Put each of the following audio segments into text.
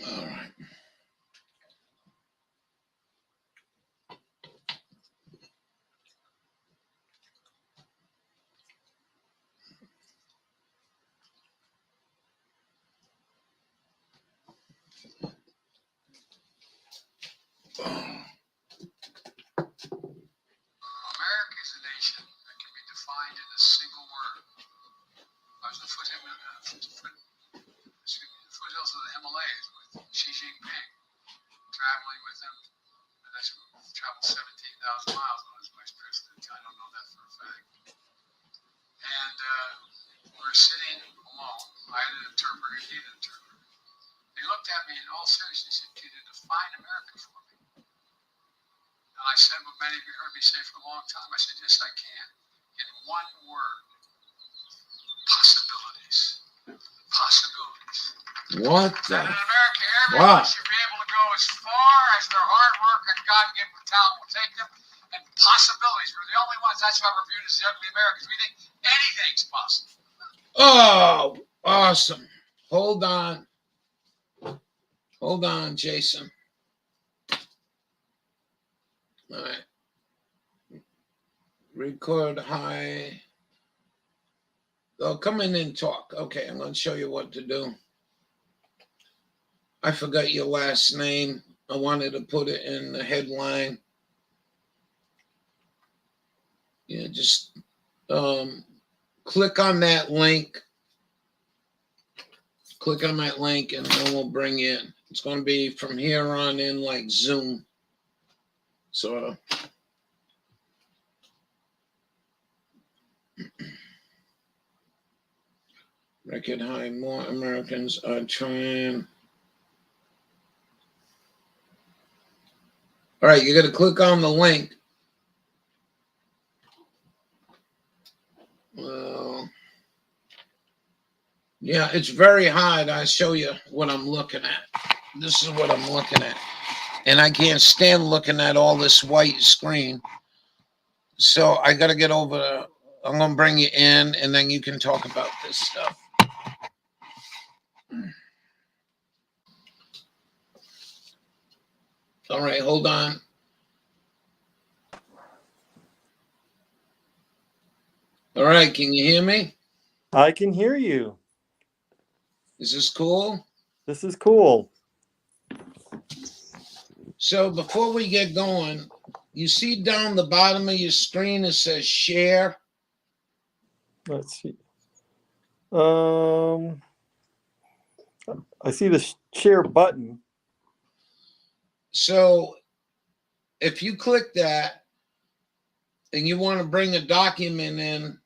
All right. America is a nation that can be defined in a single word. I was in the foothills of the Himalayas with Xi Jinping, traveling with him. And that's traveled 17,000 miles when I was vice president. I don't know that for a fact. And we're sitting alone. I had an interpreter, he had an interpreter. He looked at me in all seriousness and said, "Can you define America for me?" And I said what many of you heard me say for a long time. I said, "Yes, I can. In one word, possibilities. Possibilities." What And the? in America, everyone should be able to go as far as their hard work and God-given talent will take them. And possibilities. We're the only ones. That's why we're viewed as the ugly Americans. We think anything's possible. Oh, awesome. Hold on. Hold on, Jason. All right. Record high. Oh, come in and talk. Okay, I'm going to show you what to do. I forgot your last name. I wanted to put it in the headline. Yeah, just click on that link. Click on that link and then we'll bring you in. It's going to be from here on in like Zoom, sort of. Record high. More Americans are trying. All right, you're going to click on the link. Well, yeah, it's very hard. I'll show you what I'm looking at. This is what I'm looking at. And I can't stand looking at all this white screen. So I got to get over. I'm going to bring you in, and then you can talk about this stuff. All right, hold on. All right, can you hear me? I can hear you. Is this cool? This is cool. So before we get going, you see down the bottom of your screen it says share. Let's see. I see the share button. So if you click that and you want to bring a document in,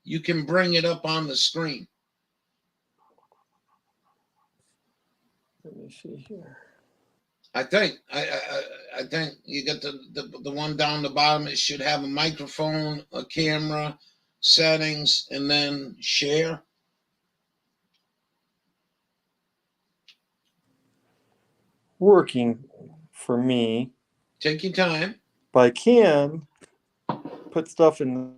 you can bring it up on the screen. Let me see here. I think you get the one down the bottom. It should have a microphone, a camera, settings, and then share. Working for me. Take your time. But I can put stuff in.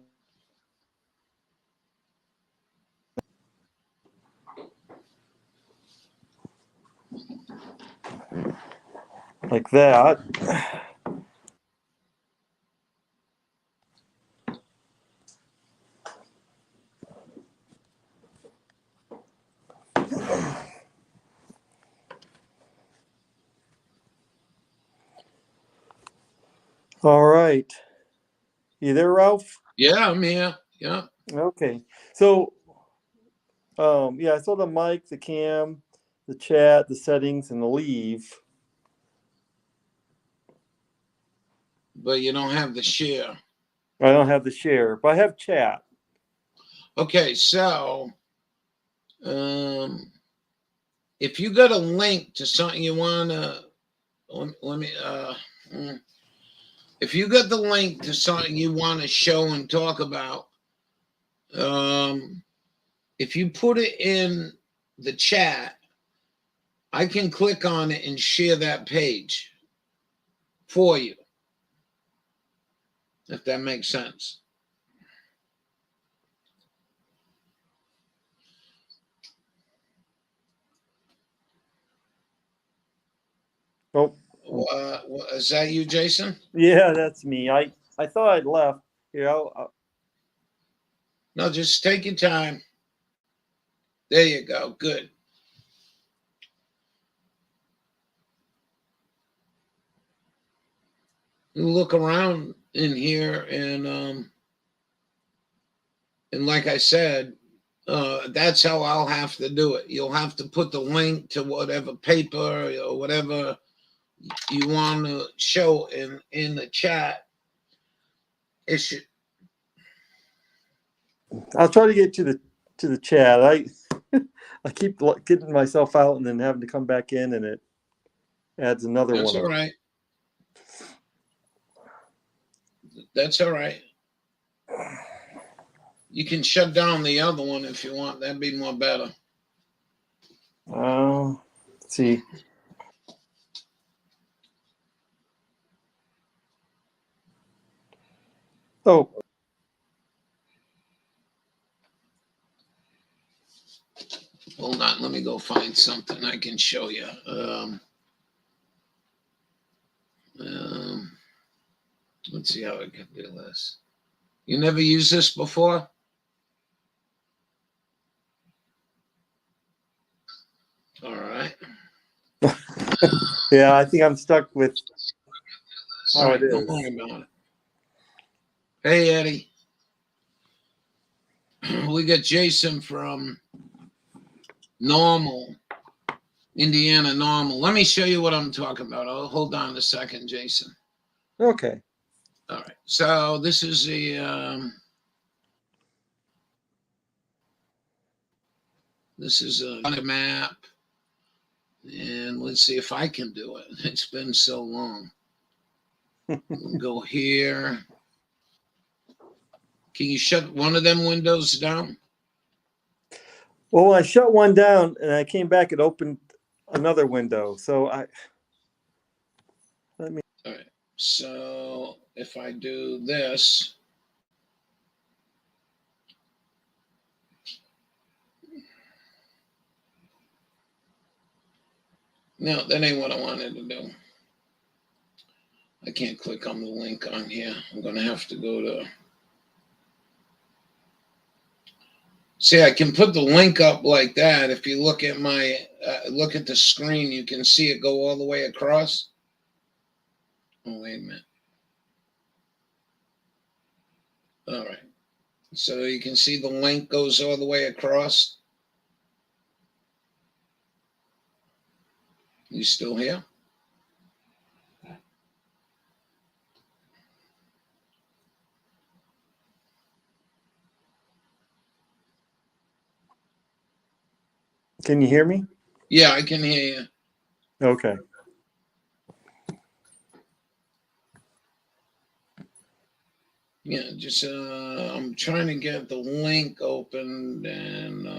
Like that. All right. You there, Ralph? Yeah, I'm here. Yeah. Okay. So, yeah, I saw the mic, the cam, the chat, the settings, and the leave. But you don't have the share. I don't have the share, but I have chat. Okay, so if you got a link to something you want to, let me, if you got the link to something you want to show and talk about, if you put it in the chat, I can click on it and share that page for you, if that makes sense. Oh, Is that you, Jason? yeah, that's me. I thought I'd left. You know, No, just take your time. There you go. Good. You look around in here, and like I said, that's how I'll have to do it. You'll have to put the link to whatever paper or whatever you want to show in the chat. It should. I'll try to get to the chat. I keep getting myself out and then having to come back in, and it adds another That's one. all right. That's all right. You can shut down the other one if you want. That'd be more better. Let's see. Oh, Hold on. Let me go find something I can show you. Let's see how I can do this. You never used this before? All right. yeah, I think I'm stuck with All how right, it don't is. worry about it. Hey, Eddie. We got Jason from Norml, Indiana, Norml. Let me show you what I'm talking about. Oh, hold on a second, Jason. Okay. All right. So this is a map, and let's see if I can do it. It's been so long. We'll go here. Can you shut one of them windows down? Well, I shut one down and I came back. It opened another window. So let me. All right. So if I do this, no, that ain't what I wanted to do. I can't click on the link on here. I'm going to have to go to. See, I can put the link up like that. If you look at look at the screen, you can see it go all the way across. Oh, wait a minute. All right. So you can see the link goes all the way across. You still here? Can you hear me? Yeah, I can hear you. Okay. Yeah, just I'm trying to get the link opened, and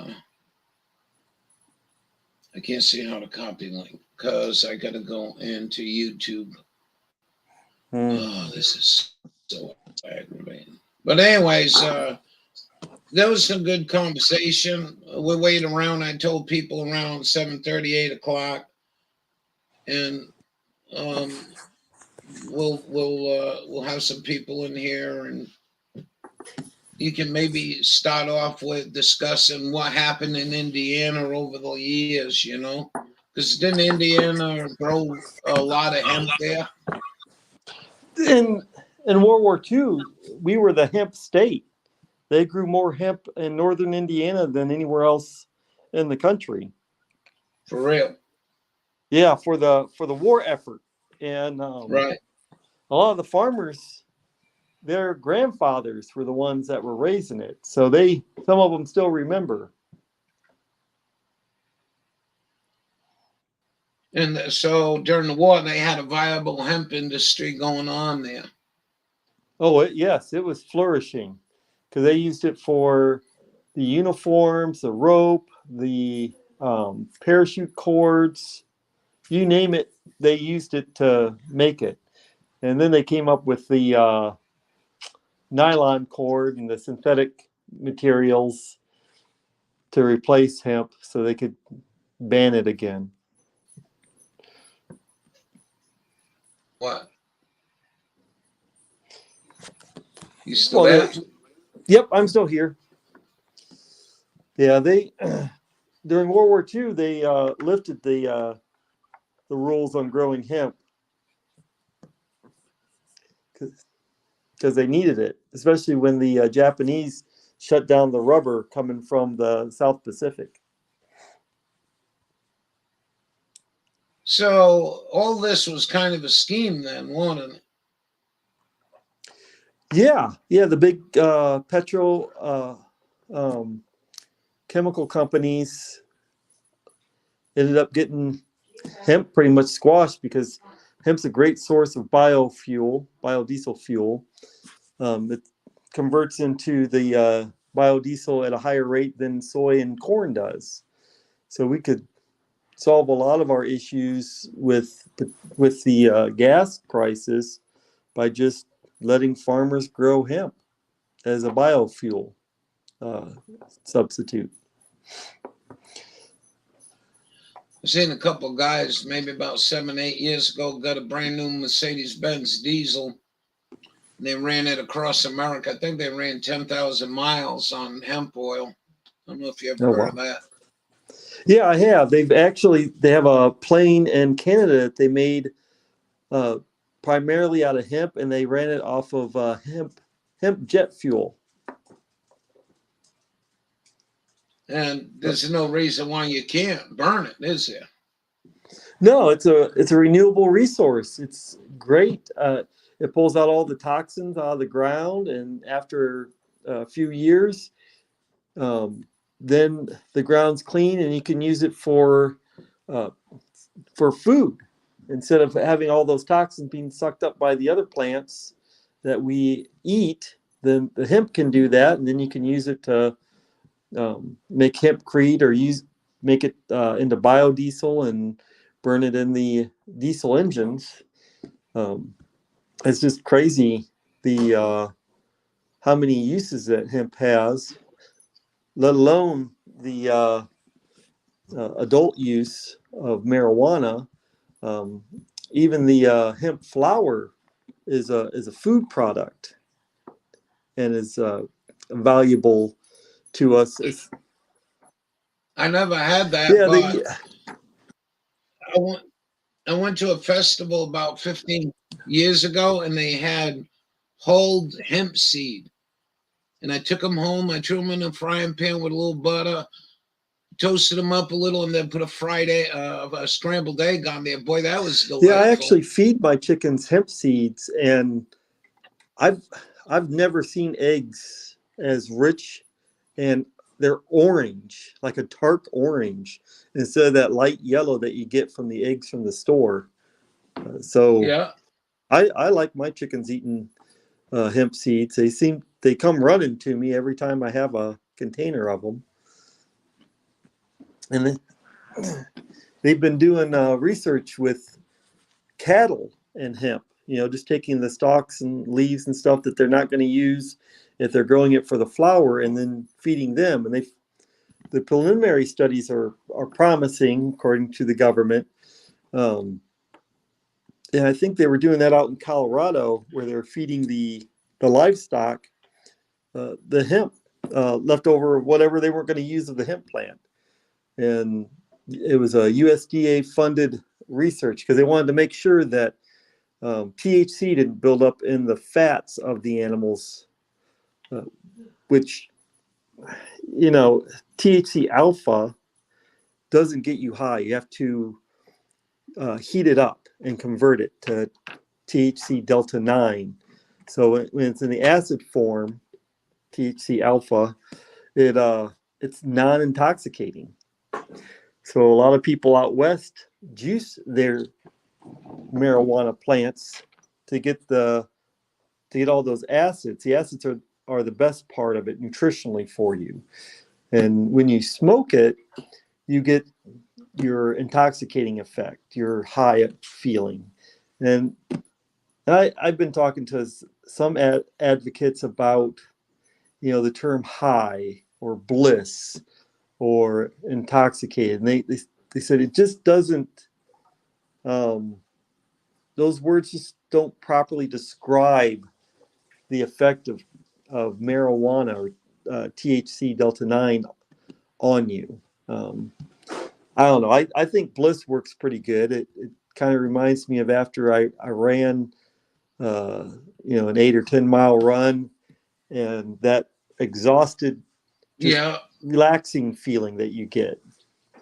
I can't see how to copy link because I got to go into YouTube. Oh, this is so aggravating. But anyways, that was some good conversation. We're waiting around. I told people around 7:30, 8 o'clock, and we'll have some people in here, and you can maybe start off with discussing what happened in Indiana over the years, because didn't Indiana grow a lot of hemp there? In World War II, we were the hemp state. They grew more hemp in northern Indiana than anywhere else in the country. For real? Yeah, for the war effort, and Right. a lot of the farmers, their grandfathers were the ones that were raising it, so some of them still remember. And so during the war, they had a viable hemp industry going on there. Oh, yes, it was flourishing because they used it for the uniforms, the rope, the parachute cords, you name it, they used it to make it. And then they came up with the nylon cord and the synthetic materials to replace hemp so they could ban it again. What? You still Well, there? yep, I'm still here. Yeah, they during World War II they lifted the rules on growing hemp because they needed it, especially when the Japanese shut down the rubber coming from the South Pacific. So all this was kind of a scheme then, wasn't it? Yeah, the big um, chemical companies ended up getting hemp pretty much squashed because hemp's a great source of biofuel, biodiesel fuel. It converts into the biodiesel at a higher rate than soy and corn does. So we could solve a lot of our issues with the gas prices by just letting farmers grow hemp as a biofuel uh, substitute. I seen a couple of guys maybe about 7, 8 years ago got a brand new Mercedes-Benz diesel. They ran it across America. I think they ran 10,000 miles on hemp oil. I don't know if you ever Oh heard of wow! that. Yeah, I have. They have a plane in Canada that they made uh, primarily out of hemp, and they ran it off of hemp jet fuel. And there's no reason why you can't burn it, is there? No, it's a renewable resource. It's great. It pulls out all the toxins out of the ground, and after a few years, um, then the ground's clean, and you can use it uh, for food instead of having all those toxins being sucked up by the other plants that we eat. Then the hemp can do that, and then you can use it to make hempcrete or make it into biodiesel and burn it in the diesel engines. Um, it's just crazy the how many uses that hemp has, let alone the adult use of marijuana. Um, Even the hemp flower is a food product and is valuable to us. I never had that, Yeah, but the I went I went to a festival about 15 years ago and they had whole hemp seed. And I took them home. I threw them in a frying pan with a little butter, toasted them up a little, and then put a scrambled egg on there. Boy, that was yeah, I delightful. actually feed my chickens hemp seeds, and I've I've never seen eggs as rich, and they're orange, like a dark orange, instead of that light yellow that you get from the eggs from the store. So Yeah. I like my chickens eating hemp seeds. They come running to me every time I have a container of them, and they've been doing research with cattle and hemp. Just taking the stalks and leaves and stuff that they're not going to use if they're growing it for the flour, and then feeding them. And the preliminary studies are promising, according to the government. Um, and I think they were doing that out in Colorado, where they're feeding the livestock the hemp leftover whatever they weren't going to use of the hemp plant. And it was a USDA funded research because they wanted to make sure that THC didn't build up in the fats of the animals, uh, which, THC alpha doesn't get you high. You have to heat it up and convert it to THC delta 9. So when it's in the acid form, THC alpha, it's non-intoxicating. So a lot of people out west juice their marijuana plants to get all those acids. The acids are the best part of it nutritionally for you. And when you smoke it, you get your intoxicating effect, your high feeling. And I've been talking to some advocates about, the term high or bliss or intoxicated. And they said it just doesn't um, those words just don't properly describe the effect of marijuana or THC delta 9 on you. Um, I don't know. I think Bliss works pretty good. It kind of reminds me of after I ran, uh, an 8 or 10 mile run, and that exhausted, just Yeah, relaxing feeling that you get.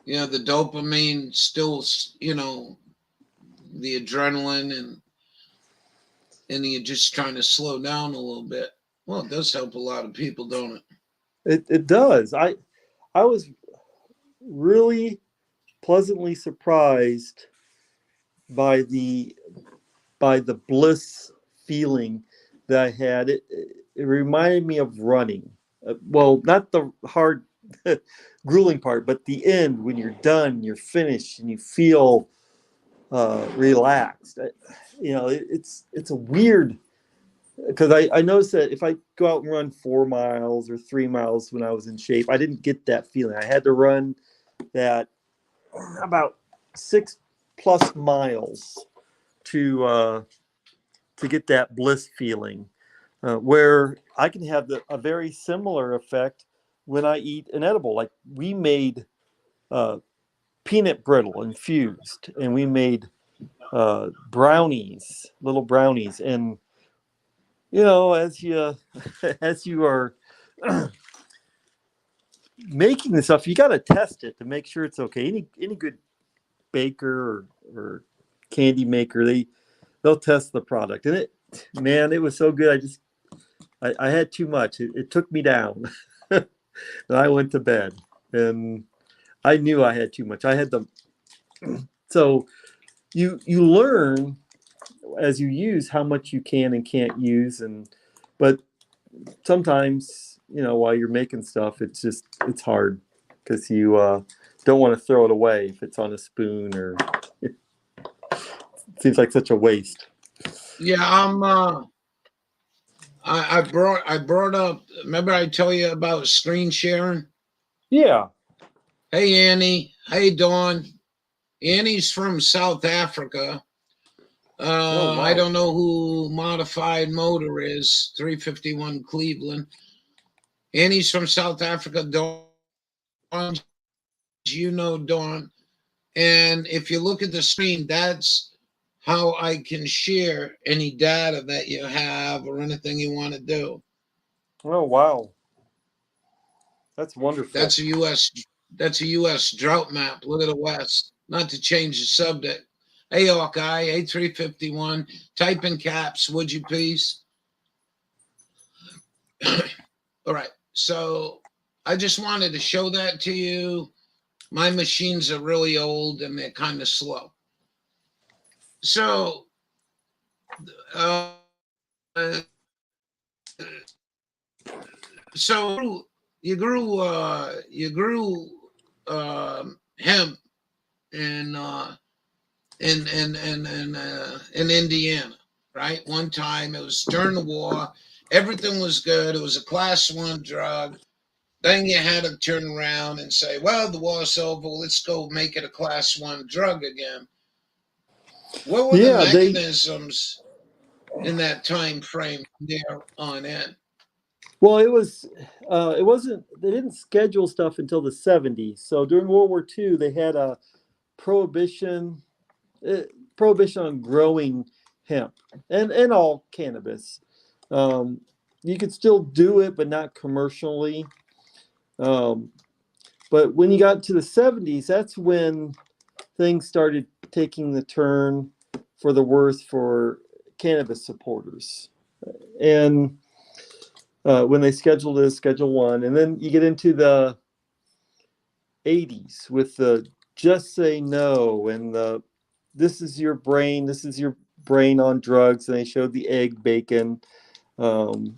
yeah, the dopamine still, the adrenaline, and you're just trying to slow down a little bit. Well, it does help a lot of people, don't it? It does. I was really pleasantly surprised by the bliss feeling that I had. It reminded me of running. Well, not the hard, grueling part, but the end when you're done, you're finished, and you feel relaxed. It's a weird, because I noticed that if I go out and run 4 miles or 3 miles when I was in shape, I didn't get that feeling. I had to run that about 6+ miles to get that bliss feeling, where I can have a very similar effect when I eat an edible. Like we made uh, peanut brittle infused, and we made brownies, little brownies, and as you as you are making this stuff, you got to test it to make sure it's okay. Any good baker or candy maker, they'll test the product, and man, it was so good. I had too much. It took me down, and I went to bed, and I knew I had too much. I had the so you learn as you use how much you can and can't use, but sometimes while you're making stuff, it's hard because you don't want to throw it away if it's on a spoon, or it seems like such a waste. Yeah, I brought up. Remember I tell you about screen sharing? Yeah. Hey Annie, hey Dawn. Annie's from South Africa. Oh I wow. don't know who Modified Motor is. 351 Cleveland. Annie's from South Africa. Dawn, Dawn. And if you look at the screen, that's how I can share any data that you have or anything you want to do. Oh wow. That's wonderful. That's a US that's a US drought map. Look at the West. Not to change the subject. Hey Hawkeye, hey 351. Type in caps, would you please? All right. So I just wanted to show that to you. My machines are really old and they're kind of slow. So uh, so you grew hemp in in Indiana, right? One time it was during the war. Everything was good. It was a class 1 drug. Then you had to turn around and say, "Well, the war's over. Let's go make it a class 1 drug again." What were the Yeah, they mechanisms in that time frame there on in? well, it wasn't they didn't schedule stuff until the 70s. So during World War II, they had a prohibition uh, prohibition on growing hemp and all cannabis. Um, you could still do it, but not commercially. Um, but when you got to the 70s, that's when things started taking the turn for the worse for cannabis supporters. And when they scheduled it as Schedule 1. And then you get into the 80s with the Just Say No and the This is your brain on drugs. And they showed the egg bacon. Um,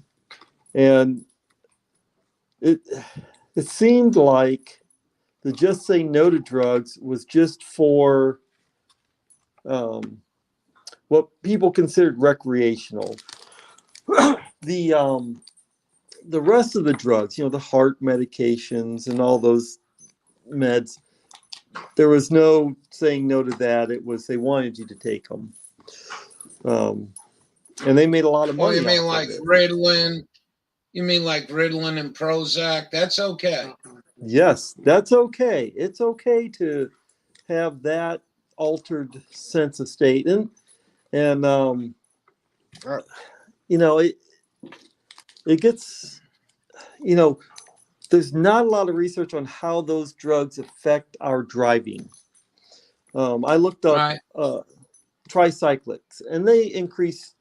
and it, it seemed like the Just Say No to drugs was just for um, what people considered recreational. the the rest of the drugs, the heart medications and all those meds, there was no saying no to that. It was they wanted you to take them. And they made a lot of Oh, money you mean off of like it. Ritalin? You mean like Ritalin and Prozac? That's okay. Yes, that's okay. It's okay to have that altered sense of state, and uh, you know it gets you know there's not a lot of research on how those drugs affect our driving. I looked up Right. tricyclics, and they increase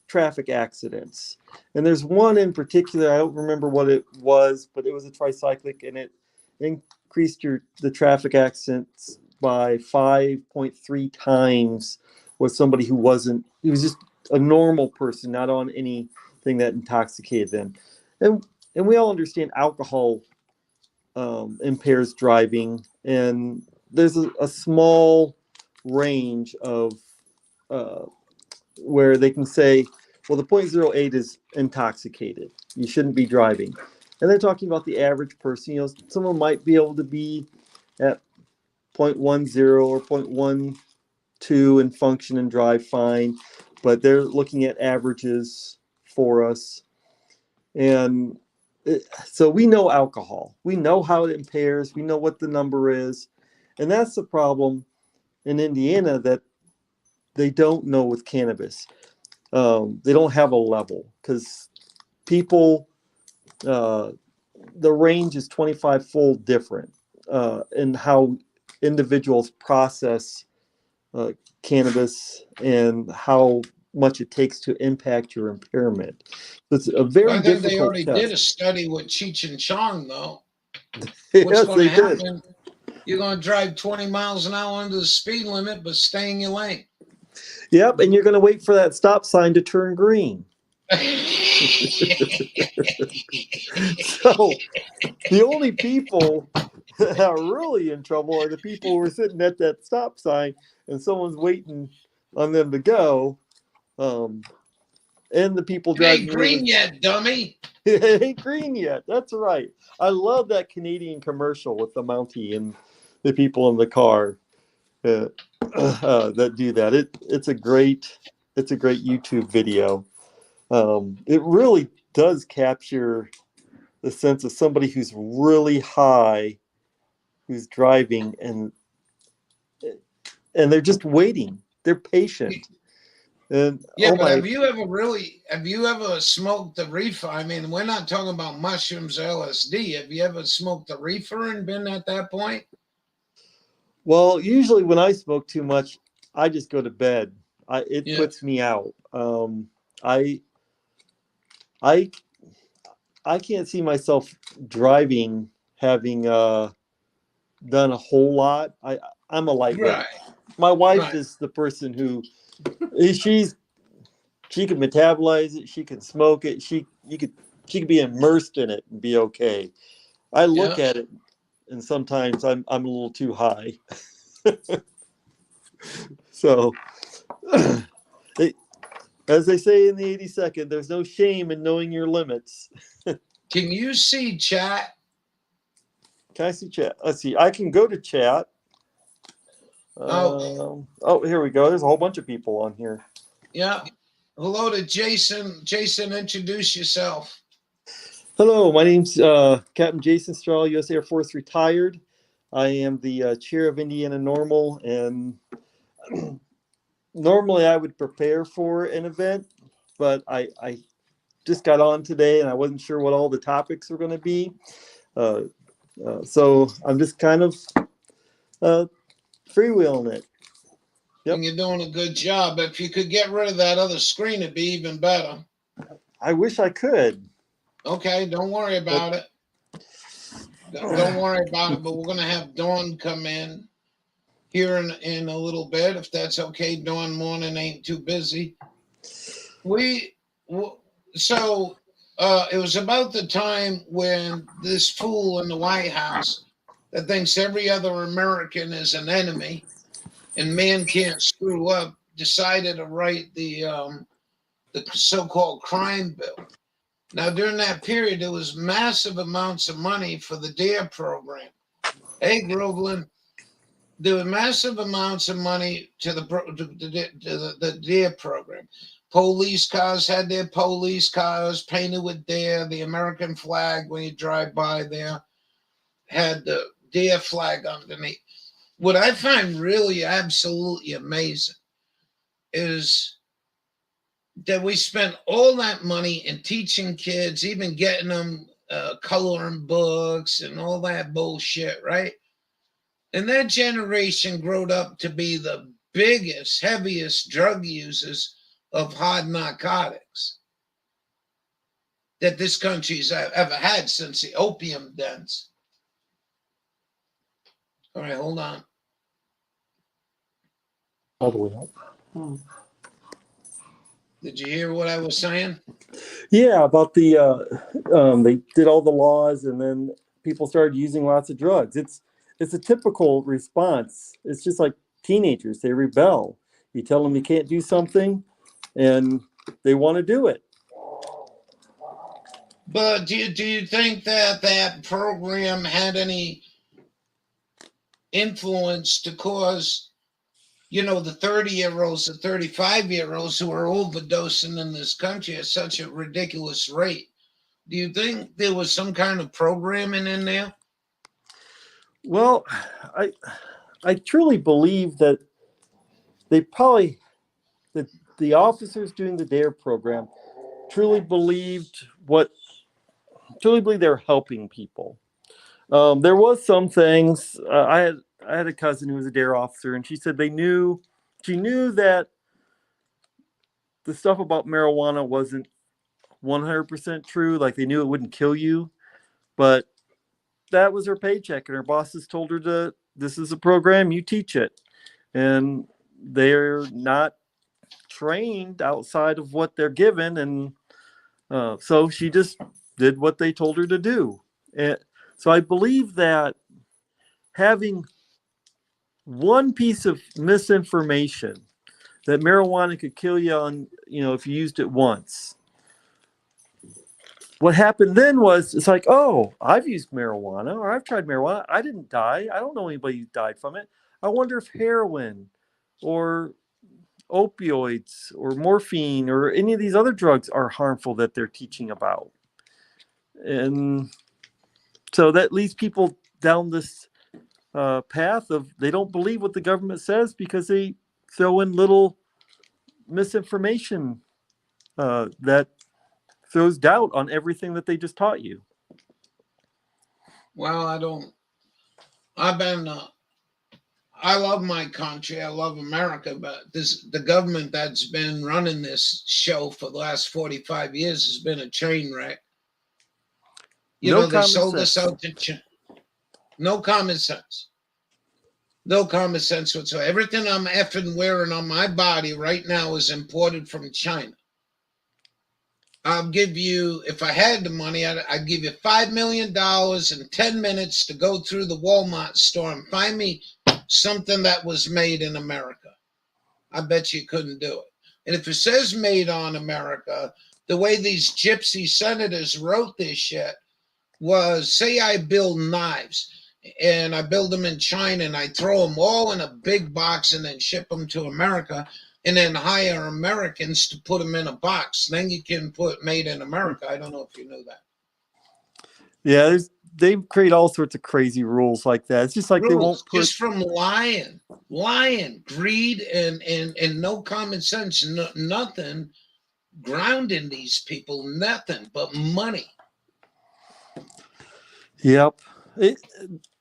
traffic accidents. And there's one in particular, I don't remember what it was, but it was a tricyclic, and it increased the traffic accidents by 5.3 times with somebody who wasn't, he was just a normal person, not on anything that intoxicated them. And we all understand alcohol impairs driving, and there's a small range of uh, where they can say, well, the point zero 0.08 is intoxicated. You shouldn't be driving. And they're talking about the average person. Someone might be able to be at 0.10 or 0.12 and function and drive fine, but they're looking at averages for us. And so we know alcohol. We know how it impairs. We know what the number is. And that's the problem in Indiana, that they don't know with cannabis. They don't have a level, because people, the range is 25-fold different in how individuals process uh, cannabis and how much it takes to impact your impairment. So it's a Well, very I think they difficult already did a test. study with Cheech and Chong, though. What's Yes, going they to did. happen? You're going to drive 20 miles an hour under the speed limit, but stay in your lane. Yep, and you're going to wait for that stop sign to turn green. So the only people that are really in trouble are the people who are sitting at that stop sign and someone's waiting on them to go, um, and the people It ain't driving green really. yet, dummy. It ain't green yet. That's right. I love that Canadian commercial with the Mountie and the people in the car uh, that do that. It's a great YouTube video. It really does capture the sense of somebody who's really high, who's driving, and they're just waiting. They're patient. And Yeah, oh but my, have you ever smoked the reefer? I mean, we're not talking about mushrooms or LSD. Have you ever smoked the reefer and been at that point? well, usually when I smoke too much, I just go to bed. It Yeah. puts me out. I I I can't see myself driving, having done a whole lot. I'm a lightweight. Right, My wife right. is the person who she's she can metabolize it. She can smoke it. She could be immersed in it and be okay. I look Yeah. at it, and sometimes I'm a little too high. So, they, as they say in the 82nd, there's no shame in knowing your limits. Can you see chat? Can I see chat? Let's see. I can go to chat. Oh, Oh, here we go. There's a whole bunch of people on here. yeah. Hello to Jason. Jason, introduce yourself. Hello, my name's Captain Jason Strahl, U.S. Air Force retired. I am the chair of Indiana Norml, and normally I would prepare for an event, but I just got on today and I wasn't sure what all the topics were going to be. Uh, so I'm just kind of uh, freewheeling it. Yep. And you're doing a good job. If you could get rid of that other screen, it'd be even better. I wish I could. Okay, don't worry But about it. Don't worry about it. But we're gonna have Dawn come in here in a little bit, if that's okay. Dawn morning ain't too busy. We so it was about the time when this fool in the White House that thinks every other American is an enemy and man can't screw up decided to write the so-called crime bill. Now, during that period, there was massive amounts of money for the DARE program. Hey, Groveland. there were massive amounts of money to the DARE program. Police cars had their police cars painted with DARE, the American flag. When you drive by there, had the DARE flag underneath. What I find really absolutely amazing is that we spent all that money in teaching kids, even getting them coloring books and all that bullshit, right? And that generation growed up to be the biggest, heaviest drug users of hard narcotics that this country's ever had since the opium dens. All right, hold on. All the way up. Did you hear what I was saying? Yeah, about the they did all the laws, and then people started using lots of drugs. It's a typical response. It's just like teenagers; they rebel. You tell them you can't do something, and they want to do it. But do you think that that program had any influence to cause, the 30-year-olds, the 35-year-olds who are overdosing in this country at such a ridiculous rate? Do you think there was some kind of programming in there? Well, I truly believe that they probably that the officers doing the DARE program truly believe they're helping people. There was some things. I had a cousin who was a DARE officer, and she said she knew that the stuff about marijuana wasn't 100% true. Like, they knew it wouldn't kill you, but that was her paycheck, and her bosses told her this is a program, you teach it, and they're not trained outside of what they're given, and so she just did what they told her to do. And so I believe that having one piece of misinformation that marijuana could kill you if you used it once. What happened then was, it's like, oh, I've used marijuana, or I've tried marijuana. I didn't die. I don't know anybody who died from it. I wonder if heroin or opioids or morphine or any of these other drugs are harmful that they're teaching about. And so that leads people down this path of, they don't believe what the government says because they throw in little misinformation that throws doubt on everything that they just taught you. Well, I love my country. I love America, but the government that's been running this show for the last 45 years has been a train wreck. They sold us out to China. No common sense. No common sense whatsoever. Everything I'm effing wearing on my body right now is imported from China. I'll give you, if I had the money, I'd give you $5 million in 10 minutes to go through the Walmart store and find me something that was made in America. I bet you couldn't do it. And if it says made on America, the way these gypsy senators wrote this shit was, say I build knives and I build them in China and I throw them all in a big box and then ship them to America and then hire Americans to put them in a box. Then you can put made in America. I don't know if you knew that. Yeah, they create all sorts of crazy rules like that. It's just like rules, they won't put... Just from lying, greed, and no common sense, nothing grounding these people, nothing but money. Yep.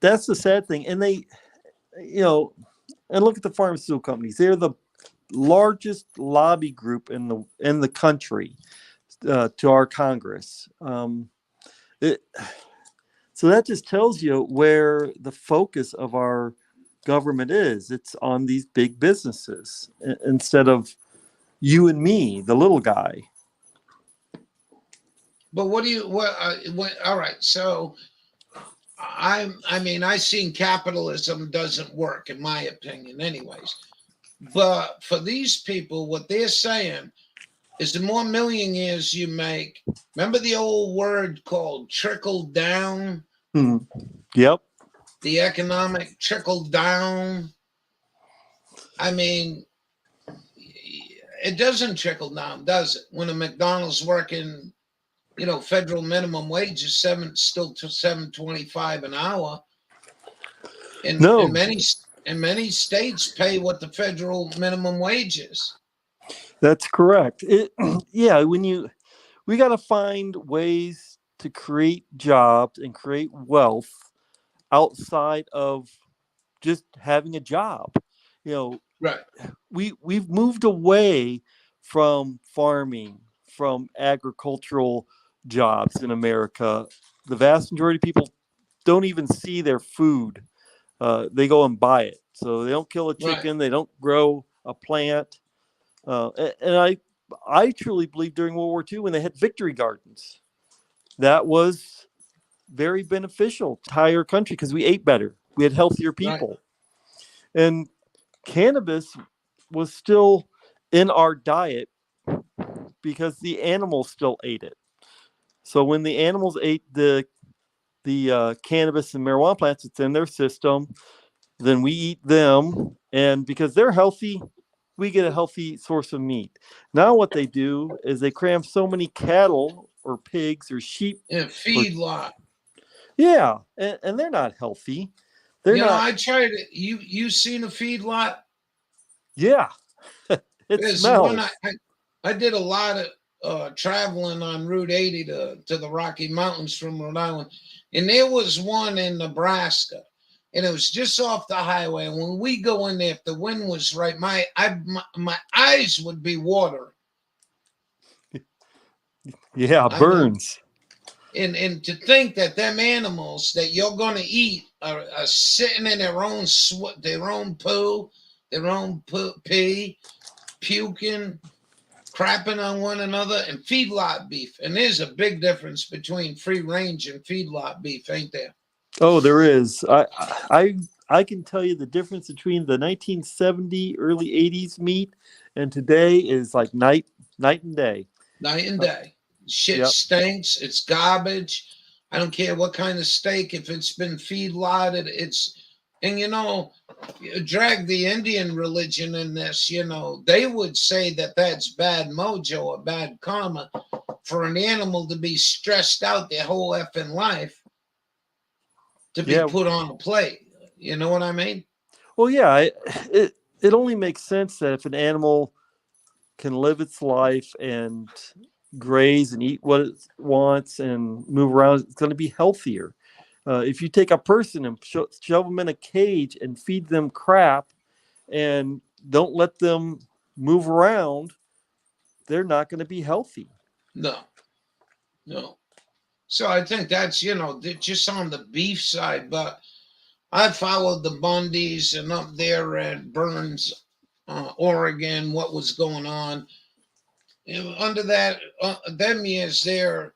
That's the sad thing. And they, and look at the pharmaceutical companies. They're the largest lobby group in the country to our Congress. So that just tells you where the focus of our government is. It's on these big businesses instead of you and me, the little guy. But all right, so I seen capitalism doesn't work, in my opinion, anyways. But for these people, what they're saying is the more millionaires you make, remember the old word called trickle down? Mm-hmm. Yep. the economic trickle down. I mean, it doesn't trickle down, does it? When a McDonald's working, federal minimum wage is still to 7.25 an hour, and No, many states pay what the federal minimum wage is. that's correct. Yeah, we got to find ways to create jobs and create wealth outside of just having a job. You know, Right, we've moved away from farming, from agricultural jobs in America. The vast majority of people don't even see their food. They go and buy it. So they don't kill a right, chicken. They don't grow a plant. And I truly believe during World War II, when they had victory gardens, that was very beneficial to entire country because we ate better. We had healthier right, people. And cannabis was still in our diet because the animals still ate it. So when the animals ate the cannabis and marijuana plants, it's in their system. Then we eat them, and because they're healthy, we get a healthy source of meat. Now what they do is they cram so many cattle or pigs or sheep and or feedlot. yeah, and they're not healthy. They're not. I tried it. You seen a feedlot? Yeah, it There's one smells. I did a lot of traveling on Route 80 to the Rocky Mountains from Rhode Island, and there was one in Nebraska, and it was just off the highway. And when we go in there, if the wind was right, my eyes would be watering. Yeah, I mean, burns. and to think that them animals that you're going to eat are sitting in their own their own poo, pee, puking, crapping on one another, and feedlot beef. And there's a big difference between free range and feedlot beef, ain't there? Oh, there is. I I can tell you the difference between the 1970 early 80s meat and today is like night and day. Night and Uh, day. Shit yep. stinks. It's garbage. I don't care what kind of steak. If it's been feedlotted, it's and drag the Indian religion in this. They would say that that's bad mojo or bad karma for an animal to be stressed out their whole effing life to be Yeah. put on a plate. You know what I mean? Well, yeah. It only makes sense that if an animal can live its life and graze and eat what it wants and move around, it's going to be healthier. If you take a person and shove them in a cage and feed them crap and don't let them move around, they're not going to be healthy. No, no. So I think that's just on the beef side, but I followed the Bundys and up there at Burns, Oregon, what was going on. Under that, them years there,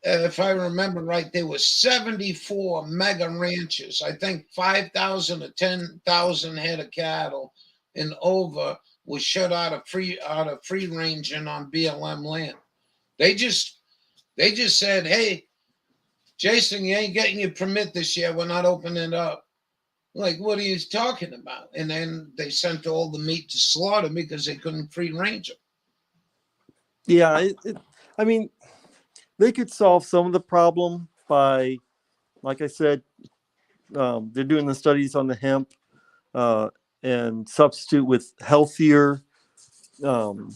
if I remember right, there was 74 mega ranches. I think 5,000 to 10,000 head of cattle, and over was shut out of free ranging on BLM land. They just they just said, "Hey, Jason, you ain't getting your permit this year. We're not opening it up." Like, what are you talking about? And then they sent all the meat to slaughter because they couldn't free range them. Yeah, I mean, they could solve some of the problem by, like I said, they're doing the studies on the hemp uh, and substitute with healthier um,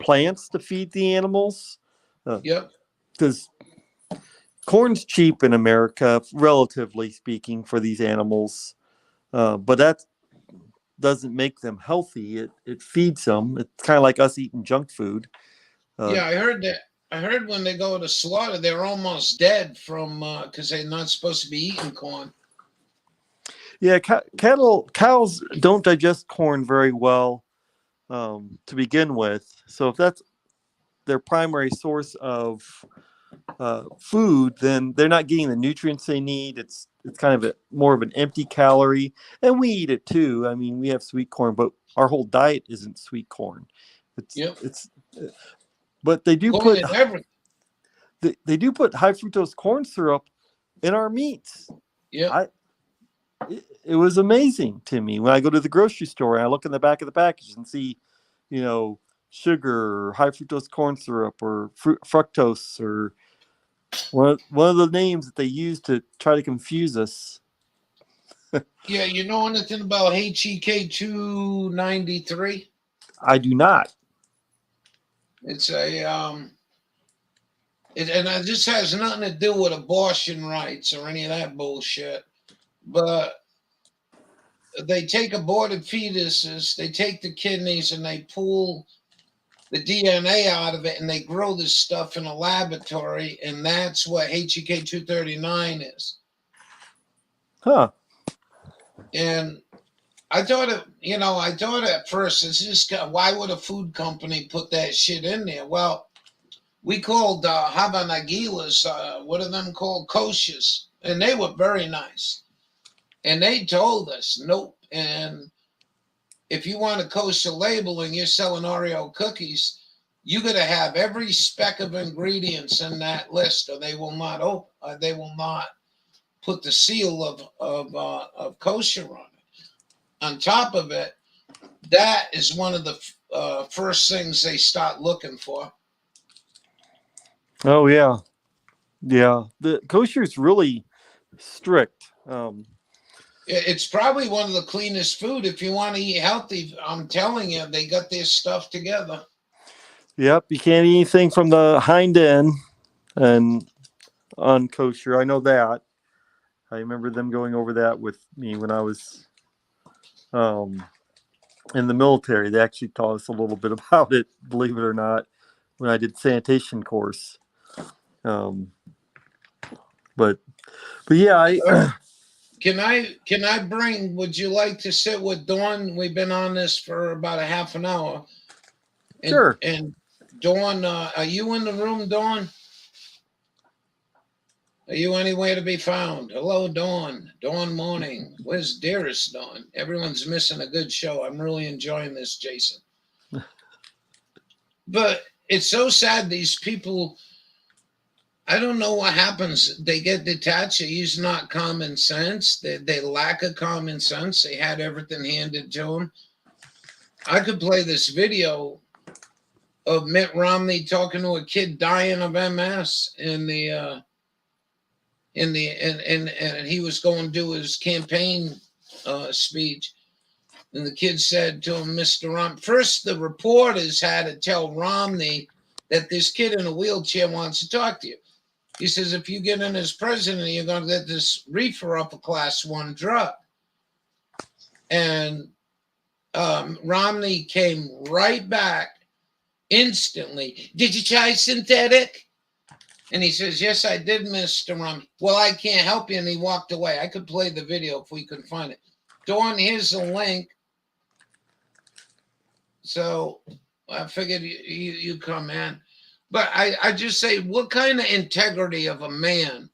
plants to feed the animals. Yep. Because corn's cheap in America, relatively speaking, for these animals, but that doesn't make them healthy. It feeds them. It's kind of like us eating junk food. Uh, Yeah, I heard that. I heard when they go to slaughter, they're almost dead from because they're not supposed to be eating corn. yeah, cows don't digest corn very well to begin with. So if that's their primary source of food, then they're not getting the nutrients they need. It's kind of more of an empty calorie, and we eat it too. I mean, we have sweet corn, but our whole diet isn't sweet corn. Yep. It's but they do Corn put is everything. they do put high fructose corn syrup in our meats. Yep. I it was amazing to me when I go to the grocery store and I look in the back of the package and see, sugar or high fructose corn syrup or fructose or one of the names that they use to try to confuse us. Yeah, you know anything about HEK 293? I do not. It's and this has nothing to do with abortion rights or any of that bullshit. But they take aborted fetuses, they take the kidneys, and they pull the DNA out of it, and they grow this stuff in a laboratory, and that's what HEK 239 is. Huh. And I thought at first, it's just why would a food company put that shit in there? Well, we called Havanagilas, what are them called? Koshas. And they were very nice. And they told us, nope. And if you want a kosher label and you're selling Oreo cookies, you got to have every speck of ingredients in that list, or they will not they will not put the seal of kosher on it. On top of it, that is one of the first things they start looking for. Oh yeah, yeah. The kosher is really strict. It's probably one of the cleanest food. If you want to eat healthy, I'm telling you, they got their stuff together. Yep, you can't eat anything from the hind end and unkosher. I know that. I remember them going over that with me when I was in the military. They actually taught us a little bit about it, believe it or not, when I did sanitation course. But yeah, Can I bring? Would you like to sit with Dawn? We've been on this for about a half an hour. Sure. And Dawn, are you in the room, Dawn? Are you anywhere to be found? Hello, Dawn. Dawn Morning. Where's dearest Dawn? Everyone's missing a good show. I'm really enjoying this, Jason. But it's so sad. These people, I don't know what happens. They get detached. They use not common sense. They lack a common sense. They had everything handed to them. I could play this video of Mitt Romney talking to a kid dying of MS and he was going to do his campaign speech. And the kid said to him, Mr. Romney, first the reporters had to tell Romney that this kid in a wheelchair wants to talk to you. He says, if you get in as president, you're going to get this reefer up a class 1 drug. And Romney came right back instantly. Did you try synthetic? And he says, yes, I did, Mr. Romney. Well, I can't help you. And he walked away. I could play the video if we could find it. Dawn, here's the link. So I figured you come in. But I just say, what kind of integrity of a man?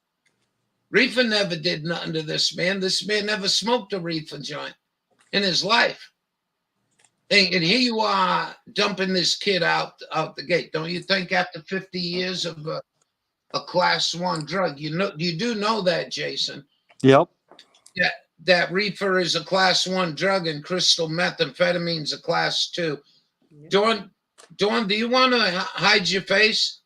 Reefer never did nothing to this man. This man never smoked a reefer joint in his life. And here you are dumping this kid out the gate. Don't you think after 50 years of a class 1 drug, you do know that, Jason? Yep. Yeah, that reefer is a class 1 drug and crystal methamphetamine is a class 2. Dawn, do you want to hide your face?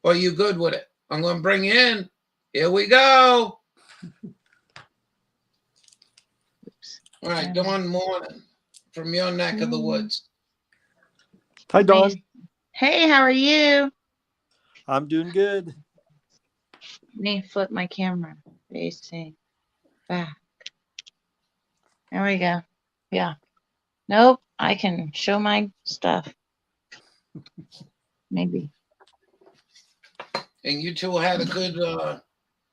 Or are you good with it? I'm going to bring you in. Here we go. All right, Dawn Morning from your neck of the woods. Hi, Dawn. Hey, how are you? I'm doing good. Let me flip my camera facing back. There we go. Yeah. Nope, I can show my stuff. Maybe. And you two had a good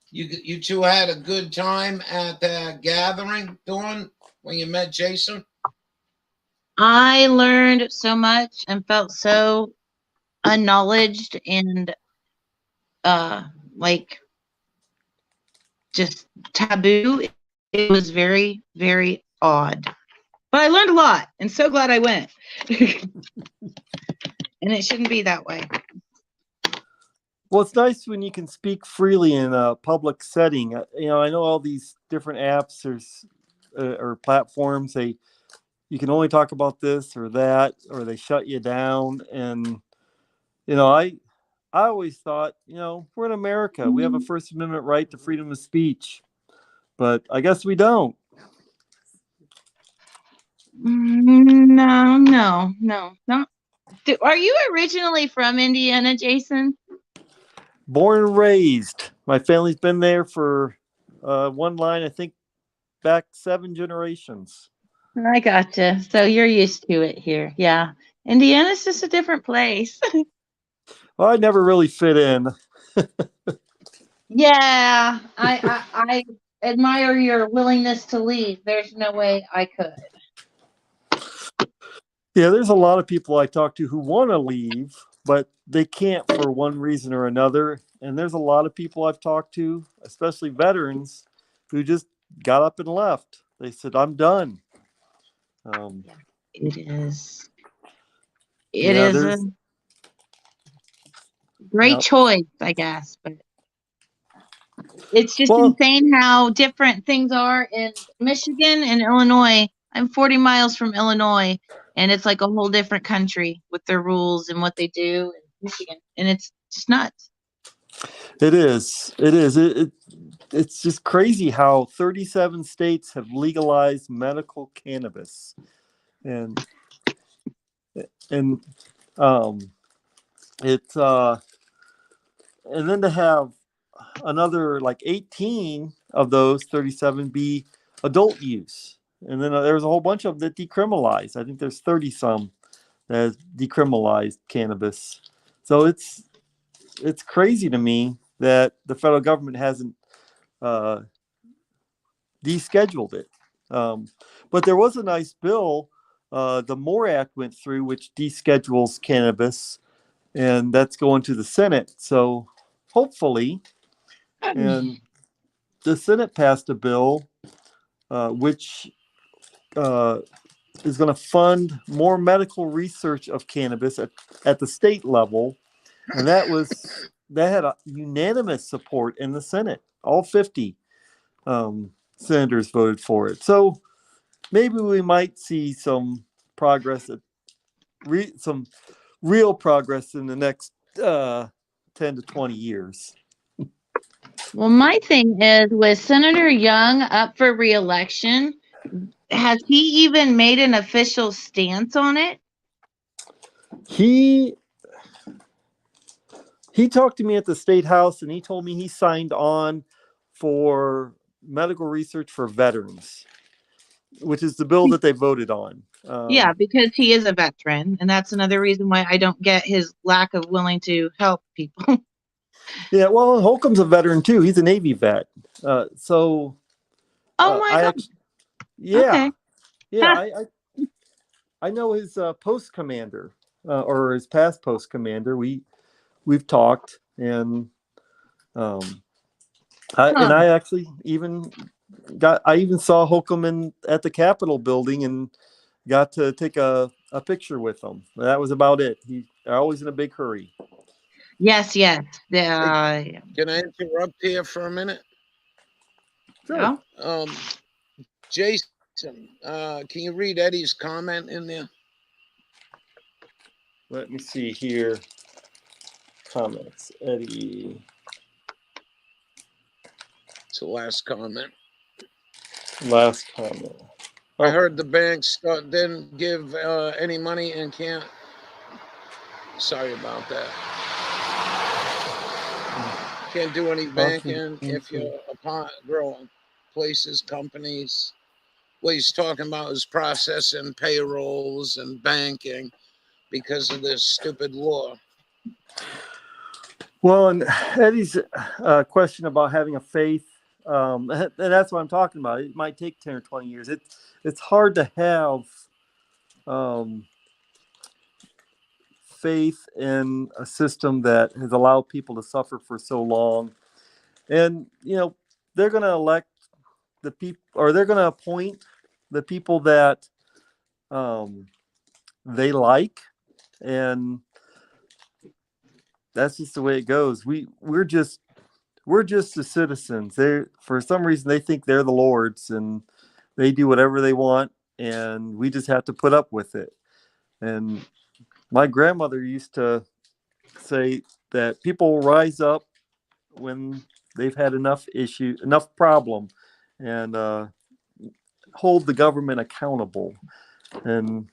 you two had a good time at the gathering, Dawn, when you met Jason? I learned so much and felt so unknowledged and like just taboo. It was very, very odd. But I learned a lot and so glad I went. And it shouldn't be that way. Well, it's nice when you can speak freely in a public setting. I know all these different apps. There's or platforms. You can only talk about this or that, or they shut you down. And I always thought, we're in America. We have a First Amendment right to freedom of speech, but I guess we don't. No, no, no, no. Are you originally from Indiana, Jason? Born and raised. My family's been there for one line, I think, back 7 generations. I gotcha. So you're used to it here. Yeah. Indiana's just a different place. Well, I never really fit in. Yeah. I admire your willingness to leave. There's no way I could. Yeah, there's a lot of people I talk to who want to leave, but they can't for one reason or another. And there's a lot of people I've talked to, especially veterans, who just got up and left. They said, "I'm done." It is. It Yeah, is a there's, great yeah. choice, I guess, but it's just Well, insane how different things are in Michigan and Illinois. I'm 40 miles from Illinois, and it's like a whole different country with their rules and what they do in Michigan, and it's just nuts. it is. It is. It's just crazy how 37 states have legalized medical cannabis, and and um, it's and then to have another like 18 of those 37 be adult use, and then there's a whole bunch of them that decriminalize. I think there's 30 some that has decriminalized cannabis. So it's crazy to me that the federal government hasn't uh, descheduled it. But there was a nice bill. The MORE Act went through, which deschedules cannabis, and that's going to the Senate. So hopefully, and the Senate passed a bill which is going to fund more medical research of cannabis at the state level, and that had a unanimous support in the Senate. All 50 senators voted for it. So maybe we might see some progress, some real progress in the next 10 to 20 years. Well, my thing is with Senator Young up for re-election, has he even made an official stance on it? He talked to me at the state house, and he told me he signed on for medical research for veterans, which is the bill that they voted on. Yeah, because he is a veteran, and that's another reason why I don't get his lack of willing to help people. Yeah, well, Holcomb's a veteran too. He's a Navy vet. So Oh my I God. actually, yeah, Okay. yeah, I know his post commander or his past post commander. We've talked, and I actually even saw Holcomb at the Capitol building and got to take a picture with him. That was about it. He's always in a big hurry. Yes, yes. Can I interrupt here for a minute? Sure. No? Jason, can you read Eddie's comment in there? Let me see here. Comments. Eddie. It's the last comment. Last comment. I heard the banks didn't give any money and can't. Sorry about that. Can't do any banking if you're growing places, companies. What he's talking about is processing payrolls and banking because of this stupid law. Well, and Eddie's question about having a faith, and that's what I'm talking about. It might take 10 or 20 years. It's hard to have faith in a system that has allowed people to suffer for so long. And, they're going to elect the people, or they're going to appoint the people that they like. And that's just the way it goes. We're just the citizens. They, for some reason, they think they're the lords, and They do whatever they want, and we just have to put up with it. And my grandmother used to say that people rise up when they've had enough problem, and hold the government accountable, and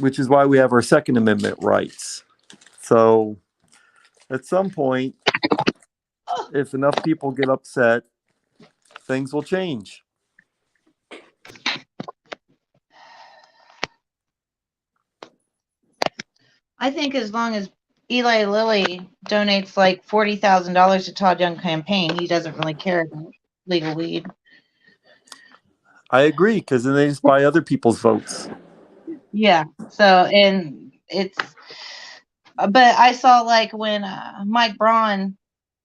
which is why we have our Second Amendment rights. So at some point, if enough people get upset, things will change. I think as long as Eli Lilly donates like $40,000 to Todd Young campaign, he doesn't really care about legal weed. I agree, because then they just buy other people's votes. Yeah. So, and it's, but I saw like when Mike Braun,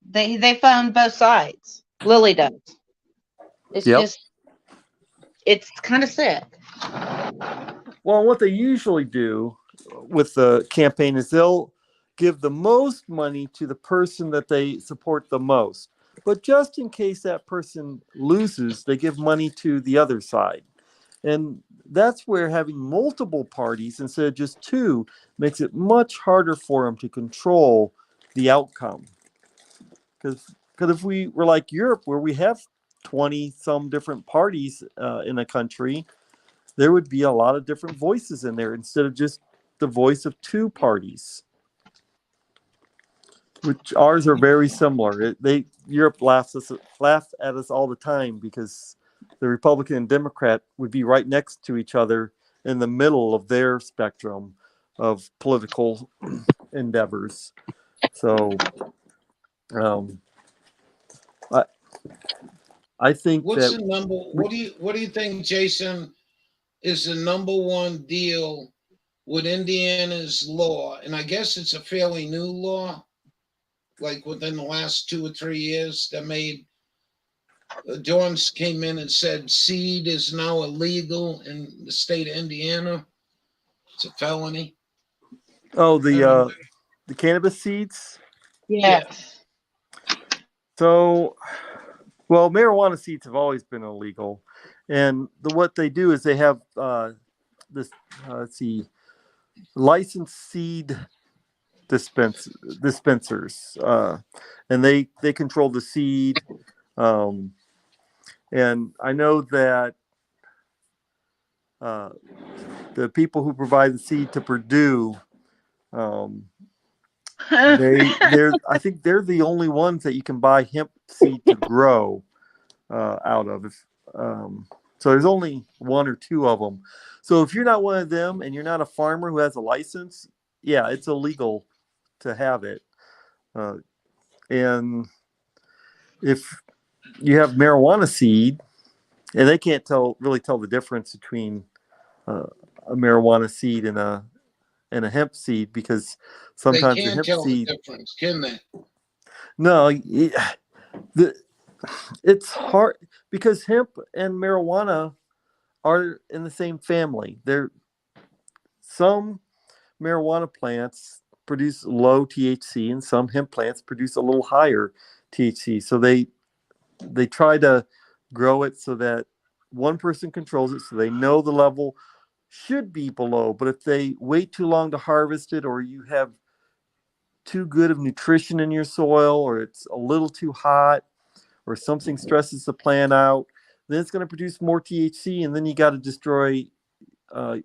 they found both sides. Lilly does. It's Yep. just, it's kind of sick. Well, what they usually do with the campaign is they'll give the most money to the person that they support the most. But just in case that person loses, they give money to the other side. And that's where having multiple parties instead of just two makes it much harder for them to control the outcome. Because if we were like Europe, where we have 20 some different parties in a country, there would be a lot of different voices in there instead of just the voice of two parties, which ours are very similar. Europe laughs at us all the time because the Republican and Democrat would be right next to each other in the middle of their spectrum of political endeavors. So I think What's that the number? What do you think, Jason, is the number one deal with Indiana's law? And I guess it's a fairly new law, like within the last 2 or 3 years, that made Dorns came in and said seed is now illegal in the state of Indiana. It's a felony. the cannabis seeds. Yeah. So, well, marijuana seeds have always been illegal, and what they do is they have this let's see, licensed seed dispensers, and they control the seed. And I know that the people who provide the seed to Purdue, I think they're the only ones that you can buy hemp seed to grow out of. So there's only one or two of them. So if you're not one of them and you're not a farmer who has a license, yeah, it's illegal to have it. And if you have marijuana seed, and they can't really tell the difference between a marijuana seed and a hemp seed, because They sometimes the can't hemp tell the seed. difference, can they? No, it's hard because hemp and marijuana are in the same family. Some marijuana plants produce low THC, and some hemp plants produce a little higher THC. So they try to grow it so that one person controls it, so they know the level should be below. But if they wait too long to harvest it, or you have too good of nutrition in your soil, or it's a little too hot, or something stresses the plant out, then it's going to produce more THC, and then you got to destroy, the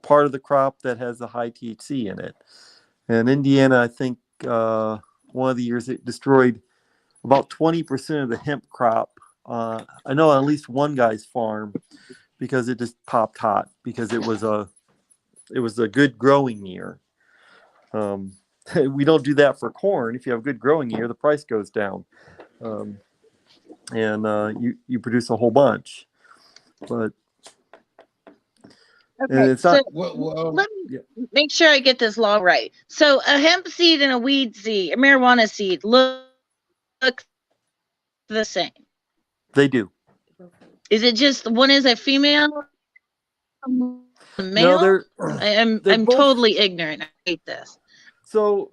part of the crop that has the high THC in it. And Indiana, I think one of the years it destroyed about 20% of the hemp crop. I know at least one guy's farm, because it just popped hot because it was a good growing year. We don't do that for corn. If you have a good growing year, the price goes down, and you produce a whole bunch. But Okay, it's not. let me make sure I get this law right. So a hemp seed and a weed seed, a marijuana seed, look the same. They do. Is it just one is a female, male? No, they're I'm both totally ignorant. I hate this. So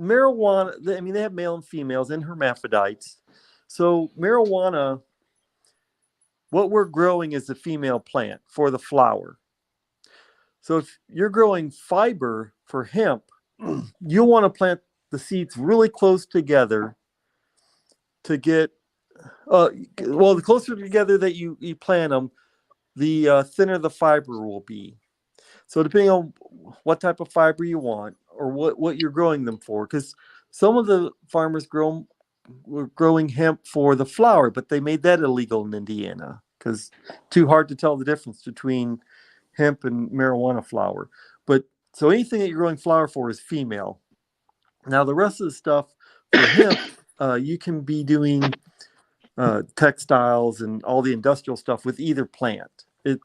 marijuana, they have male and females and hermaphrodites. So marijuana, what we're growing is the female plant for the flower. So if you're growing fiber for hemp, you'll want to plant the seeds really close together to get, the closer together that you plant them, the thinner the fiber will be. So depending on what type of fiber you want or what you're growing them for, because some of the farmers were growing hemp for the flower, but they made that illegal in Indiana because too hard to tell the difference between hemp and marijuana flower. But so anything that you're growing flower for is female. Now the rest of the stuff for hemp, you can be doing textiles and all the industrial stuff with either plant. It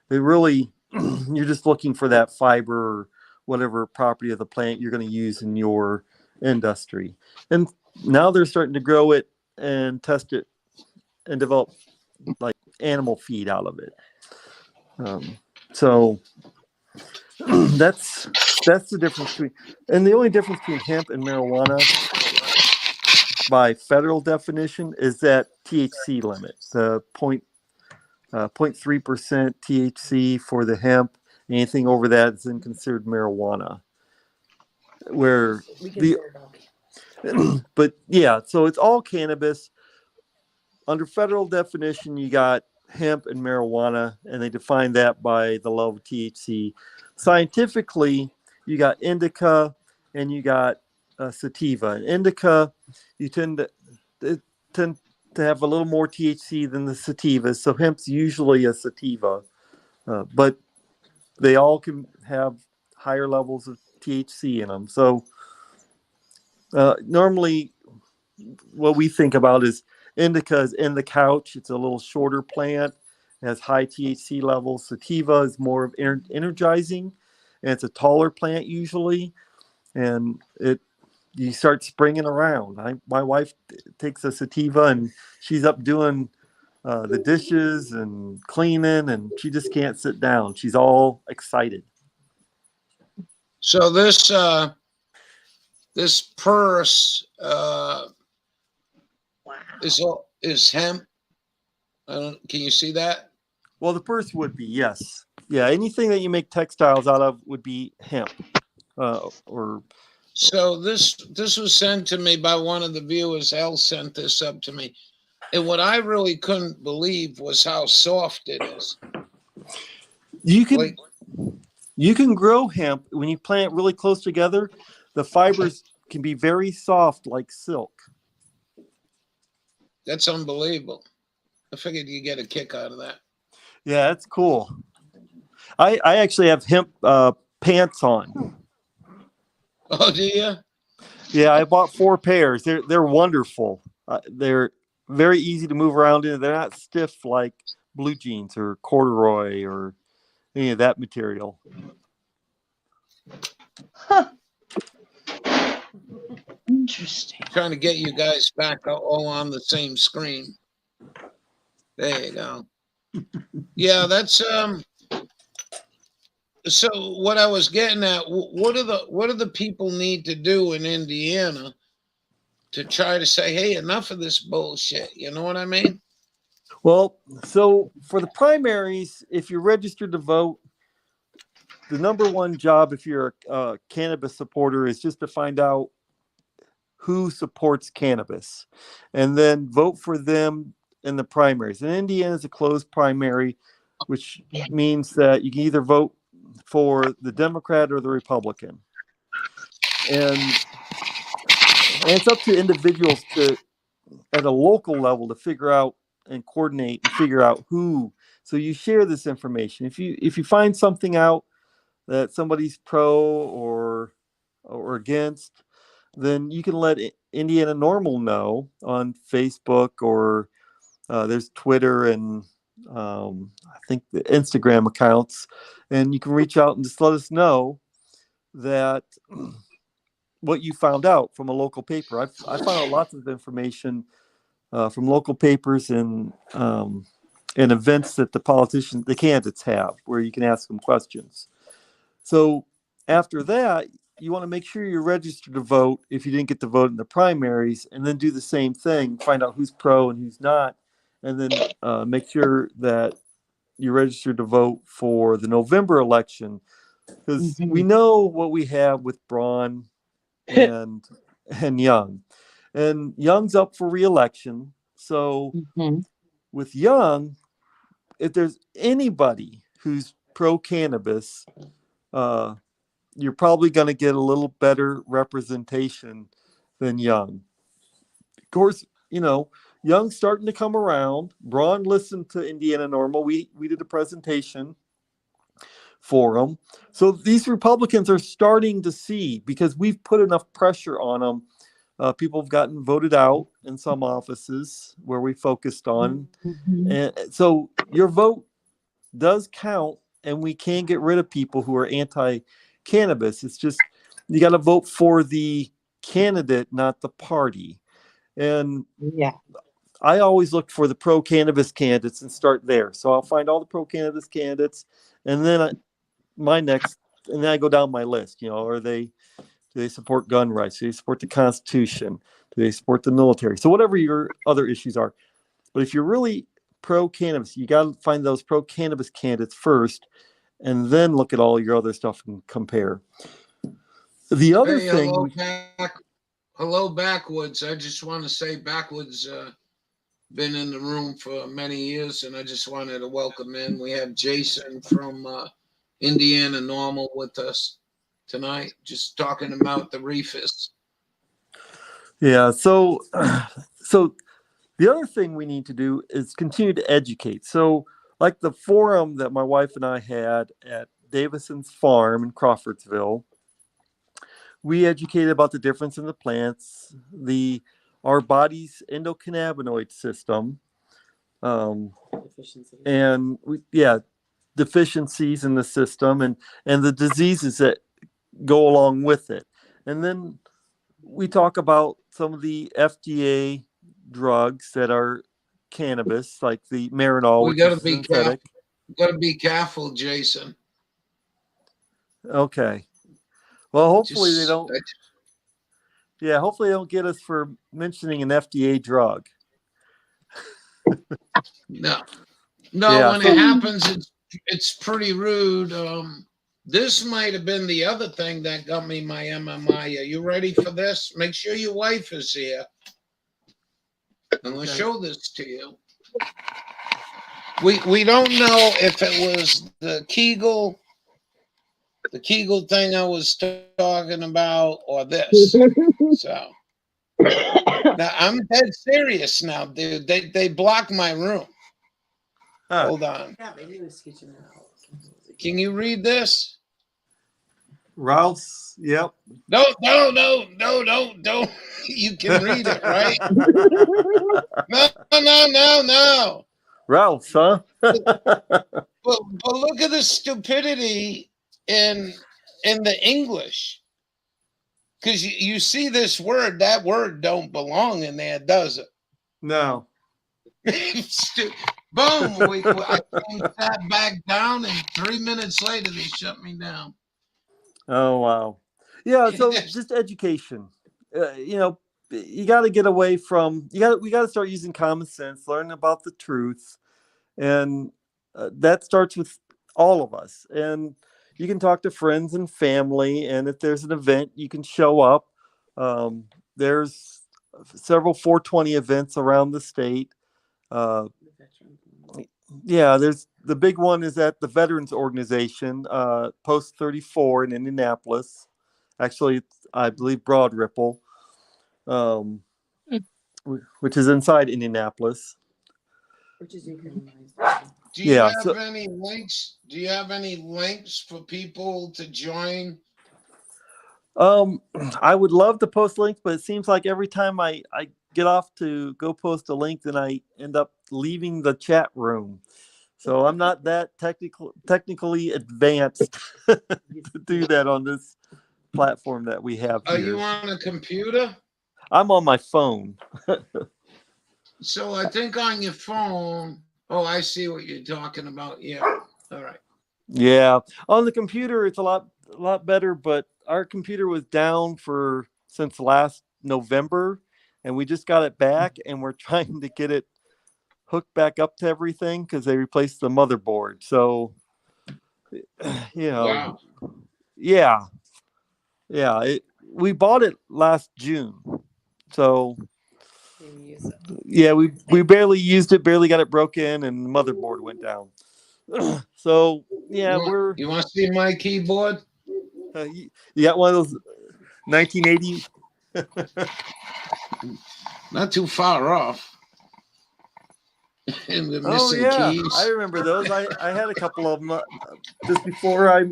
really, you're just looking for that fiber or whatever property of the plant you're going to use in your industry. And now they're starting to grow it and test it and develop like animal feed out of it. So that's the difference between, and the only difference between hemp and marijuana by federal definition is that THC limit, the 0.3% THC for the hemp. Anything over that is then considered marijuana. Where but yeah, so it's all cannabis. Under federal definition, you got hemp and marijuana, and they define that by the level of THC. Scientifically, you got indica and you got sativa. And indica, you tend to have a little more THC than the sativas. So hemp's usually a sativa, but they all can have higher levels of THC in them. So normally what we think about is indica is in the couch. It's a little shorter plant. It has high THC levels. Sativa is more of energizing, and it's a taller plant usually. And you start springing around. My wife takes a sativa, and she's up doing the dishes and cleaning, and she just can't sit down. She's all excited. So this purse is hemp. Can you see that? Well, the purse would be, yes. Yeah, anything that you make textiles out of would be hemp. So this was sent to me by one of the viewers. Elle sent this up to me. And what I really couldn't believe was how soft it is. You can grow hemp when you plant it really close together. The fibers can be very soft, like silk. That's unbelievable. I figured you get a kick out of that. Yeah, that's cool. I actually have hemp pants on. Oh, do you? Yeah, I bought 4 pairs. They're wonderful. They're very easy to move around in. They're not stiff like blue jeans or corduroy or any of that material. Huh. Interesting. Trying to get you guys back all on the same screen. There you go. Yeah, that's so what I was getting at, what do the people need to do in Indiana to try to say, hey, enough of this bullshit? You know what I mean? Well, so for the primaries, if you're registered to vote, the number one job if you're a cannabis supporter is just to find out who supports cannabis and then vote for them in the primaries. And Indiana is a closed primary, which means that you can either vote for the Democrat or the Republican. And it's up to individuals at a local level to figure out and coordinate and figure out who. So you share this information. If you find something out that somebody's pro or against, then you can let Indiana Norml know on Facebook or there's Twitter and I think the Instagram accounts, and you can reach out and just let us know that what you found out from a local paper. I found out lots of information from local papers and events that the candidates have, where you can ask them questions. So after that, you want to make sure you're registered to vote if you didn't get to vote in the primaries, and then do the same thing, find out who's pro and who's not, and then make sure that you're registered to vote for the November election, because we know what we have with Braun and Young. And Young's up for re-election. So with Young, if there's anybody who's pro-cannabis, you're probably going to get a little better representation than Young. Of course, Young's starting to come around. Braun listened to Indiana Norml. We did a presentation for them. So these Republicans are starting to see, because we've put enough pressure on them. People have gotten voted out in some offices where we focused on. And so your vote does count, and we can get rid of people who are anti-cannabis. It's just you got to vote for the candidate, not the party. And I always look for the pro-cannabis candidates and start there. So I'll find all the pro-cannabis candidates, and then I go down my list. Do they support gun rights? Do they support the Constitution? Do they support the military? So whatever your other issues are. But if you're really pro-cannabis, you got to find those pro-cannabis candidates first, and then look at all your other stuff and compare. The other thing. Hello, Backwoods. I just want to say Backwoods been in the room for many years, and I just wanted to welcome in. We have Jason from Indiana Norml with us tonight, just talking about the reefers. Yeah. So the other thing we need to do is continue to educate. So like the forum that my wife and I had at Davison's farm in Crawfordsville, we educated about the difference in the plants, our body's endocannabinoid system, and deficiencies in the system, and the diseases that go along with it. And then we talk about some of the FDA drugs that are cannabis, like the Marinol, which is synthetic. We got to be careful, Jason. Okay. Well, hopefully they don't. Yeah, hopefully they don't get us for mentioning an FDA drug. No. When it happens, it's pretty rude. This might have been the other thing that got me my MMI. Are you ready for this? Make sure your wife is here. And let's show this to you. We don't know if it was the Kegel thing I was talking about, or this. So now I'm dead serious now, dude. They blocked my room. Hold on. Can you read this? Rouse, yep. No. You can read it, right? No. Rouse, huh? But look at the stupidity in the English. Because you see this word, that word don't belong in there, does it? No. Boom! I sat back down, and 3 minutes later they shut me down. Oh wow! Yeah, so just education. You got to get away from. We got to start using common sense, learn about the truth, and that starts with all of us. And you can talk to friends and family, and if there's an event, you can show up. There's several 420 events around the state. There's the big one is at the Veterans Organization, Post 34 in Indianapolis. Actually, I believe Broad Ripple, which is inside Indianapolis. Do you have any links? Do you have any links for people to join? I would love to post links, but it seems like every time I get off to go post a link, then I end up leaving the chat room. So I'm not that technically advanced to do that on this platform that we have here. Are you on a computer? I'm on my phone. So I think on your phone. Oh, I see what you're talking about. Yeah. All right. Yeah. On the computer, it's a lot better, but our computer was down since last November, and we just got it back, and we're trying to get it hooked back up to everything because they replaced the motherboard. So, Wow. yeah, we bought it last June, so yeah, we barely used it, barely got it broke in, and the motherboard went down. So yeah, You want to see my keyboard? You got one of those 1980. Not too far off. And the Oh missing yeah, keys. I remember those. I had a couple of them just before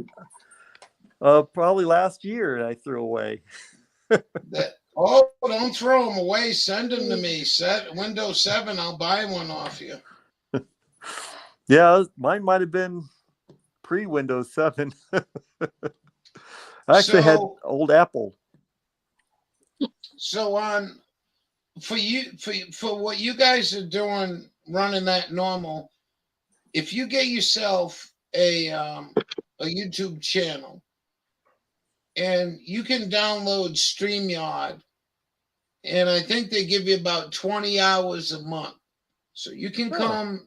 probably last year I threw away. Don't throw them away. Send them to me. Windows 7. I'll buy one off you. Yeah, mine might have been pre Windows 7. I actually had old Apple. So for what you guys are doing, running that Norml, if you get yourself a YouTube channel, and you can download StreamYard, and I think they give you about 20 hours a month, so you can come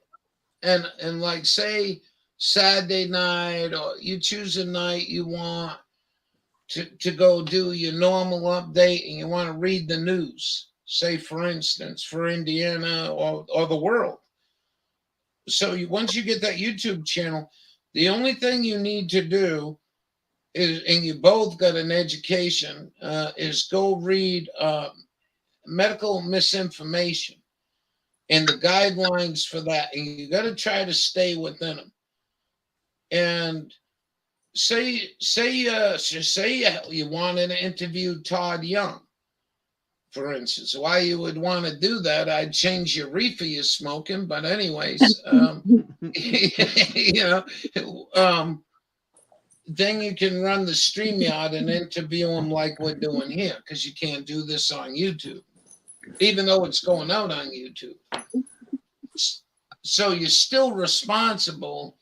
and like say Saturday night, or you choose a night you want to go do your normal update, and you want to read the news, say for instance for Indiana or the world. So once you get that YouTube channel, the only thing you need to do is, and you both got an education, is go read medical misinformation and the guidelines for that, and you got to try to stay within them. And say you wanted to interview Todd Young, for instance. Why you would want to do that, I'd change your reefer you're smoking, but anyways, then you can run the StreamYard and interview them like we're doing here, because you can't do this on YouTube, even though it's going out on YouTube. So you're still responsible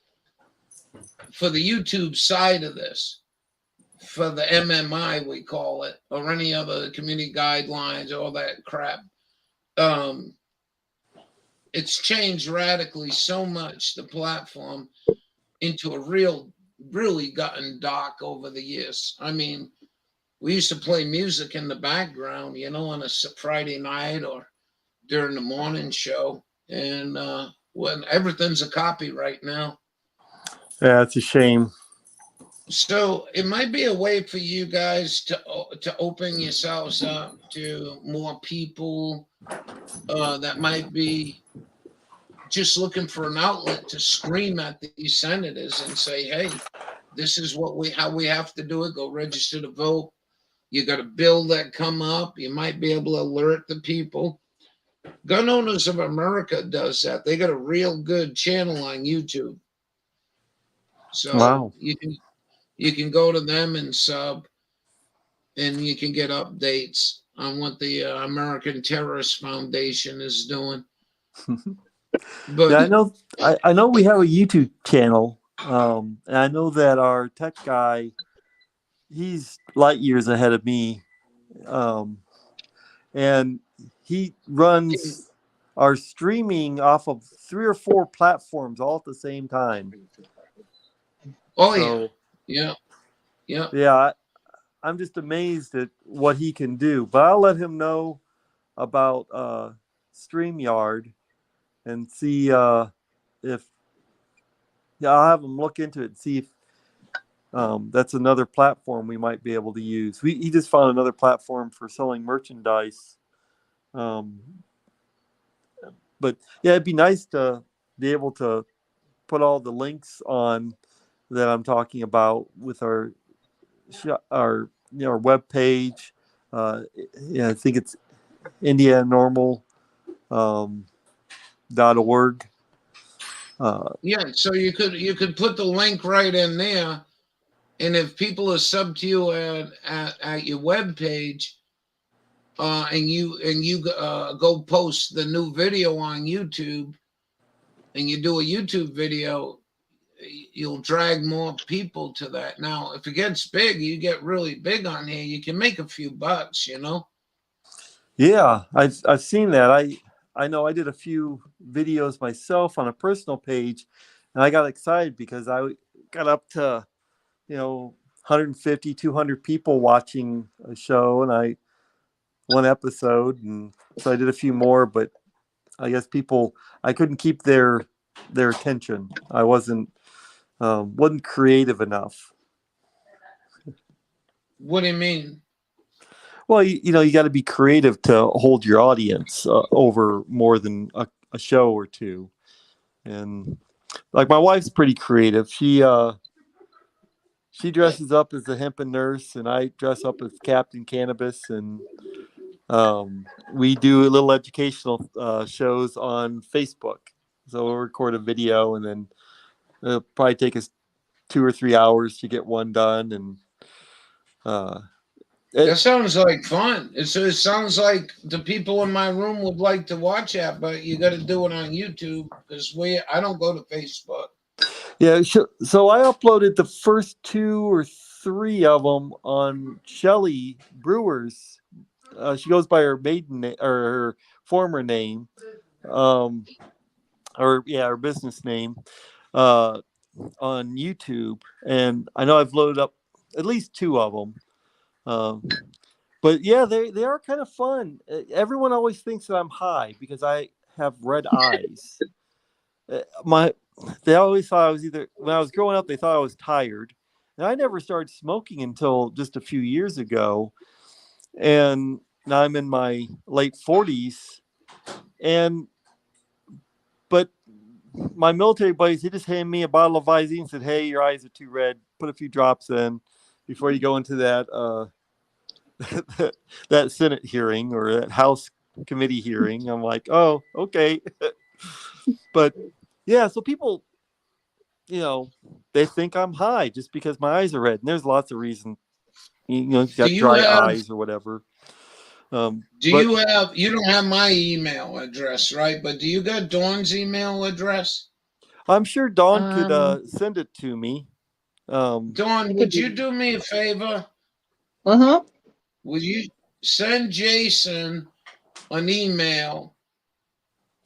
for the YouTube side of this, for the MMI, we call it, or any other community guidelines, all that crap. It's changed radically so much, the platform, into a really gotten dark over the years. I mean, we used to play music in the background, on a Friday night or during the morning show, and when everything's a copyright now. Yeah, it's a shame. So it might be a way for you guys to open yourselves up to more people that might be just looking for an outlet to scream at these senators and say, "Hey, this is how we have to do it. Go register to vote. You got a bill that come up. You might be able to alert the people." Gun Owners of America does that. They got a real good channel on YouTube. So wow. You can go to them and sub, and you can get updates on what the American Terrorist Foundation is doing. But yeah, I know we have a YouTube channel, and I know that our tech guy, he's light years ahead of me, and he runs our streaming off of 3 or 4 platforms all at the same time. Oh, so, yeah. Yeah, I'm just amazed at what he can do. But I'll let him know about StreamYard and see if I'll have him look into it and see if that's another platform we might be able to use. He just found another platform for selling merchandise. But yeah, it'd be nice to be able to put all the links on that I'm talking about with our web page. I think it's indiananormal.org. So you could put the link right in there, and if people are sub to you at your web page, and you go post the new video on YouTube, and you do a YouTube video, you'll drag more people to that. Now, if it gets big, you get really big on here, you can make a few bucks, you know? Yeah, I've seen that. I know I did a few videos myself on a personal page, and I got excited because I got up to 150, 200 people watching a show, and I one episode, and so I did a few more. But I guess I couldn't keep their attention. I wasn't creative enough. What do you mean? Well, you got to be creative to hold your audience over more than a show or two. And like my wife's pretty creative. She dresses up as a hemp nurse, and I dress up as Captain Cannabis, and we do little educational shows on Facebook. So we'll record a video, and then it'll probably take us 2 or 3 hours to get one done. And uh, That sounds like fun. It sounds like the people in my room would like to watch that, but you got to do it on YouTube because I don't go to Facebook. yeah, so I uploaded the first 2 or 3 of them on Shelly Brewer's. She goes by her maiden name or her former name, her business name, on YouTube. And I know I've loaded up at least 2 of them. But yeah, they are kind of fun. Everyone always thinks that I'm high because I have red eyes. They always thought I was either when I was growing up. They thought I was tired, and I never started smoking until just a few years ago. And now I'm in my late 40s, and but my military buddies, he just handed me a bottle of Visine and said, "Hey, your eyes are too red. Put a few drops in before you go into that that Senate hearing or that House committee hearing." I'm like, "Oh, okay." But yeah, so people, they think I'm high just because my eyes are red, and there's lots of reasons. You Do got you dry have? eyes or whatever. Do But you have? You don't have my email address, right? But do you got Dawn's email address? I'm sure Dawn could Um, send it to me. Um, Dawn, would you do me a favor? uh-huh. Would you send Jason an email,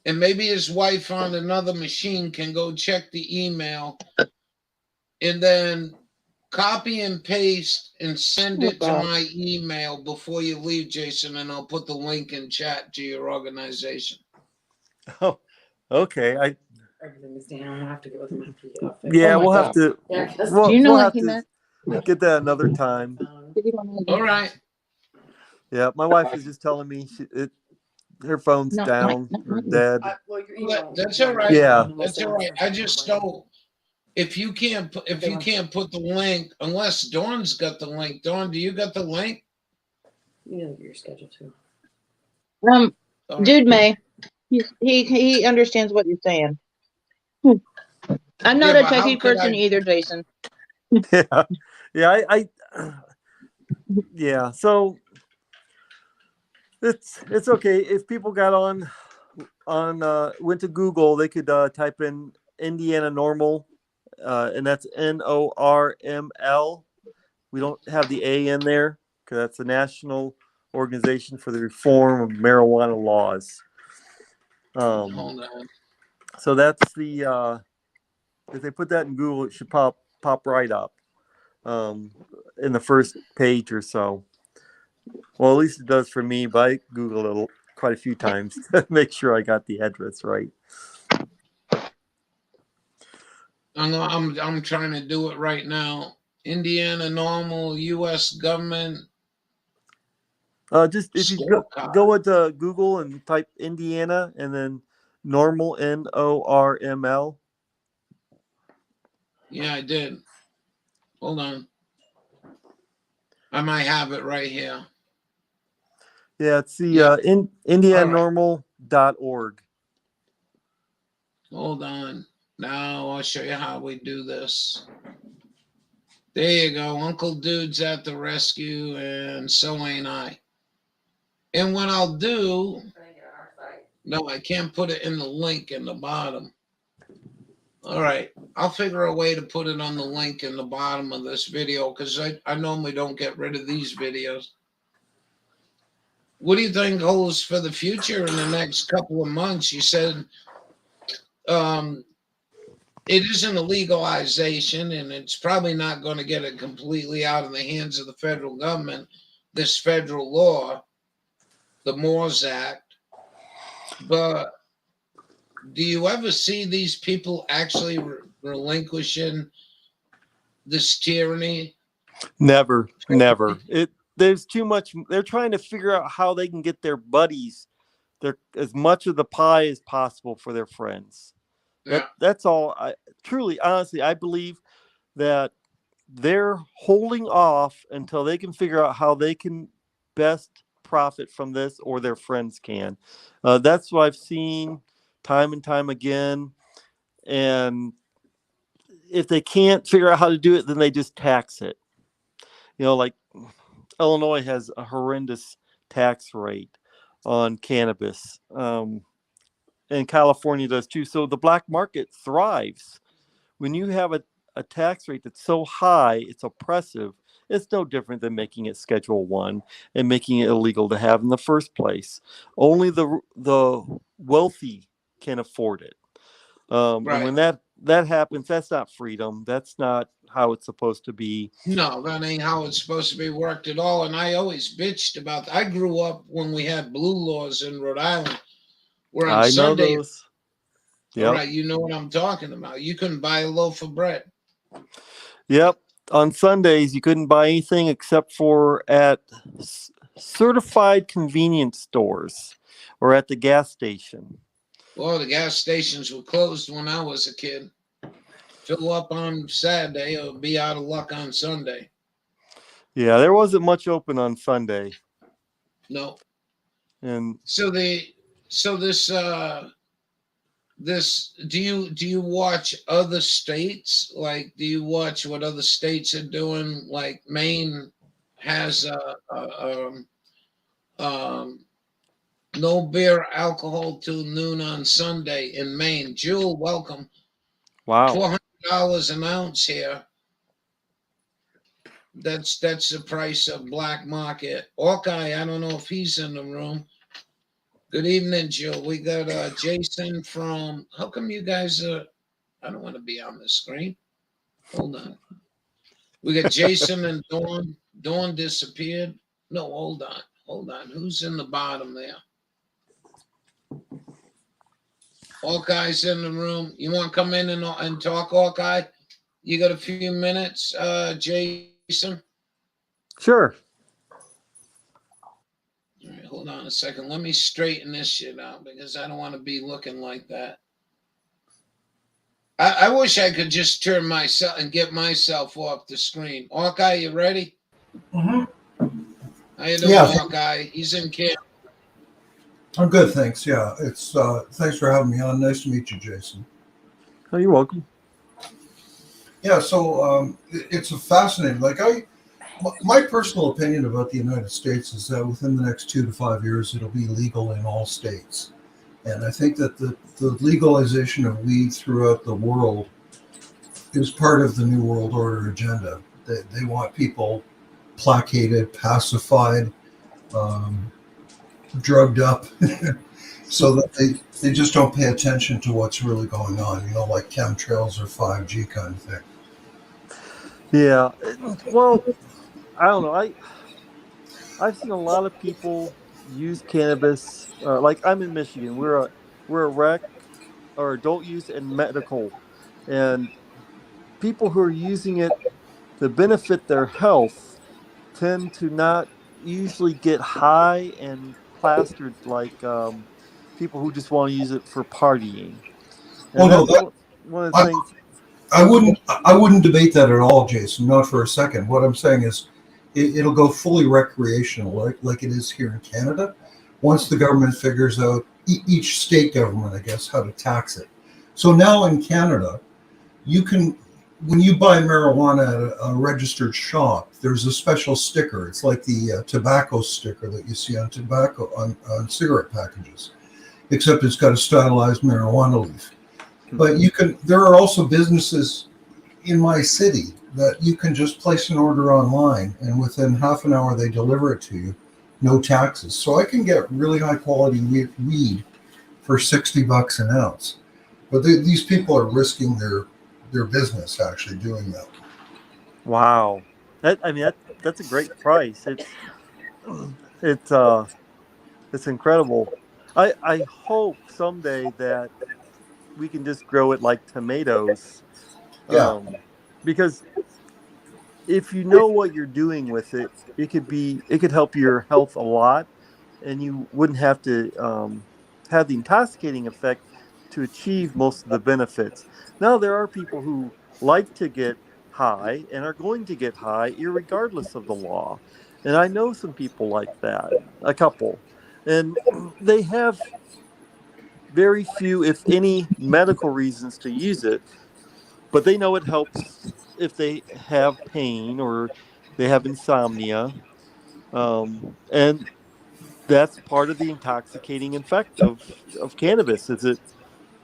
and maybe his wife on another machine can go check the email, and then copy and paste and send Oh, it to God. my email before you leave, Jason, and I'll put the link in chat to your organization. oh, okay. Everything is down. I'll have to go with them after you get off it. Yeah, Oh, my we'll have God. to. Yeah, 'cause Do you know We'll what have he to meant? get that another time. All right. Yeah, my wife was just telling me her phone's No, not, down not or mine. dead. well, your Well, email. that's all right. Yeah. That's all right. I just don't. If you can't put the link, unless Dawn's got the link. Dawn, do you got the link? You know your schedule too. All right. Dude May. He understands what you're saying. I'm not Yeah, a but how techie could person I? either, Jason. Yeah, yeah. Yeah. So it's okay if people got on went to Google, they could type in Indiana Norml, and that's NORML. We don't have the A in there because that's the National Organization for the Reform of Marijuana Laws. Hold on. So that's the if they put that in Google, it should pop right up in the first page or so. Well, at least it does for me, but I Googled it quite a few times to make sure I got the address right. I'm trying to do it right now. Indiana Norml U.S. government Just if you scorecard. go into Google and type Indiana and then Norml NORML. Yeah, I did. Hold on. I might have it right here. Yeah, it's the Yeah. indiananormal.org. Hold on. Now I'll show you how we do this. There you go. Uncle Dude's at the rescue, and so ain't I. And what I'll do, no, I can't put it in the link in the bottom. All right. I'll figure a way to put it on the link in the bottom of this video because I normally don't get rid of these videos. What do you think holds for the future in the next couple of months? You said um, it isn't a legalization, and it's probably not going to get it completely out of the hands of the federal government, this federal law, the Moores Act. But do you ever see these people actually relinquishing this tyranny? Never, never. There's too much. They're trying to figure out how they can get their buddies, their as much of the pie as possible for their friends. Yeah. That's all. I truly, honestly, I believe that they're holding off until they can figure out how they can best profit from this, or their friends can. That's what I've seen time and time again. And if they can't figure out how to do it, then they just tax it. Like Illinois has a horrendous tax rate on cannabis, and California does too. So the black market thrives when you have a tax rate that's so high, it's oppressive. It's no different than making it Schedule 1 and making it illegal to have in the first place. Only the wealthy can afford it. And Right. when that happens, that's not freedom. That's not how it's supposed to be. No, that ain't how it's supposed to be worked at all. And I always bitched about that. I grew up when we had blue laws in Rhode Island, where on I know Sunday, those. all Yep. right, you know what I'm talking about. You couldn't buy a loaf of bread. Yep. On Sundays, you couldn't buy anything except for at certified convenience stores or at the gas station. Well, the gas stations were closed when I was a kid. Fill up on Saturday or be out of luck on Sunday. Yeah, there wasn't much open on Sunday. No. And so this do you watch other states? Like, do you watch what other states are doing? Like Maine has no beer alcohol till noon on Sunday in Maine. Jewel, welcome. wow. $400 an ounce here. That's the price of black market. Hawkeye, I don't know if he's in the room. Good evening, Jill. We got Jason from. How come you guys I don't want to be on the screen. Hold on. We got Jason and Dawn. Dawn disappeared. No, hold on. Hold on. Who's in the bottom there? Hawkeye's in the room. You want to come in and talk, Hawkeye? You got a few minutes, Jason? Sure. All right, hold on a second. Let me straighten this shit out because I don't want to be looking like that. I wish I could just turn myself and get myself off the screen. Hawkeye, you ready? Mm-hmm. How you doing, Hawkeye? He's in camp. I'm good, thanks. Yeah, it's thanks for having me on. Nice to meet you, Jason. Oh, you're welcome. Yeah, so it's a fascinating. My personal opinion about the United States is that within the next 2 to 5 years, it'll be legal in all states. And I think that the legalization of weed throughout the world is part of the New World Order agenda. They want people placated, pacified, drugged up, so that they just don't pay attention to what's really going on, like chemtrails or 5G kind of thing. Yeah. Well, I don't know. I've seen a lot of people use cannabis. Like I'm in Michigan. We're a rec or adult use and medical, and people who are using it to benefit their health tend to not usually get high and plastered like people who just want to use it for partying. And one of the things. I wouldn't debate that at all, Jason. Not for a second. What I'm saying is, it'll go fully recreational, like it is here in Canada. Once the government figures out, each state government, I guess, how to tax it. So now in Canada, you can, when you buy marijuana at a registered shop, there's a special sticker. It's like the tobacco sticker that you see on tobacco on cigarette packages, except it's got a stylized marijuana leaf. But there are also businesses in my city that you can just place an order online and within half an hour they deliver it to you, no taxes. So I can get really high quality weed for $60 an ounce. But these people are risking their business actually doing that. Wow. That's a great price. It's it's incredible. I hope someday that we can just grow it like tomatoes. Yeah, Um, because if you know what you're doing with it, it could help your health a lot, and you wouldn't have to have the intoxicating effect to achieve most of the benefits. Now there are people who like to get high and are going to get high irregardless of the law, and I know some people like that, a couple, and they have very few, if any, medical reasons to use it, but they know it helps if they have pain or they have insomnia. And that's part of the intoxicating effect of cannabis is it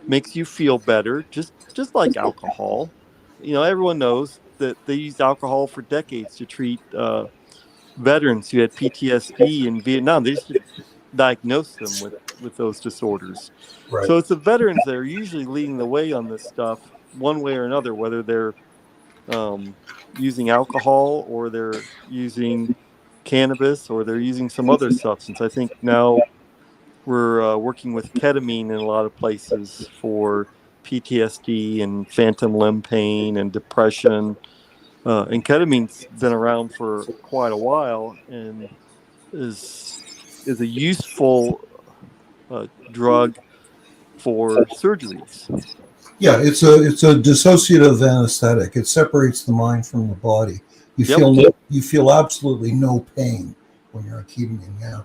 makes you feel better, just like alcohol. Everyone knows that they used alcohol for decades to treat veterans who had PTSD in Vietnam. They used to diagnose them with those disorders. right. So it's the veterans that are usually leading the way on this stuff, one way or another, whether they're um, using alcohol or they're using cannabis or they're using some other substance. I think now we're working with ketamine in a lot of places for PTSD and phantom limb pain and depression. And ketamine's been around for quite a while and is a useful drug for surgeries. Yeah, it's a dissociative anesthetic. It separates the mind from the body. Yep. You feel absolutely no pain when you're on ketamine. Yeah,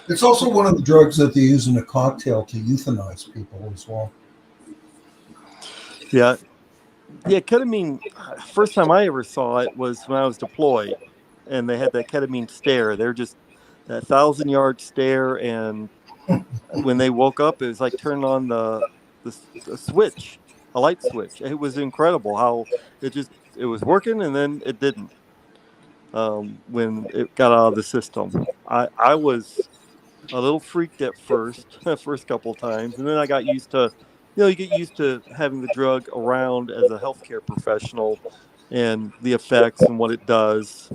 it's also one of the drugs that they use in a cocktail to euthanize people as well. Yeah. Yeah. Ketamine, first time I ever saw it was when I was deployed and they had that ketamine stare. They're just that 1,000-yard stare. And when they woke up, it was like turning on the switch, a light switch. It was incredible how it was working and then it didn't. When it got out of the system, I was a little freaked at first, the first couple of times, and then I got used to, you get used to having the drug around as a healthcare professional, and the effects and what it does.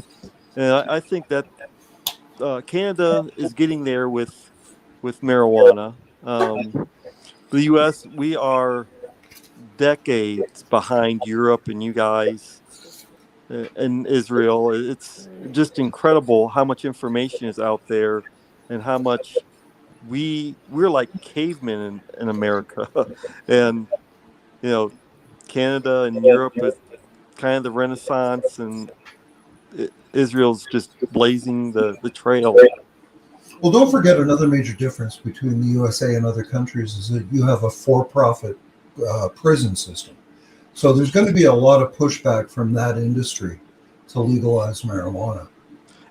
And I think that Canada is getting there with marijuana. The U.S. we are decades behind Europe and you guys and Israel. It's just incredible how much information is out there and how much we're like cavemen in America. And you know Canada and Europe is kind of the Renaissance, and Israel's just blazing the trail. Well, don't forget another major difference between the USA and other countries is that you have a for-profit prison system. So there's going to be a lot of pushback from that industry to legalize marijuana.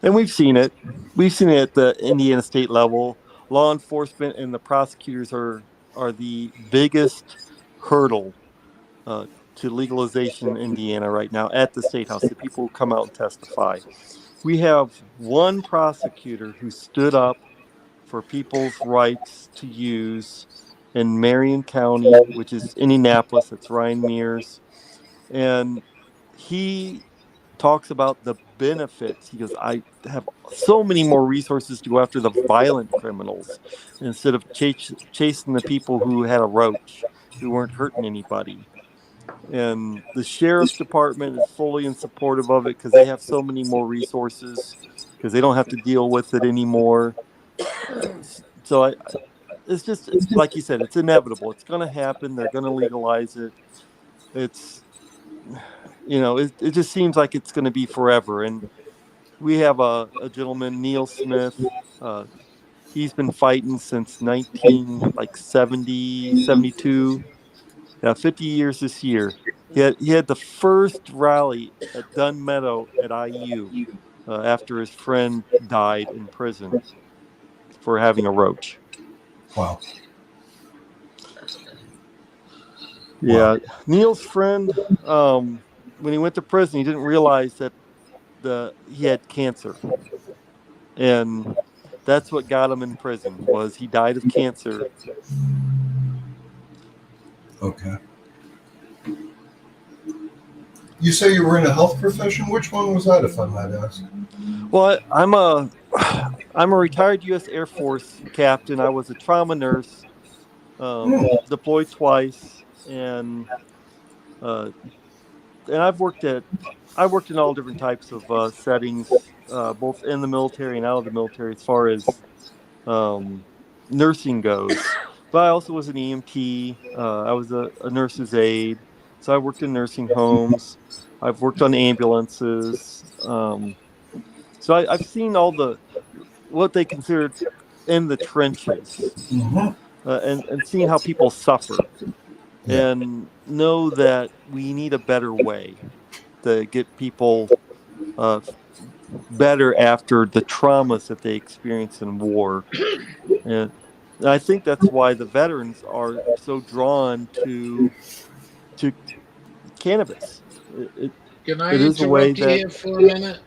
And we've seen it at the Indiana state level. Law enforcement and the prosecutors are the biggest hurdle uh, to legalization in Indiana right now at the state house, the people who come out and testify. We have one prosecutor who stood up for people's rights to use in Marion County, which is Indianapolis. That's Ryan Mears. And he talks about the benefits. He goes, I have so many more resources to go after the violent criminals instead of chasing the people who had a roach, who weren't hurting anybody. And the sheriff's department is fully in supportive of it because they have so many more resources because they don't have to deal with it anymore. So it's just like you said, it's inevitable. It's going to happen. They're going to legalize it. It's it just seems like it's going to be forever. And we have a gentleman, Neil Smith. He's been fighting since 19 72. Yeah, 50 years this year. He had the first rally at Dunn Meadow at IU after his friend died in prison for having a roach. Wow. Yeah, Neil's friend, when he went to prison, he didn't realize that he had cancer, and that's what got him in prison. Was he died of cancer? Okay. You say you were in a health profession. Which one was that, if I might ask? Well, I'm a retired U.S. Air Force captain. I was a trauma nurse, deployed twice, uh, and I've worked in all different types of settings, both in the military and out of the military, as far as um, nursing goes. But I also was an EMT. I was a nurse's aide, so I worked in nursing homes. I've worked on ambulances. So I've seen all what they considered in the trenches, Mm-hmm. and seeing how people suffer, Yeah. and know that we need a better way to get people uh, better after the traumas that they experience in war. And I think that's why the veterans are so drawn to cannabis. Can I It is a way interrupt you that, here for a minute?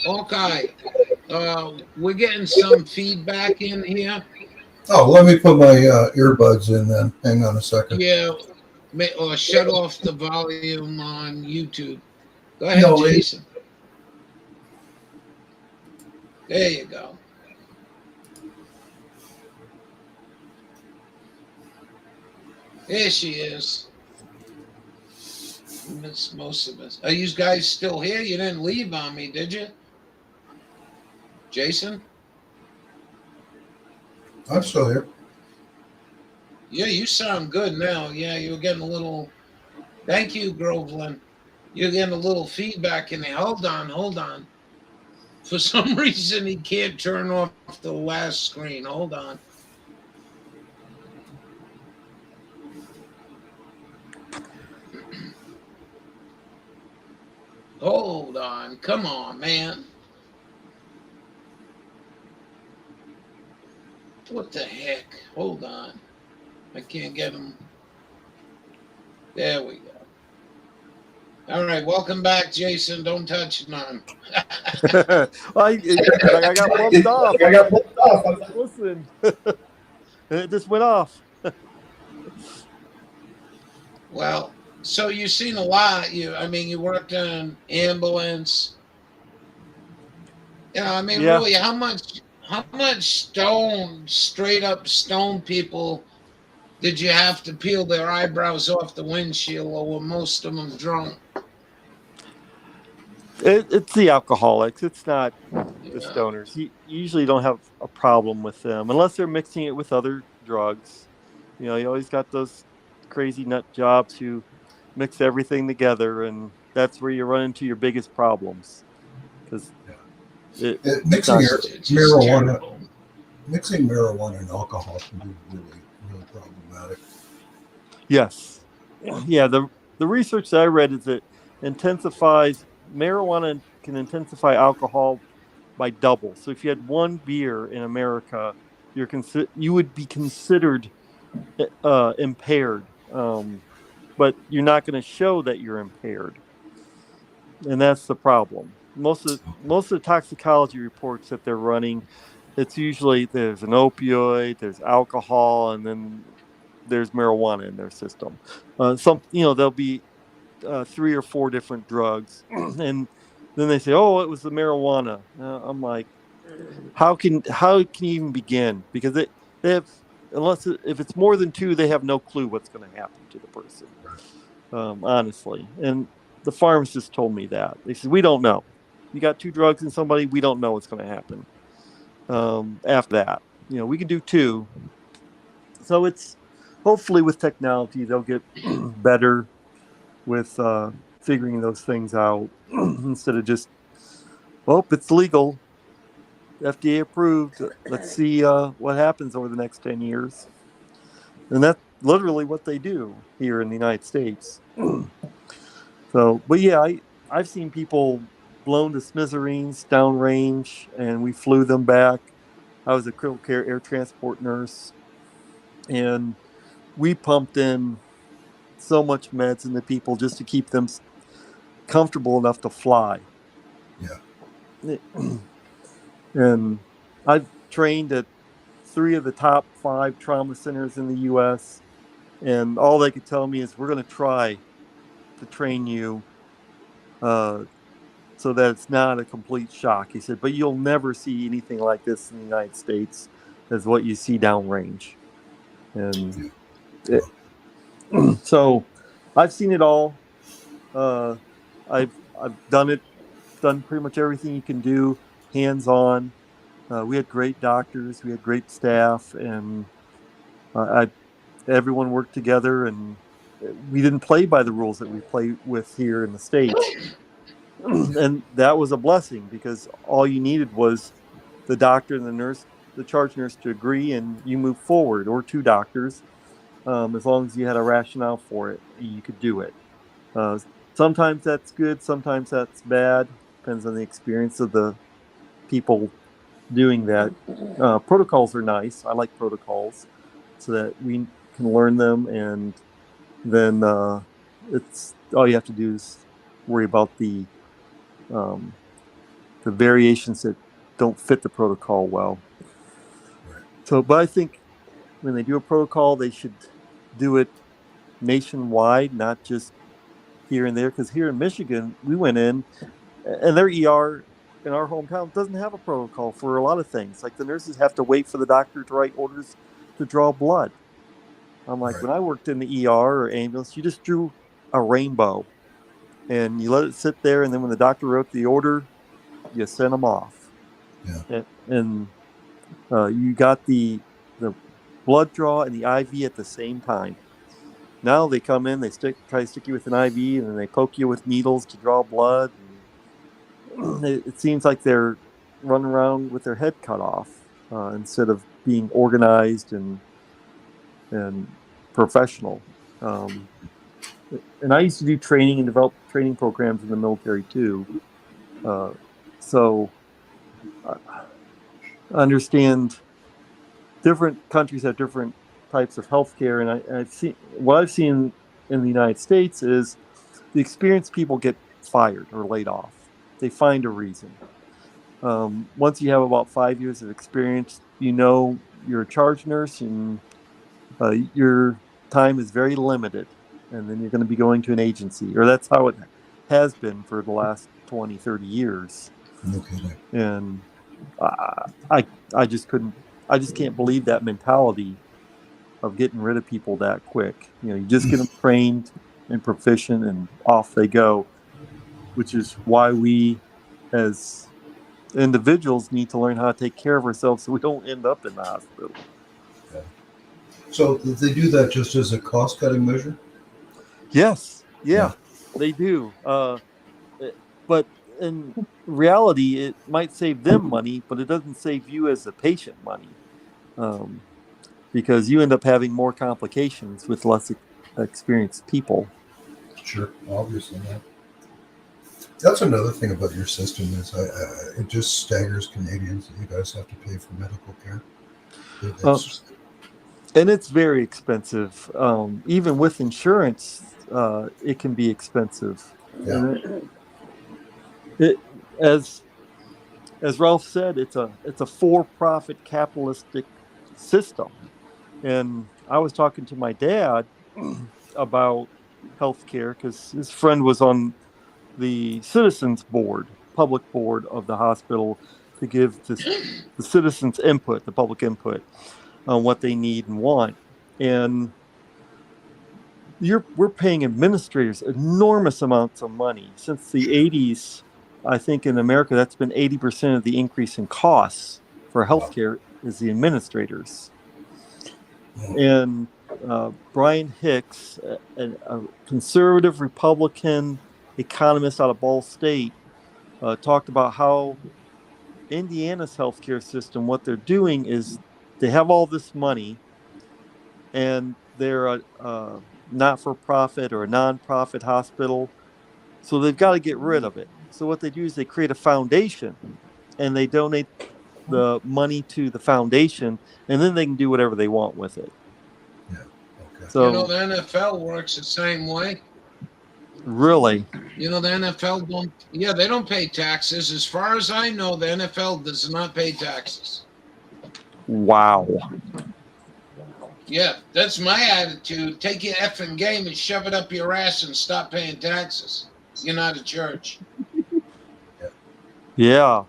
Okay. We're getting some feedback in here. Oh, let me put my earbuds in then. Hang on a second. Yeah, or shut off the volume on YouTube. Go ahead, No, Jason. There you go. There she is. Miss most of us. Are you guys still here? You didn't leave on me, did you? Jason? I'm still here. Yeah, you sound good now. Yeah, you were getting a little. Thank you, Groveland. You're getting a little feedback in there. Hold on, hold on. For some reason, he can't turn off the last screen. Hold on. Hold on. Come on, man. What the heck? Hold on. I can't get him. There we go. All right, welcome back, Jason. Don't touch none. I got bumped off. I was listening. It just went off. Well, so you've seen a lot. I mean, you worked in ambulance. I mean, Yeah. really, how much straight up stone people did you have to peel their eyebrows off the windshield, or were most of them drunk? It's the alcoholics. It's not the Yeah. stoners. You usually don't have a problem with them unless they're mixing it with other drugs. You always got those crazy nut jobs who mix everything together, and that's where you run into your biggest problems because it's Mixing not It's, good. it's just terrible. mixing marijuana and alcohol can be really, really problematic. Yes, yeah. The research that I read is that intensifies marijuana can intensify alcohol by double. So if you had one beer in America, you would be considered impaired, but you're not going to show that you're impaired, and that's the problem. Most of the toxicology reports that they're running, it's usually there's an opioid, there's alcohol, and then there's marijuana in their system. There'll be three or four different drugs, and then they say, "Oh, it was the marijuana." I'm like, how can you even begin? Because they have if it's more than two, they have no clue what's going to happen to the person. Honestly, and the pharmacist told me that they said we don't know. You got two drugs in somebody, we don't know what's going to happen. After that, we can do two. So it's hopefully with technology they'll get better with figuring those things out instead of just, well, it's legal, FDA approved. Let's see what happens over the next 10 years. And that's literally what they do here in the United States. So, but yeah, I've seen people blown to smithereens downrange, and we flew them back. I was a critical care air transport nurse, and we pumped in so much meds into people just to keep them comfortable enough to fly. Yeah. And I've trained at 3 of the top 5 trauma centers in the U.S., and all they could tell me is, we're going to try to train you so that it's not a complete shock. He said, but you'll never see anything like this in the United States as what you see downrange. And so I've seen it all. I've done pretty much everything you can do, hands on. We had great doctors, we had great staff, and everyone worked together, and we didn't play by the rules that we play with here in the States. And that was a blessing, because all you needed was the doctor and the nurse, the charge nurse, to agree, and you move forward, or 2 doctors. As long as you had a rationale for it, you could do it. Uh, Sometimes that's good, sometimes that's bad. Depends on the experience of the people doing that. Protocols are nice. I like protocols so that we can learn them, and then it's all you have to do is worry about the variations that don't fit the protocol well. So, but I think when they do a protocol, they should do it nationwide, not just here and there. Because here in Michigan, we went in, and their ER in our hometown doesn't have a protocol for a lot of things. Like, the nurses have to wait for the doctor to write orders to draw blood. I'm like, Right. when I worked in the ER or ambulance, you just drew a rainbow and you let it sit there, and then when the doctor wrote the order, you sent them off. Yeah. And you got the blood draw and the IV at the same time. Now they come in, they try to stick you with an IV, and then they poke you with needles to draw blood. And it seems like they're running around with their head cut off instead of being organized and professional. And I used to do training and develop training programs in the military too. So I understand different countries have different types of healthcare, and I've seen in the United States is the experienced people get fired or laid off. They find a reason. Once you have about 5 years of experience, you're a charge nurse, and your time is very limited, and then you're going to be going to an agency, or that's how it has been for the last 20, 30 years. No kidding. And I just can't believe that mentality of getting rid of people that quick. You just get them trained and proficient, and off they go, which is why we as individuals need to learn how to take care of ourselves so we don't end up in the hospital. Okay. So they do that just as a cost-cutting measure? Yes, yeah. They do. But in reality, it might save them money, but it doesn't save you as a patient money, because you end up having more complications with less experienced people. Sure, obviously. Yeah. That's another thing about your system is it just staggers Canadians that you guys have to pay for medical care. And it's very expensive. Even with insurance, it can be expensive. Yeah. And as Ralph said, it's a for-profit capitalistic system. And I was talking to my dad about healthcare because his friend was on the citizens board, public board of the hospital, to give the citizens input, the public input on what they need and want. And we're paying administrators enormous amounts of money. Since the 80s, I think in America, that's been 80% of the increase in costs for healthcare is the administrators. And Brian Hicks, a conservative Republican economist out of Ball State, talked about how Indiana's healthcare system, what they're doing is they have all this money, and they're a not-for-profit or a non-profit hospital, so they've got to get rid of it. So what they do is they create a foundation, and they donate the money to the foundation, and then they can do whatever they want with it. You know, So the NFL works the same way. really, You know, the NFL don't, yeah, they don't pay taxes. As far as I know, the NFL does not pay taxes. wow. Yeah, that's my attitude. Take your effing game and shove it up your ass and stop paying taxes. You're not a church. Yeah.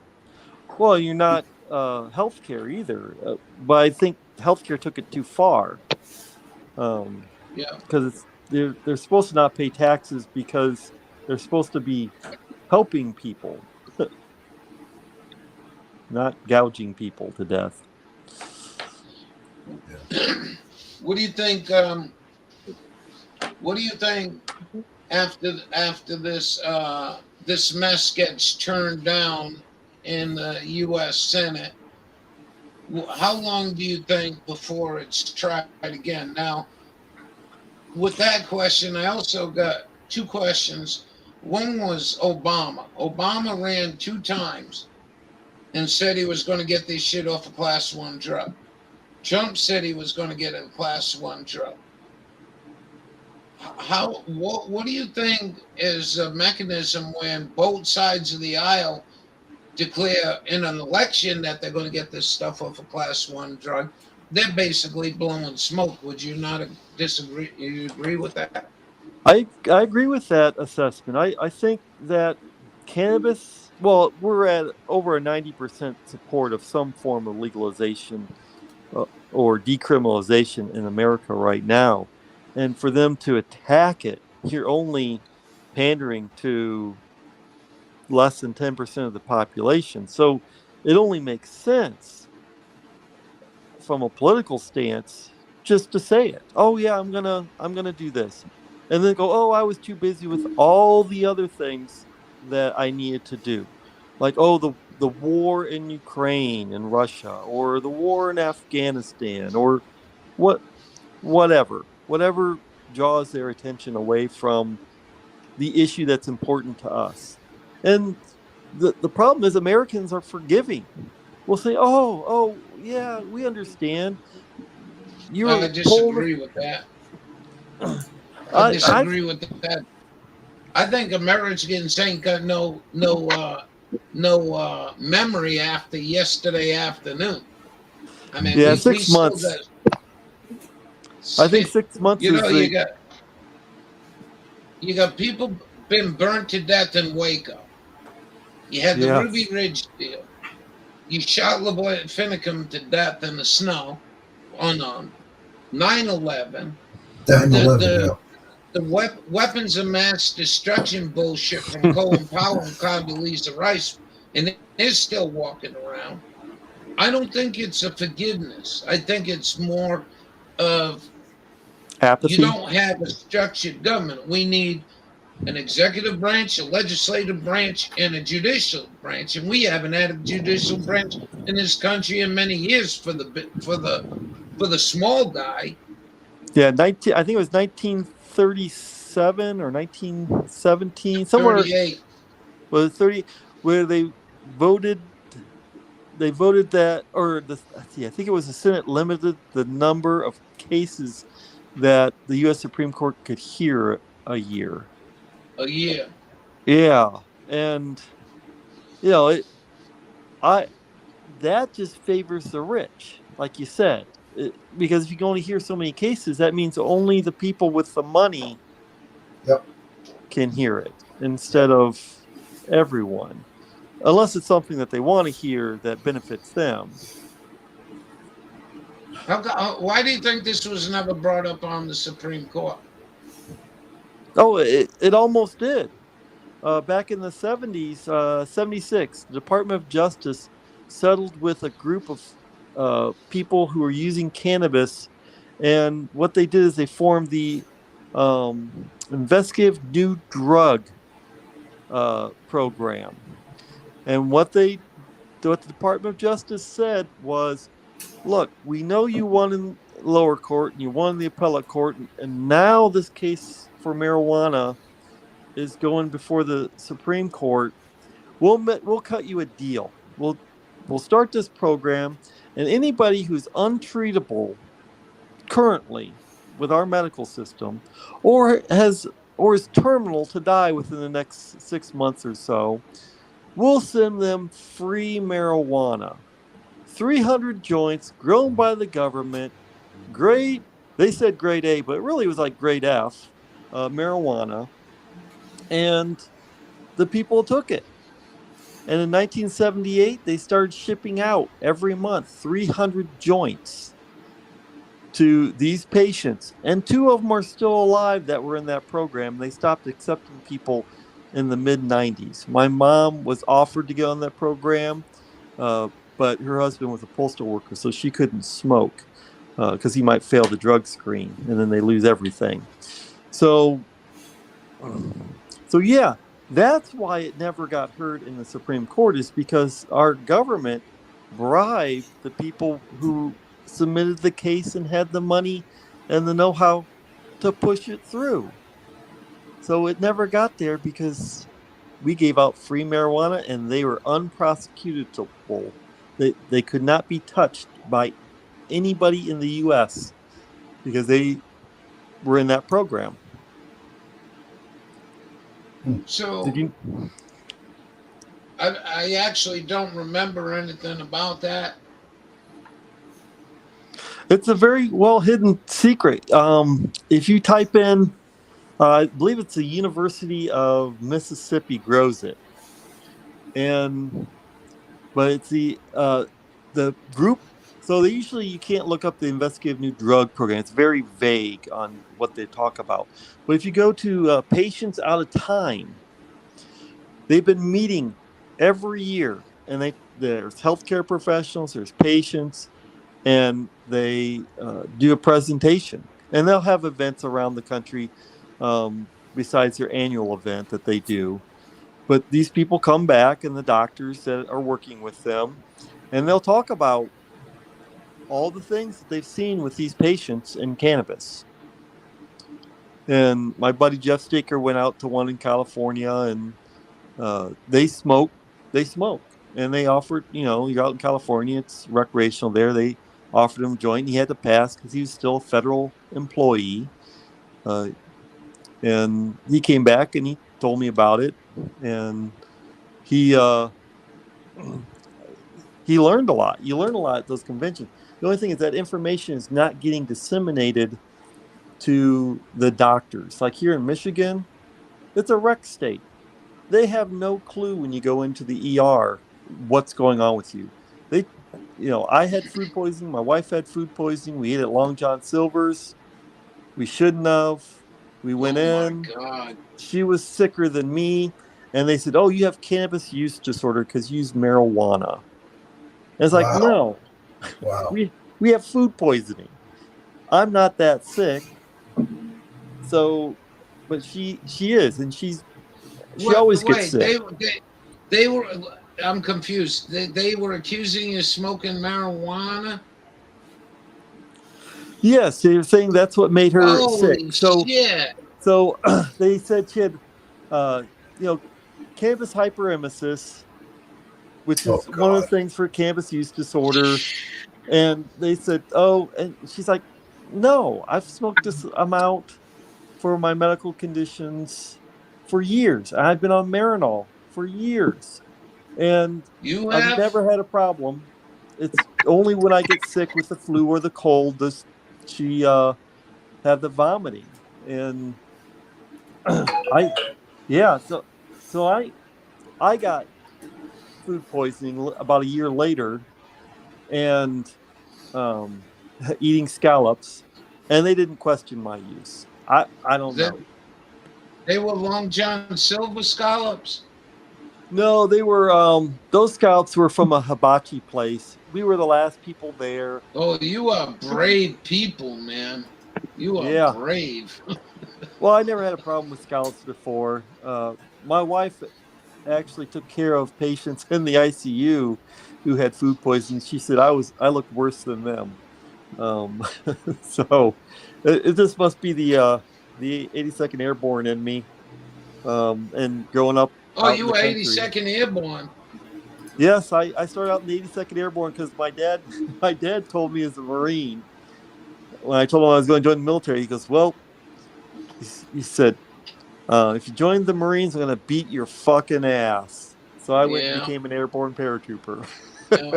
Well, you're not healthcare either, but I think healthcare took it too far. Yeah. Because they're supposed to not pay taxes because they're supposed to be helping people, not gouging people to death. What do you think? What do you think after this mess gets turned down in the U.S. Senate? How long do you think before it's tried again? Now, with that question, I also got two questions. One was Obama. Obama ran 2 times and said he was going to get this shit off a class 1 drug. Trump said he was going to get a class 1 drug. What do you think is a mechanism when both sides of the aisle declare in an election that they're going to get this stuff off a class 1 drug? They're basically blowing smoke. Would you not disagree? You agree with that? I agree with that assessment. I think that cannabis, well, we're at over a 90% support of some form of legalization or decriminalization in America right now. And for them to attack it, you're only pandering to less than 10% of the population. So it only makes sense from a political stance just to say it. Oh yeah, I'm gonna do this. And then go, oh, I was too busy with all the other things that I needed to do. Like, oh, the war in Ukraine and Russia, or the war in Afghanistan, or what whatever draws their attention away from the issue that's important to us. And the problem is Americans are forgiving. We'll say, oh, yeah, we understand. I You're pulling. disagree with that. I I disagree with that. I think Americans ain't got no memory after yesterday afternoon. I mean, yeah, we 6 months. still got. I think 6 months You is know, the you got people been burnt to death in Waco. You had the yeah Ruby Ridge deal. You shot LeBoy Finicum to death in the snow on 9/11. 9/11, The yeah. weapons of mass destruction bullshit from Colin Powell and Condoleezza Rice, and they're still walking around. I don't think it's a forgiveness. I think it's more of you apathy. don't have a structured government. We need an executive branch, a legislative branch, and a judicial branch, and we haven't had a judicial branch in this country in many years for the small guy. Yeah, 19. I think it was 1937 or 1917, somewhere. 38. Was it 30 where voted they voted that, or I think it was the Senate limited the number of cases that the U.S. Supreme Court could hear a year. A year. Yeah, and you know I that just favors the rich, like you said, because if you can only hear so many cases, that means only the people with the money Yep. can hear it instead of everyone, unless it's something that they want to hear that benefits them. Why do you think this was never brought up on the Supreme Court? Oh, it almost did. Back in the 70s, 76, the Department of Justice settled with a group of people who were using cannabis. And what they did is they formed the Investigative New Drug Program. And what the Department of Justice said was, look, we know you won in lower court and you won in the appellate court, and now this case for marijuana is going before the Supreme Court. We'll cut you a deal. We'll start this program, and anybody who's untreatable currently with our medical system, or is terminal to die within the next 6 months or so, we'll send them free marijuana. 300 joints grown by the government, grade, they said grade A, but it really was like grade F, marijuana. And the people took it. And in 1978, they started shipping out every month 300 joints to these patients. And 2 of them are still alive that were in that program. They stopped accepting people in the mid 90s. My mom was offered to get on that program, but her husband was a postal worker, so she couldn't smoke because he might fail the drug screen and then they lose everything. So, yeah, that's why it never got heard in the Supreme Court, is because our government bribed the people who submitted the case and had the money and the know-how to push it through. So it never got there because we gave out free marijuana and they were unprosecutable. They could not be touched by anybody in the U.S. because they were in that program. So Did you? I actually don't remember anything about that. It's a very well hidden secret. If you type in, I believe it's the University of Mississippi grows it, but it's the group. So they usually, you can't look up the investigative new drug program. It's very vague on what they talk about. But if you go to Patients Out of Time, they've been meeting every year, and there's healthcare professionals, there's patients, and they do a presentation. And they'll have events around the country besides their annual event that they do. But these people come back, and the doctors that are working with them, and they'll talk about all the things that they've seen with these patients in cannabis. And my buddy Jeff Staker went out to one in California, and they smoke, and they offered, you're out in California, it's recreational there. They offered him a joint, and he had to pass because he was still a federal employee. And he came back and he told me about it, and he learned a lot. You learn a lot at those conventions. The only thing is that information is not getting disseminated to the doctors. Like here in Michigan, it's a rec state. They have no clue when you go into the ER what's going on with you. I had food poisoning. My wife had food poisoning. We ate at Long John Silver's. We shouldn't have. We went in. My God. She was sicker than me. And they said, "Oh, you have cannabis use disorder because you use marijuana." And it's like, Wow. no, Wow. we have food poisoning. I'm not that sick. So, but she is, and she always gets sick. They were. I'm confused. They were accusing you of smoking marijuana. Yes, they were saying that's what made her sick. So they said she had, cannabis hyperemesis, which is one of the things for cannabis use disorder. And they said, "Oh," and she's like, "No, I've smoked this amount for my medical conditions for years. I've been on Marinol for years, and I've never had a problem. It's only when I get sick with the flu or the cold does she have the vomiting." And so I got food poisoning about a year later, and eating scallops, and they didn't question my use. I don't know. They were Long John Silver scallops? No, they were those scallops were from a hibachi place. We were the last people there. Oh, you are brave people, man. You are brave. Well, I never had a problem with scallops before. My wife actually took care of patients in the ICU who had food poisoning. She said I looked worse than them. So it just must be the 82nd Airborne in me, and growing up. Oh, you were 82nd Airborne. Yes, I started out in the 82nd Airborne because my dad told me as a Marine, when I told him I was going to join the military, he goes, "Well," he said, "if you join the Marines, I'm going to beat your fucking ass." So I went and Yeah, became an airborne paratrooper. yeah.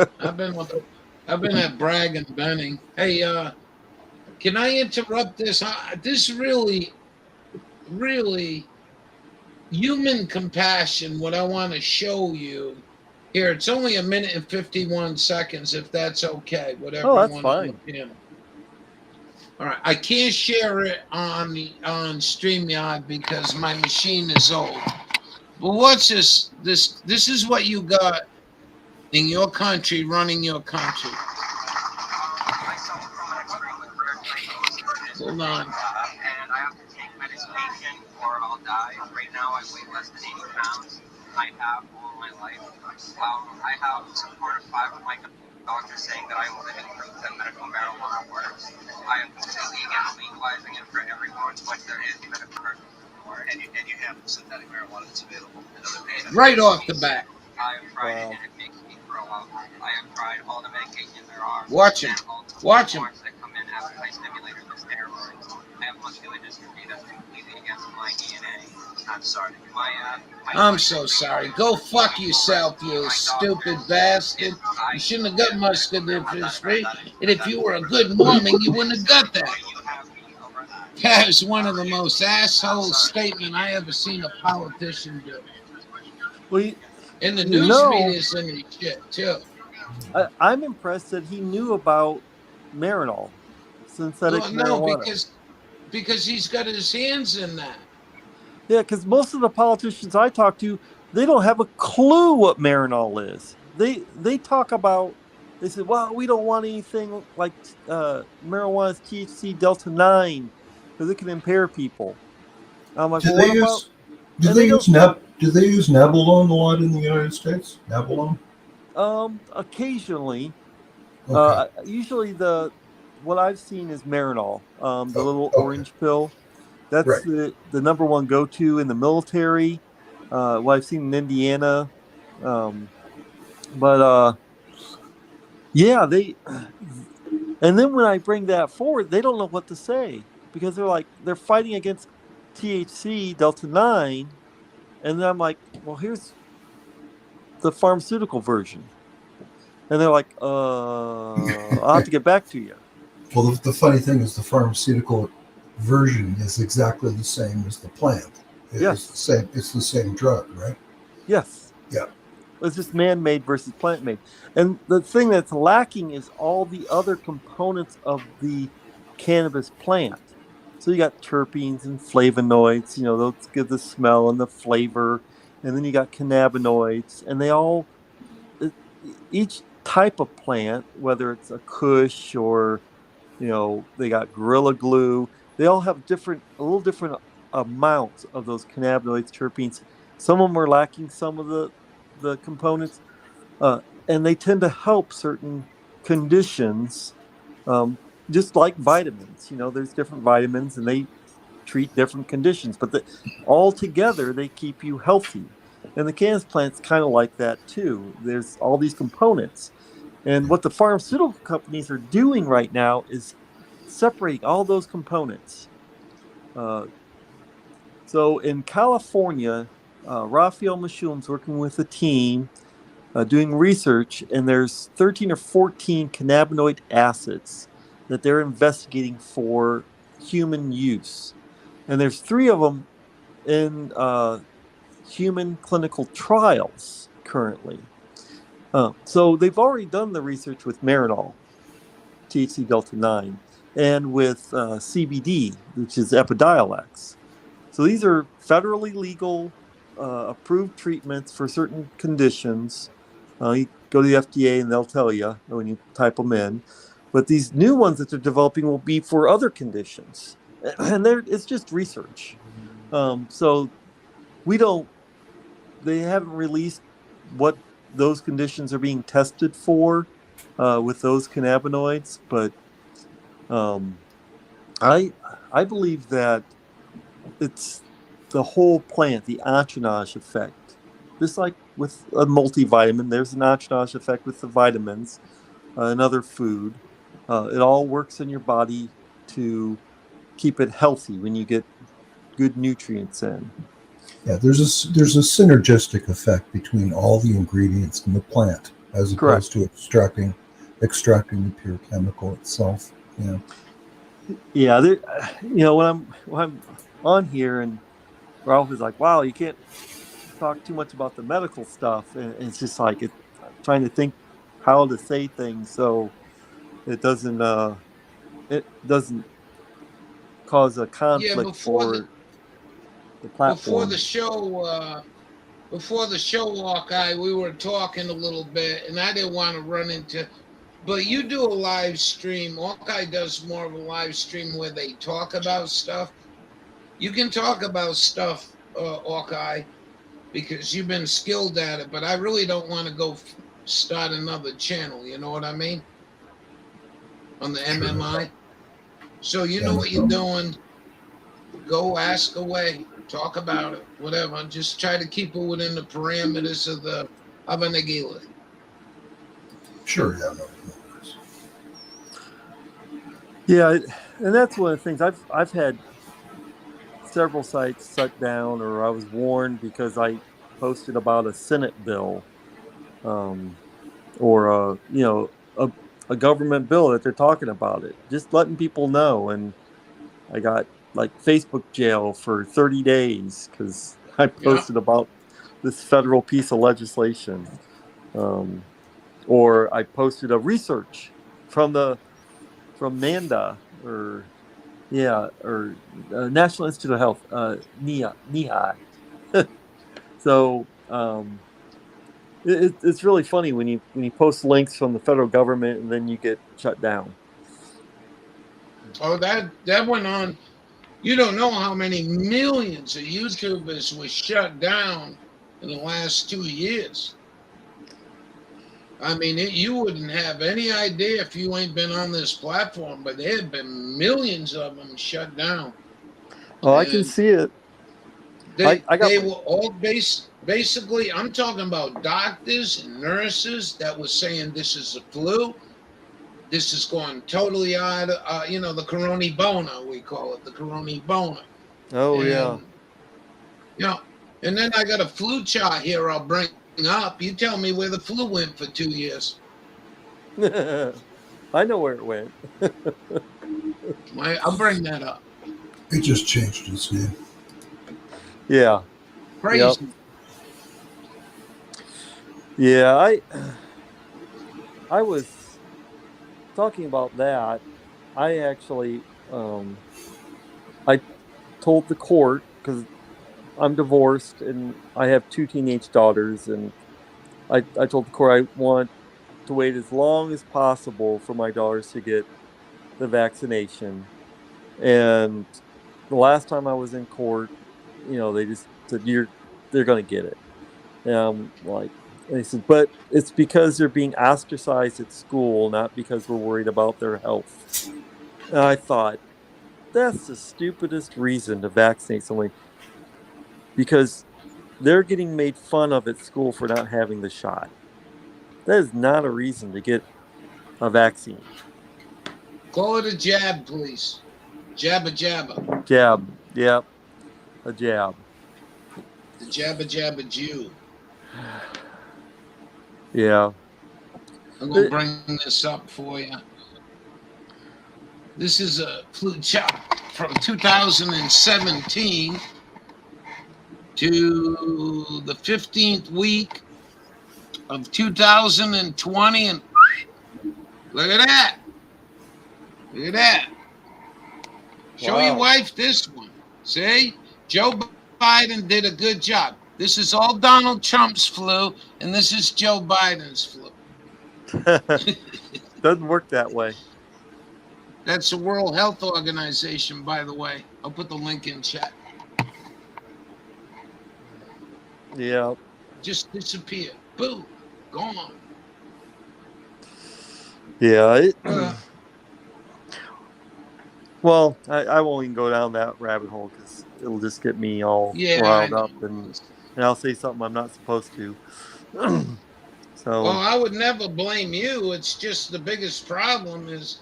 I've been at Bragg and Benning. Hey, can I interrupt this? This really human compassion. What I want to show you here. It's only a minute and 51 seconds, if that's okay. Whatever Oh, you that's want to look fine. in. All right, I can't share it on StreamYard because my machine is old. But what's this? This is what you got in your country, running your country. I suffer from an extremely rare diagnosis, Hold on. and I have to take medication or I'll die. Right now, I weigh less than 80 pounds. I have all my life. I have support of 5 of my doctors saying that I am living proof that medical marijuana works. I am completely against legalizing it for everyone, but there is medical purpose for it. And you have synthetic marijuana that's available in other pain. Right off the bat. I have tried Wow. it and it makes me throw up. I have tried all the medication there are. Watch him. And all the Watch him. forms that come in after my stimulator, the steroids. I have muscular dystrophy that's completely against my DNA. I'm sorry. I'm so sorry. Go fuck yourself, you stupid bastard. You shouldn't have got muscular dystrophy. And if you were a good Mormon, you wouldn't have got that. That is one of the most asshole statements I ever seen a politician do. Well, And the you news know, media is in the shit too. I'm impressed that he knew about Marinol, synthetic Well, no, marijuana. because he's got his hands in that. Yeah, because most of the politicians I talk to, they don't have a clue what Marinol is. They talk about, they say, well, we don't want anything like marijuana's THC Delta 9 because it can impair people. I'm like, Do well, they what about? use do And they they don't. use do they use Nabalone a lot in the United States? Nabalone? Occasionally, Okay. usually what I've seen is Marinol, the Oh, little okay. orange pill. That's Right. the number one go to in the military. What I've seen in Indiana, but yeah, they. And then when I bring that forward, they don't know what to say because they're fighting against THC Delta 9, and then I'm like, well, here's the pharmaceutical version, and they're like, I'll have to get back to you. Well, the funny thing is the pharmaceutical version is exactly the same as the plant. It's the Yes, same. It's the same drug, right? yes. Yeah. It's just man-made versus plant-made. And the thing that's lacking is all the other components of the cannabis plant. So you got terpenes and flavonoids, those give the smell and the flavor. And then you got cannabinoids, and e- each type of plant, whether it's a kush or, they got gorilla glue, they all have a little different amounts of those cannabinoids, terpenes. Some of them are lacking some of the components, uh, and they tend to help certain conditions, um, just like vitamins. There's different vitamins, and they treat different conditions, but all together they keep you healthy. And the cannabis plant's kind of like that too. There's all these components, and what the pharmaceutical companies are doing right now is separating all those components. Uh, so in California, Raphael Mashum's working with a team doing research, and there's 13 or 14 cannabinoid acids that they're investigating for human use. And there's 3 of them in human clinical trials currently. So they've already done the research with Marinol, THC Delta 9, and with CBD, which is Epidiolex. So these are federally legal, approved treatments for certain conditions. You go to the FDA and they'll tell you when you type them in. But these new ones that they're developing will be for other conditions, and it's just research. So we don't. They haven't released what those conditions are being tested for with those cannabinoids, but um, I I believe that it's the whole plant, the entourage effect. Just like with a multivitamin, there's an entourage effect with the vitamins and other food. It all works in your body to keep it healthy when you get good nutrients in. Yeah, there's a synergistic effect between all the ingredients in the plant as opposed to extracting the pure chemical itself. Yeah. Yeah, when I'm on here and Ralph is like, "Wow, you can't talk too much about the medical stuff," and it's just like I'm trying to think how to say things so it doesn't cause a Yeah, conflict for the before platform. the show, before the show, Hawkeye, we were talking a little bit, and I didn't want to run into. But you do a live stream. Hawkeye does more of a live stream where they talk about stuff. You can talk about stuff, Hawkeye, because you've been skilled at it. But I really don't want to go start another channel. You know what I mean? On the Sure, no problem. MMI. So you Yeah, know no what you're problem. doing. Go ask away. Talk about it. Whatever. Just try to keep it within the parameters of the of a Nagila. Sure, yeah, no worries. Yeah, and that's one of the things I've had several sites shut down, or I was warned because I posted about a Senate bill, um, or a government bill that they're talking about it, just letting people know. And I got like Facebook jail for 30 days because I Yeah. posted about this federal piece of legislation, um, or I posted a research from NANDA, or National Institute of Health, NEHI. So it's really funny when you post links from the federal government and then you get shut down. Oh, that went on. You don't know how many millions of YouTubers were shut down in the last 2 years. I mean, you wouldn't have any idea if you ain't been on this platform, but there have been millions of them shut down, Oh, I can and see it. I got they my were all basically. I'm talking about doctors and nurses that were saying this is a flu. This is going totally out of, the corona bona, we call it the corona bona. oh yeah. And, you know, and then I got a flu chart here I'll bring up. You tell me where the flu went for 2 years. I know where it went. I'll bring that up. It just changed its name. Yeah. Yep. Crazy. Yeah, I was talking about that. I actually I told the court, because I'm divorced and I have two teenage daughters, and I told the court I want to wait as long as possible for my daughters to get the vaccination. And the last time I was in court, they just said they're going to get it. And I'm like, and they said, but it's because they're being ostracized at school, not because we're worried about their health. And I thought, that's the stupidest reason to vaccinate someone, because they're getting made fun of at school for not having the shot. That is not a reason to get a vaccine. Call it a jab, please. Jabba jabba. Jab. Yep. A jab. The jabba jabba Jew. Yeah. I'm going to bring this up for you. This is a flu chart from 2017 to the 15th week of 2020. And look at that. Look at that. Show your Wow. wife this one. See? Joe Biden did a good job. This is all Donald Trump's flu, and this is Joe Biden's flu. Doesn't work that way. That's the World Health Organization, by the way. I'll put the link in chat. Yeah. Just disappeared. Boom. Gone. Yeah. Well, I won't even go down that rabbit hole because it'll just get me all riled up, and I'll say something I'm not supposed to. So. Well, I would never blame you. It's just the biggest problem is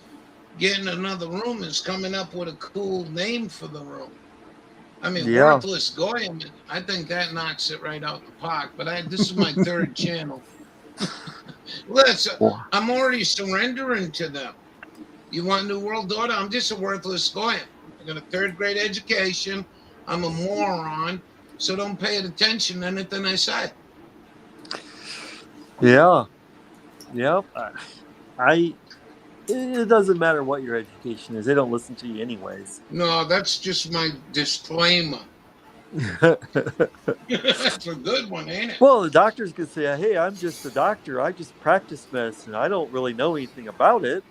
getting another room is coming up with a cool name for the room. I mean, Yeah. Worthless Goyim, I think that knocks it right out the park. But this is my third channel. Listen, Well, I'm already surrendering to them. You want New World Order? I'm just a worthless Goyim. I got a third grade education. I'm a moron. So don't pay attention to anything I say. yeah. Yep. It doesn't matter what your education is. They don't listen to you anyways. No, that's just my disclaimer. That's a good one, ain't it? Well, the doctors could say, "Hey, I'm just a doctor. I just practice medicine. I don't really know anything about it."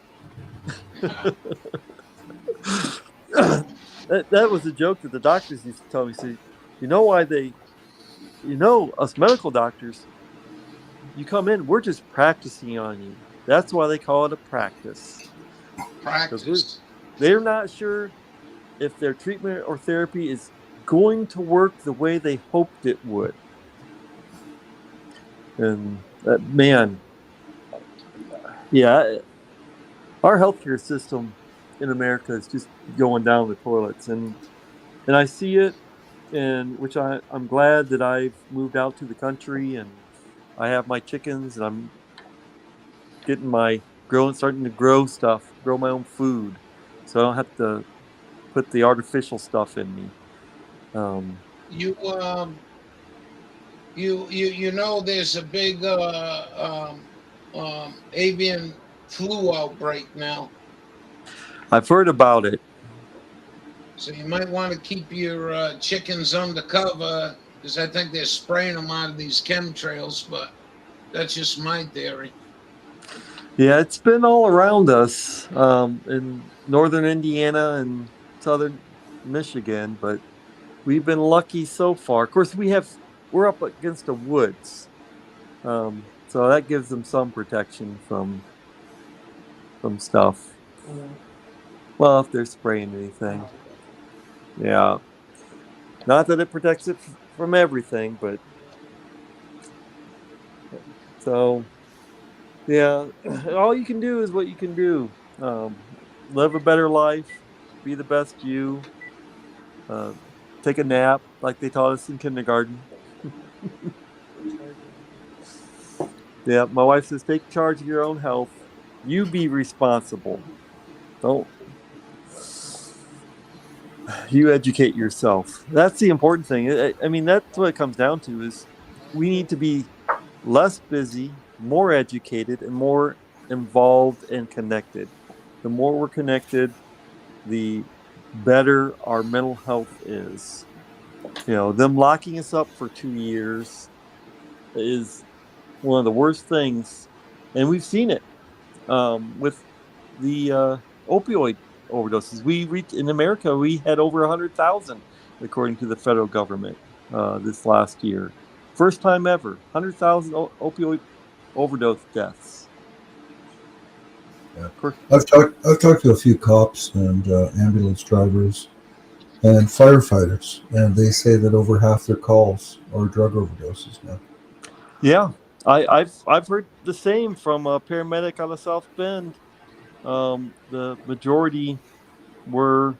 that was a joke that the doctors used to tell me. Say, you know why us medical doctors, you come in, we're just practicing on you. That's why they call it a practice. Practice. They're not sure if their treatment or therapy is going to work the way they hoped it would. And man, yeah, our healthcare system in America is just going down the toilets, and I see it, and which I'm glad that I've moved out to the country and I have my chickens and I'm getting starting to grow stuff, grow my own food, so I don't have to put the artificial stuff in me. You you know there's a big avian flu outbreak now. I've heard about it. So you might want to keep your chickens undercover because I think they're spraying them out of these chemtrails, but that's just my theory. Yeah, it's been all around us in northern Indiana and southern Michigan, but we've been lucky so far. Of course, we're up against the woods, so that gives them some protection from stuff. Well, if they're spraying anything, yeah. Not that it protects it from everything, but so yeah. All you can do is what you can do. Live a better life, be the best you. Uh, Take a nap like they taught us in kindergarten. Yeah, my wife says take charge of your own health. You be responsible. Don't you educate yourself. That's the important thing. I mean, that's what it comes down to is we need to be less busy, more educated, and more involved and connected. The more we're connected, the better our mental health is. Them locking us up for 2 years is one of the worst things, and we've seen it with the opioid overdoses. In America, we had over 100,000, according to the federal government, this last year. First time ever, 100,000 opioid overdose deaths. Yeah. I've talked to a few cops and ambulance drivers and firefighters, and they say that over half their calls are drug overdoses now. Yeah, I've heard the same from a paramedic out of South Bend. The majority were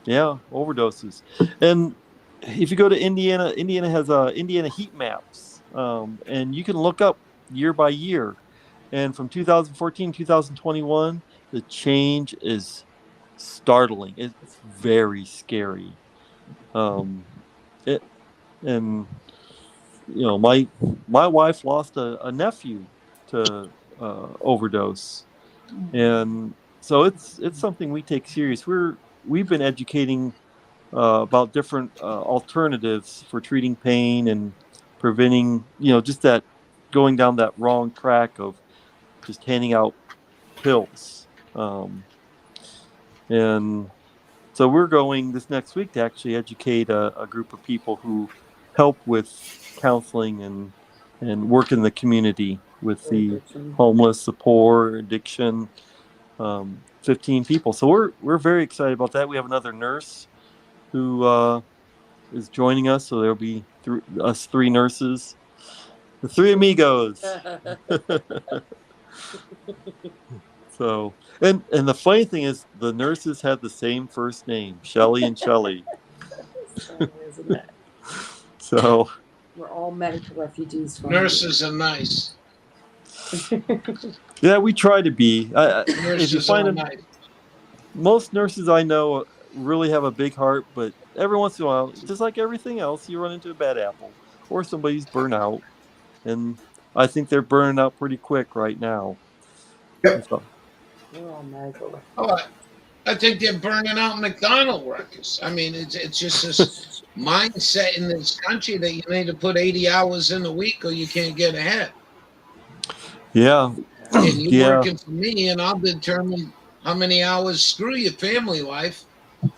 overdoses. And if you go to Indiana, Indiana has Indiana heat maps, and you can look up year by year. And from 2014 2021, the change is startling. It's very scary. It and my wife lost a nephew to overdose, and so it's something we take serious. We've been educating about different alternatives for treating pain and preventing, just that going down that wrong track of just handing out pills. And so we're going this next week to actually educate a group of people who help with counseling and work in the community with the homeless, the poor, addiction. 15 people. So we're very excited about that. We have another nurse who is joining us. So there'll be us three nurses, the three amigos. So, and the funny thing is, the nurses had the same first name, Shelley and Shelley. So, isn't it? So, We're all medical refugees from Nurses are nice. yeah, we try to be. If you Nurses find are them, nice. most nurses I know really have a big heart, but every once in a while, just like everything else, you run into a bad apple or somebody's burnt out, and I think they're burning out pretty quick right now. Yep. So, We're all medical refugees. Oh, I think they're burning out McDonald workers. I mean, it's just this mindset in this country that you need to put 80 hours in a week or you can't get ahead. yeah, And you're yeah. working for me, and I'll determine how many hours. Screw your family life.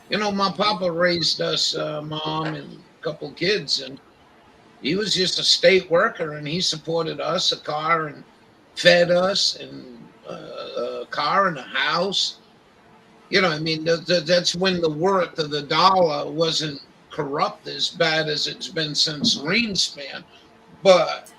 You know, my papa raised us, mom and a couple kids, and he was just a state worker, and he supported us, a car, and fed us, and a car and a house. You know, I mean, that's when the worth of the dollar wasn't corrupt as bad as it's been since Greenspan. But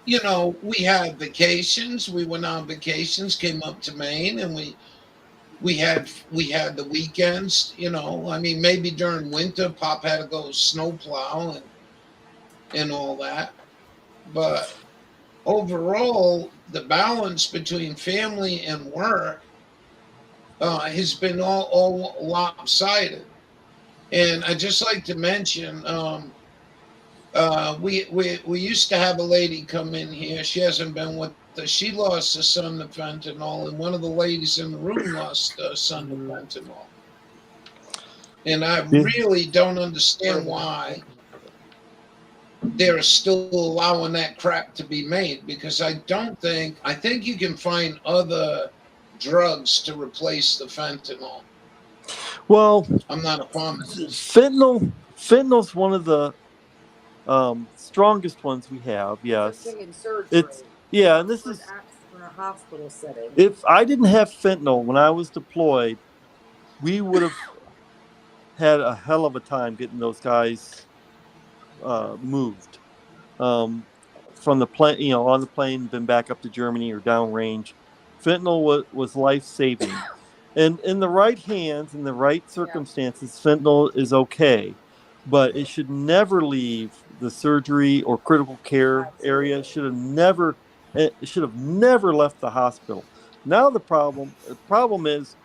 you know, we had vacations. We went on vacations, came up to Maine, and we had the weekends. You know, I mean, maybe during winter, Pop had to go snowplow and all that. But overall, the balance between family and work has been all lopsided. And I just like to mention, we used to have a lady come in here. She hasn't been with us. She lost her son to fentanyl, and one of the ladies in the room lost her son to fentanyl. And I Yeah. really don't understand why they're still allowing that crap to be made, because I think you can find other drugs to replace the fentanyl. Well, I'm not a pharmacist. fentanyl's one of the strongest ones we have. First Yes, thing in surgery. it's yeah, and this For is a hospital setting. if I didn't have fentanyl when I was deployed, we would have had a hell of a time getting those guys moved from the plane, on the plane, been back up to Germany or downrange. Fentanyl was life saving, and in the right hands, in the right circumstances, fentanyl is okay, but it should never leave the surgery or critical care area. It should have never left the hospital. Now the problem is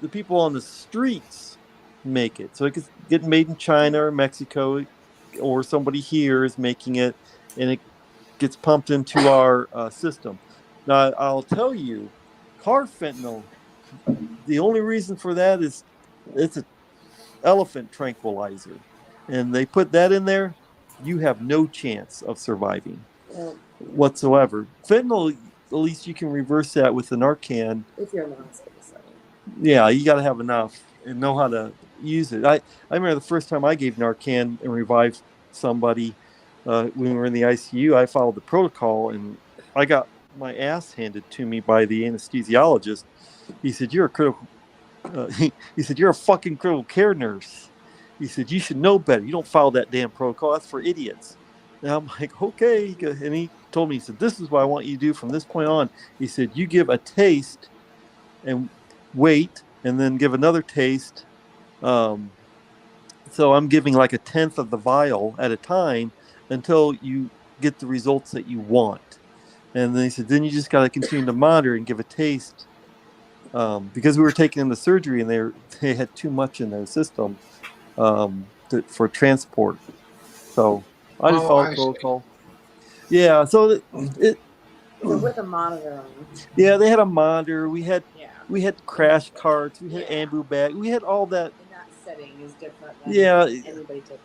the people on the streets make it. So it's getting made in China or Mexico, or somebody here is making it, and it gets pumped into our system. Now, I'll tell you, carfentanil, the only reason for that is it's an elephant tranquilizer. And they put that in there, you have no chance of surviving whatsoever. Fentanyl, at least you can reverse that with the Narcan. If you're in the hospital setting. Yeah, you got to have enough and know how to use it. I remember the first time I gave Narcan and revived somebody when we were in the ICU. I followed the protocol and I got my ass handed to me by the anesthesiologist. He said, "You're a critical." He said, "You're a fucking critical care nurse." He said, "You should know better. You don't follow that damn protocol. That's for idiots." And I'm like, "Okay." And he told me, he said, "This is what I want you to do from this point on." He said, "You give a taste and wait, and then give another taste." So I'm giving like a tenth of the vial at a time until you get the results that you want. And then he said, then you just got to continue to monitor and give a taste, because we were taking them to surgery and they had too much in their system for transport. So I just Oh, followed I see. protocol. Yeah, so With a monitor on. yeah, they had a monitor. We had Yeah. crash carts. We had Yeah. ambu bag. We had all that. And that setting is different than anybody taking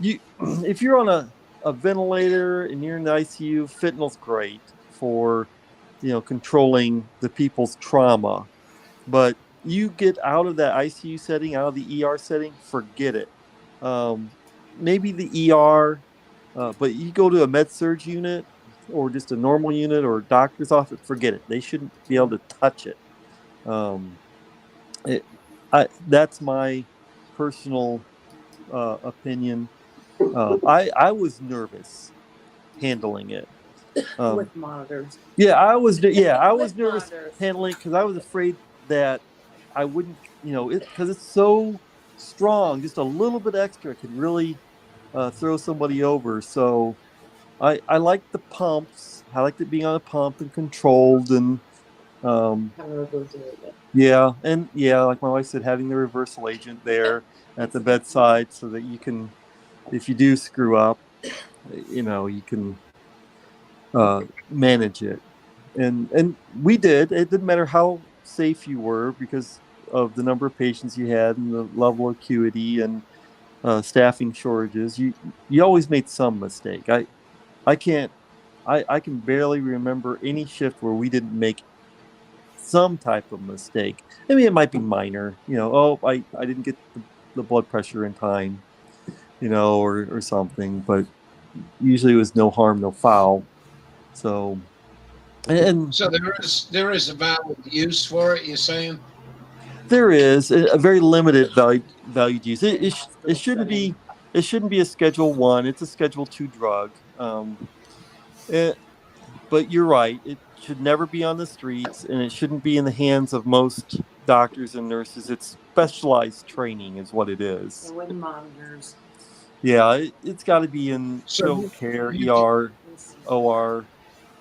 it home. If you're on a ventilator and you're in the ICU, fentanyl's great for controlling the people's trauma. But you get out of that ICU setting, out of the ER setting, forget it. Maybe the ER, but you go to a med surg unit or just a normal unit or a doctor's office, forget it. They shouldn't be able to touch it. That's my personal opinion. I was nervous handling it. With monitors. Yeah, I was With nervous monitors. handling because I was afraid that I wouldn't, because it's so strong. Just a little bit extra could really throw somebody over. So I liked the pumps. I liked it being on a pump and controlled, and Have a reversal agent. like my wife said, having the reversal agent there at the bedside so that you can, if you do screw up, you can manage it. And we did. It didn't matter how safe you were because of the number of patients you had and the level of acuity and staffing shortages. You always made some mistake. I can't. I can barely remember any shift where we didn't make some type of mistake. I mean, it might be minor. I didn't get the blood pressure in time, or something. But usually it was no harm, no foul. So, and So there is a valid use for it. You're saying? there is a very limited value use. It shouldn't be a Schedule 1. It's a Schedule 2 drug. Eh, but you're right. It should never be on the streets, and it shouldn't be in the hands of most doctors and nurses. It's specialized training, is what it is. And with monitors. Yeah, it's got to be in So critical care, you, ER, Let's see. OR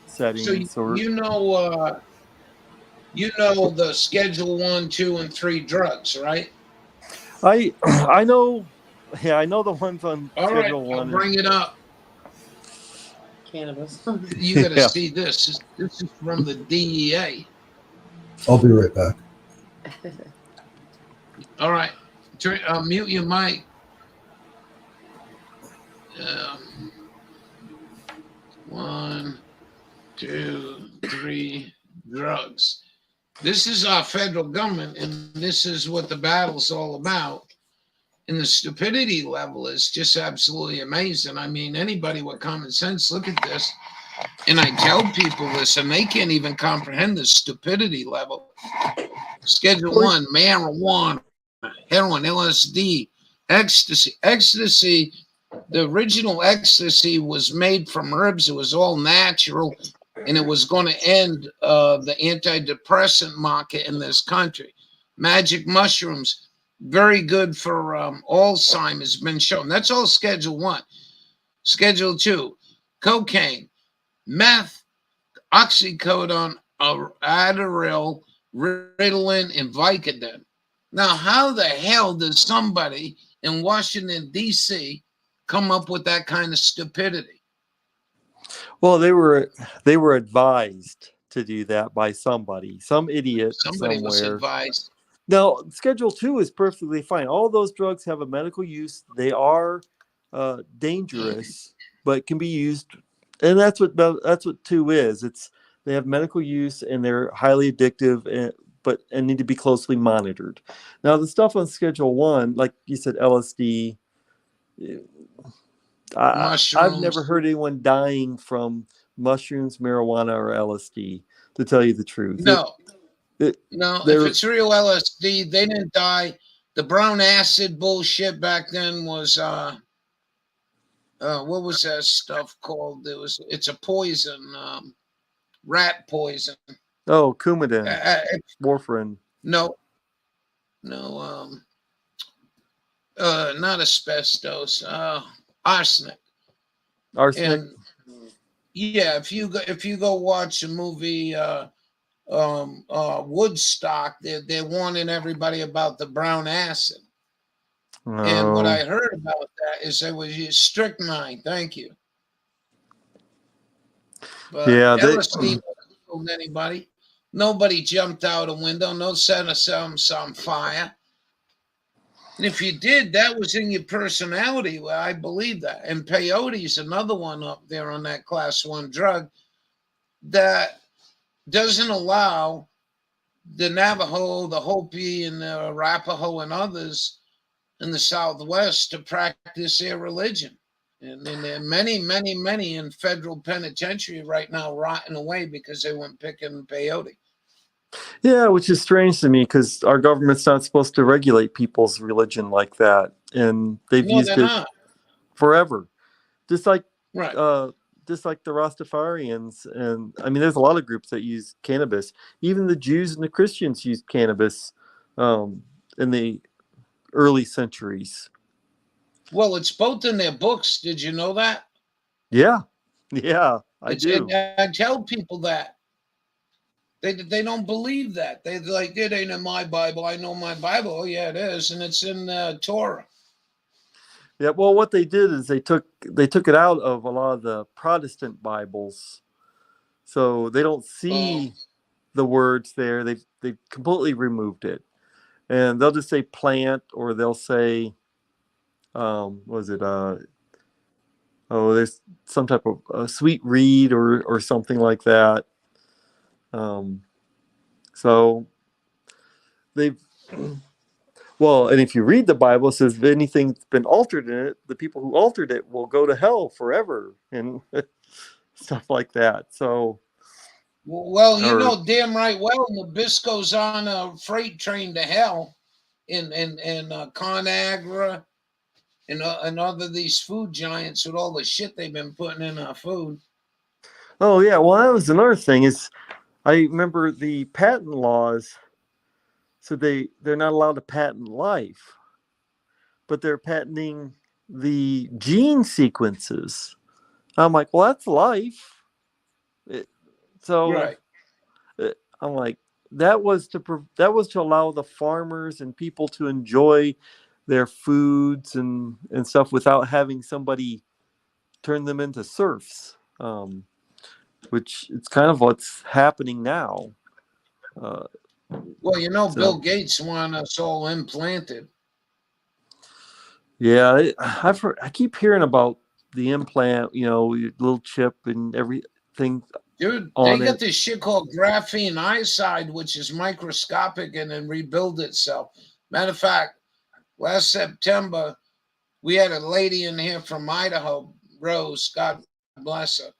so settings. you know the Schedule 1, 2, and 3 drugs, right? I know. Yeah, I know the ones on All right, Schedule I'll 1. bring it up. Cannabis. You got to Yeah. see this. This is from the DEA. I'll be right back. All right, mute your mic. 1, 2, 3 drugs. This is our federal government, and this is what the battle's all about. And the stupidity level is just absolutely amazing. I mean, anybody with common sense, look at this. And I tell people this, and they can't even comprehend the stupidity level. Schedule 1, marijuana, heroin, LSD, ecstasy. Ecstasy, the original ecstasy was made from herbs. It was all natural, and it was going to end the antidepressant market in this country. Magic mushrooms, very good for Alzheimer's, been shown. That's all Schedule 1. Schedule 2, cocaine, meth, oxycodone, Adderall, Ritalin, and Vicodin. Now, how the hell does somebody in Washington, D.C. come up with that kind of stupidity? Well, they were advised to do that by somebody, some idiot Somebody was somewhere. advised. Now, Schedule 2 is perfectly fine. All those drugs have a medical use. They are dangerous, but can be used, and that's what 2 is. They have medical use and they're highly addictive, and need to be closely monitored. Now, the stuff on Schedule 1, like you said, LSD. I've never heard anyone dying from mushrooms, marijuana, or LSD. To tell you the truth, No. If it's real LSD, they didn't die. The brown acid bullshit back then was what was that stuff called? It's a poison, rat poison. Oh, Coumadin, warfarin. No, not asbestos. Arsenic. Arsenic. And yeah, if you go watch a movie, Woodstock, they're warning everybody about the brown acid. Oh. And what I heard about that is it was strychnine. Thank you. But Yeah, LSD never killed anybody. Nobody jumped out a window. No set of some fire. And if you did, that was in your personality. Well, I believe that. And peyote's another one up there on that class 1 drug that doesn't allow the Navajo, the Hopi, and the Arapaho and others in the Southwest to practice their religion. And there are many, many, many in federal penitentiary right now rotting away because they went picking peyote. Yeah, which is strange to me because our government's not supposed to regulate people's religion like that. And they've used it forever. Just like right. just like the Rastafarians, and I mean, there's a lot of groups that use cannabis. Even the Jews and the Christians used cannabis in the early centuries. Well, it's both in their books. Did you know that? Yeah, yeah, I It's, do. and I tell people that. They don't believe that. They're like, it ain't in my Bible. I know my Bible. Oh, yeah, it is. And it's in Torah. Yeah, well, what they did is they took it out of a lot of the Protestant Bibles, so they don't see the words there. They completely removed it, and they'll just say plant, or they'll say, was it there's some type of sweet reed or something like that. So they've well, and if you read the Bible, it says if anything's been altered in it, the people who altered it will go to hell forever and stuff like that. So, Well, you or know damn right well Nabisco's on a freight train to hell in ConAgra and other these food giants with all the shit they've been putting in our food. oh yeah, well that was another thing is I remember the patent laws. So they're not allowed to patent life, but they're patenting the gene sequences. I'm like, well, that's life. So Right. I'm like, that was to allow the farmers and people to enjoy their foods and stuff without having somebody turn them into serfs, which it's kind of what's happening now. Well, you know, So Bill Gates wanted us all implanted. yeah, I've heard, I keep hearing about the implant, your little chip and everything Dude, they on got it. this shit called graphene iodide, which is microscopic and then rebuild itself. Matter of fact, last September, we had a lady in here from Idaho, Rose, God bless her,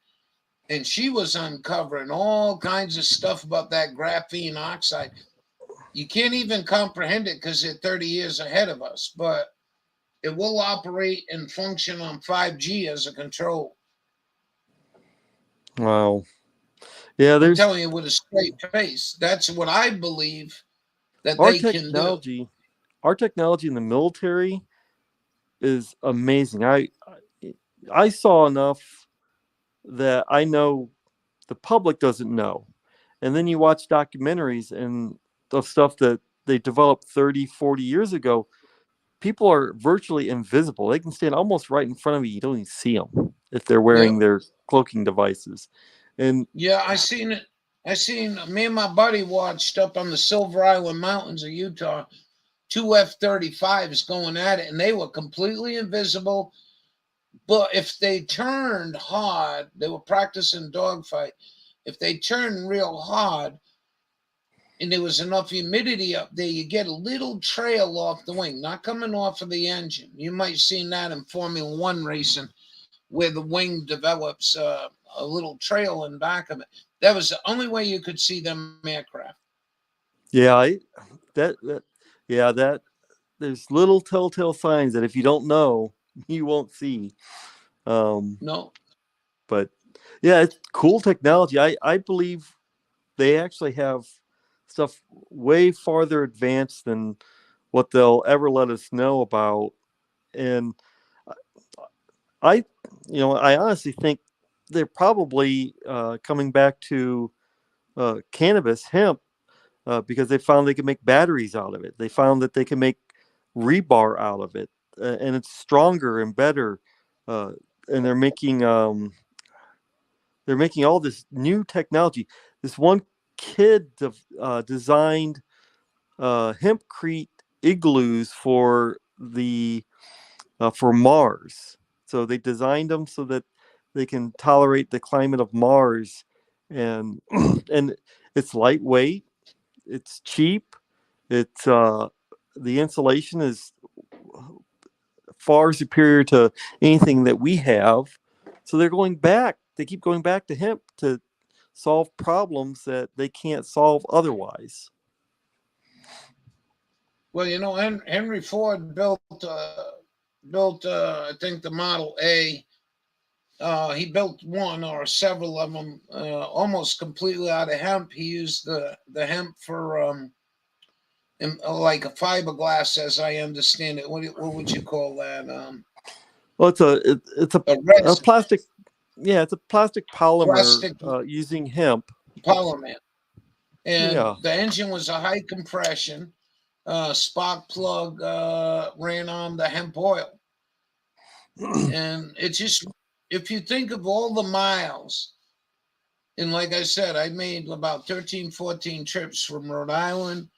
and she was uncovering all kinds of stuff about that graphene oxide. You can't even comprehend it because they're 30 years ahead of us, but it will operate and function on 5G as a control. Wow. Yeah, I'm there's telling you with a straight face. That's what I believe that our they can do. technology. Our technology in the military is amazing. I saw enough that I know the public doesn't know. And then you watch documentaries and the stuff that they developed 30, 40 years ago. People are virtually invisible. They can stand almost right in front of you. You don't even see them if they're Yeah. wearing their cloaking devices. And Yeah, I seen it. I seen me and my buddy watched up on the Silver Island Mountains of Utah, two F-35s going at it, and they were completely invisible. But if they turned hard, they were practicing dogfight. If they turned real hard and there was enough humidity up there, you get a little trail off the wing, not coming off of the engine. You might see that in Formula One racing, where the wing develops a little trail in back of it. That was the only way you could see them aircraft. yeah, that there's little telltale signs that if you don't know, you won't see. Um, No, but yeah, it's cool technology. I believe they actually have stuff way farther advanced than what they'll ever let us know about. And I, I honestly think they're probably coming back to cannabis, hemp, because they found they can make batteries out of it. They found that they can make rebar out of it, and it's stronger and better. Uh, and they're making all this new technology. This one kid designed hempcrete igloos for Mars. So they designed them so that they can tolerate the climate of Mars, and and it's lightweight, it's cheap, it's the insulation is far superior to anything that we have. So they're going back. They keep going back to hemp to solve problems that they can't solve otherwise. well, you know, Henry Ford built I think the Model A He built one or several of them almost completely out of hemp. He used the hemp for like a fiberglass, as I understand it. What would you call that? Well, it's A a resin, plastic. Yeah, it's a plastic polymer plastic using hemp. polymer. And Yeah, the engine was a high compression. Spark plug ran on the hemp oil. And it just, if you think of all the miles, and like I said, I made about 13, 14 trips from Rhode Island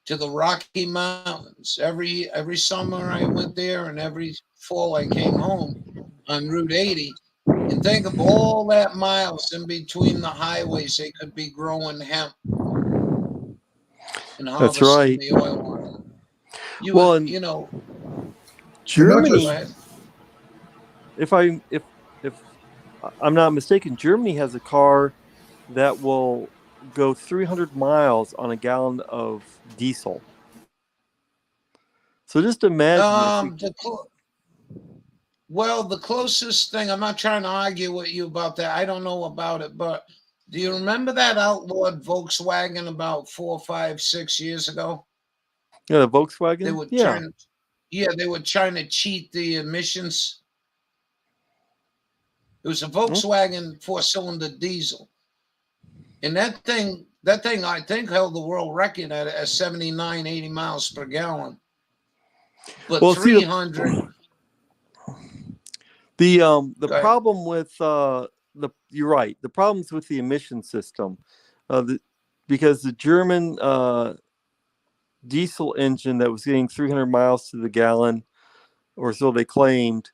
to the Rocky Mountains. Every summer I went there, and every fall I came home on Route 80. And think of all that miles in between the highways they could be growing hemp and that's harvesting right. the oil on it. Well, in You know, And not go just Germany, ahead. if I'm not mistaken, Germany has a car that will go 300 miles on a gallon of diesel. So just imagine if we. Um, the cl- well, the closest thing, I'm not trying to argue with you about that. I don't know about it, but do you remember that outlawed Volkswagen about 4, 5, 6 years ago? Yeah, the They Volkswagen. were Yeah. trying, yeah, they were trying to cheat the emissions. It was a Mm. Volkswagen four-cylinder diesel, and that thing, I think held the world record at 79, 80 miles per gallon. But Well, see 300, the go ahead. problem with the you're right. The problems with the emission system, the because the German diesel engine that was getting 300 miles to the gallon, or so they claimed,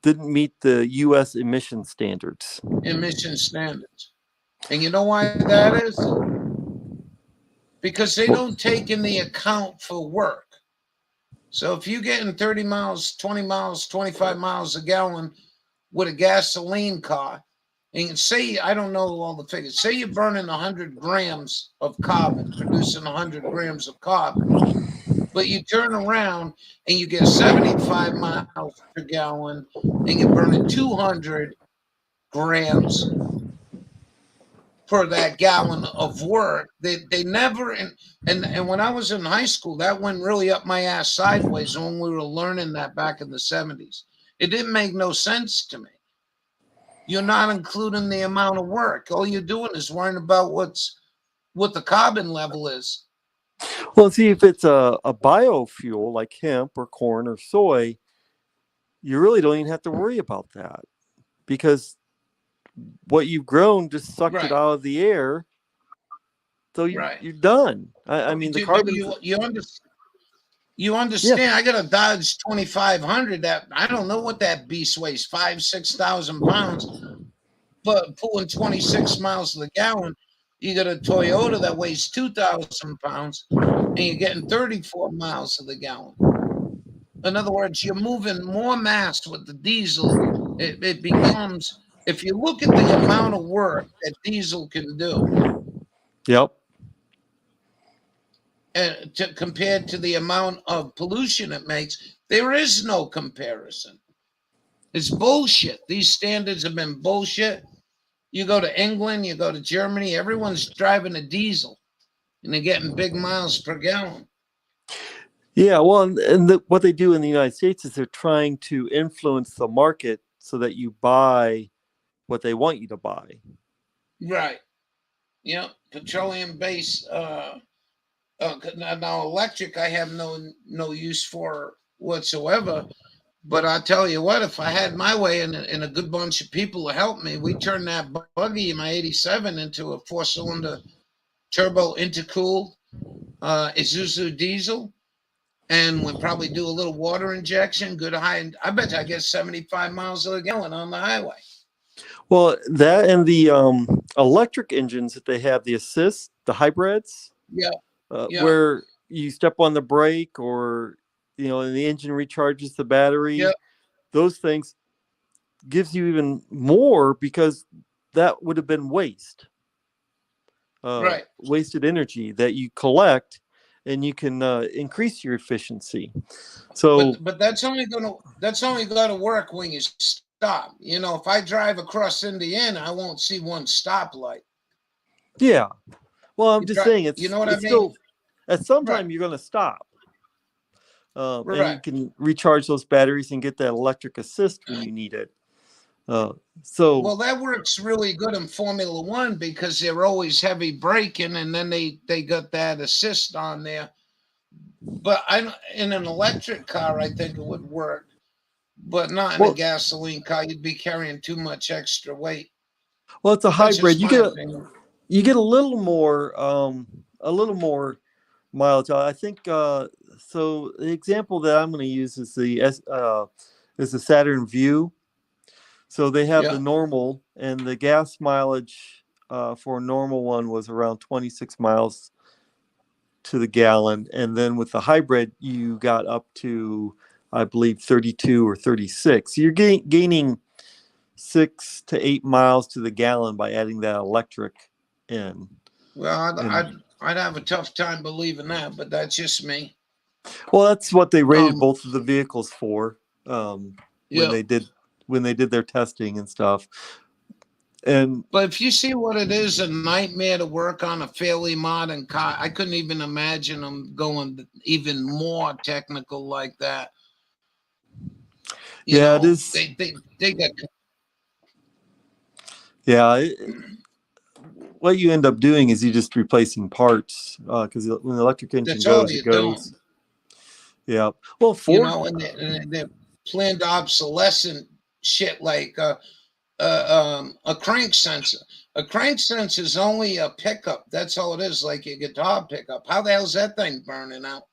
didn't meet the U.S. emission standards. Emission standards. And you know why that is? Because they Well, don't take in the account for work. So if you're getting 30 miles, 20 miles, 25 miles a gallon with a gasoline car, and say, I don't know all the figures, say you're burning 100 grams of carbon, producing 100 grams of carbon, but you turn around and you get 75 miles per gallon and you're burning 200 grams per that gallon of work. They never, and when I was in high school, that went really up my ass sideways when we were learning that back in the 70s. It didn't make no sense to me. You're not including the amount of work. All you're doing is worrying about what the carbon level is. well, see if it's a biofuel like hemp or corn or soy, you really don't even have to worry about that because what you've grown just sucked it Right, out of the air. So right. you're done. I mean, the But carbon's. you Yeah. understand? I got a Dodge 2500 that I don't know what that beast weighs, 5, 6 thousand pounds, but pulling 26 miles to the gallon. You got a Toyota that weighs 2,000 pounds, and you're getting 34 miles to the gallon. In other words, you're moving more mass with the diesel. It becomes, if you look at the amount of work that diesel can do, Yep. compared to the amount of pollution it makes, there is no comparison. It's bullshit. These standards have been bullshit. You go to England, you go to Germany, everyone's driving a diesel and they're getting big miles per gallon. Yeah. Well, and what they do in the United States is they're trying to influence the market so that you buy what they want you to buy. Right. Yeah. Petroleum based. Now electric, I have no use for whatsoever. But I tell you what, if I had my way and a good bunch of people to help me, we turn that buggy in my '87 into a four-cylinder turbo intercooled Isuzu diesel, and we'll probably do a little water injection, good high. I bet you I get 75 miles a gallon on the highway. Well, that and the electric engines that they have, the assist, the hybrids, Yeah, yeah, where you step on the brake or and the engine recharges the yeah, battery. Those things gives you even more because that would have been right. wasted energy that you collect, and you can increase your efficiency. So But that's only gonna work when you stop. You know, if I drive across Indiana, I won't see one stoplight. Yeah. Well, I'm just saying You know what I it's mean? still at some Right, time you're going to stop, and you right. can recharge those batteries and get that electric assist when you need it. So Well, that works really good in Formula One because they're always heavy braking, and then they got that assist on there. But in an electric car, I think it would work, but not in a well, gasoline car. You'd be carrying too much extra weight. well, it's a That's hybrid. just my opinion. You get a little more mileage. I think so. The example that I'm going to use is the Saturn View. So they have the Yeah. normal, and the gas mileage for a normal one was around 26 miles to the gallon, and then with the hybrid, you got up to, I believe, 32 or 36. So you're gaining 6 to 8 miles to the gallon by adding that electric in. Well, And I'd have a tough time believing that, but that's just me. well, that's what they rated Um, both of the vehicles for when yeah. they did their testing and stuff. And But if you see what it is, a nightmare to work on a fairly modern car. I couldn't even imagine them going even more technical like that. You yeah, it know, is. they got Yeah, what you end up doing is you just replacing parts because when the electric engine that's all goes, it you're doing. goes. Yeah. Well, You Ford. know, and they're planned obsolescent shit like a crank sensor. A crank sensor is only a pickup. That's all it is, like your guitar pickup. How the hell's that thing burning out?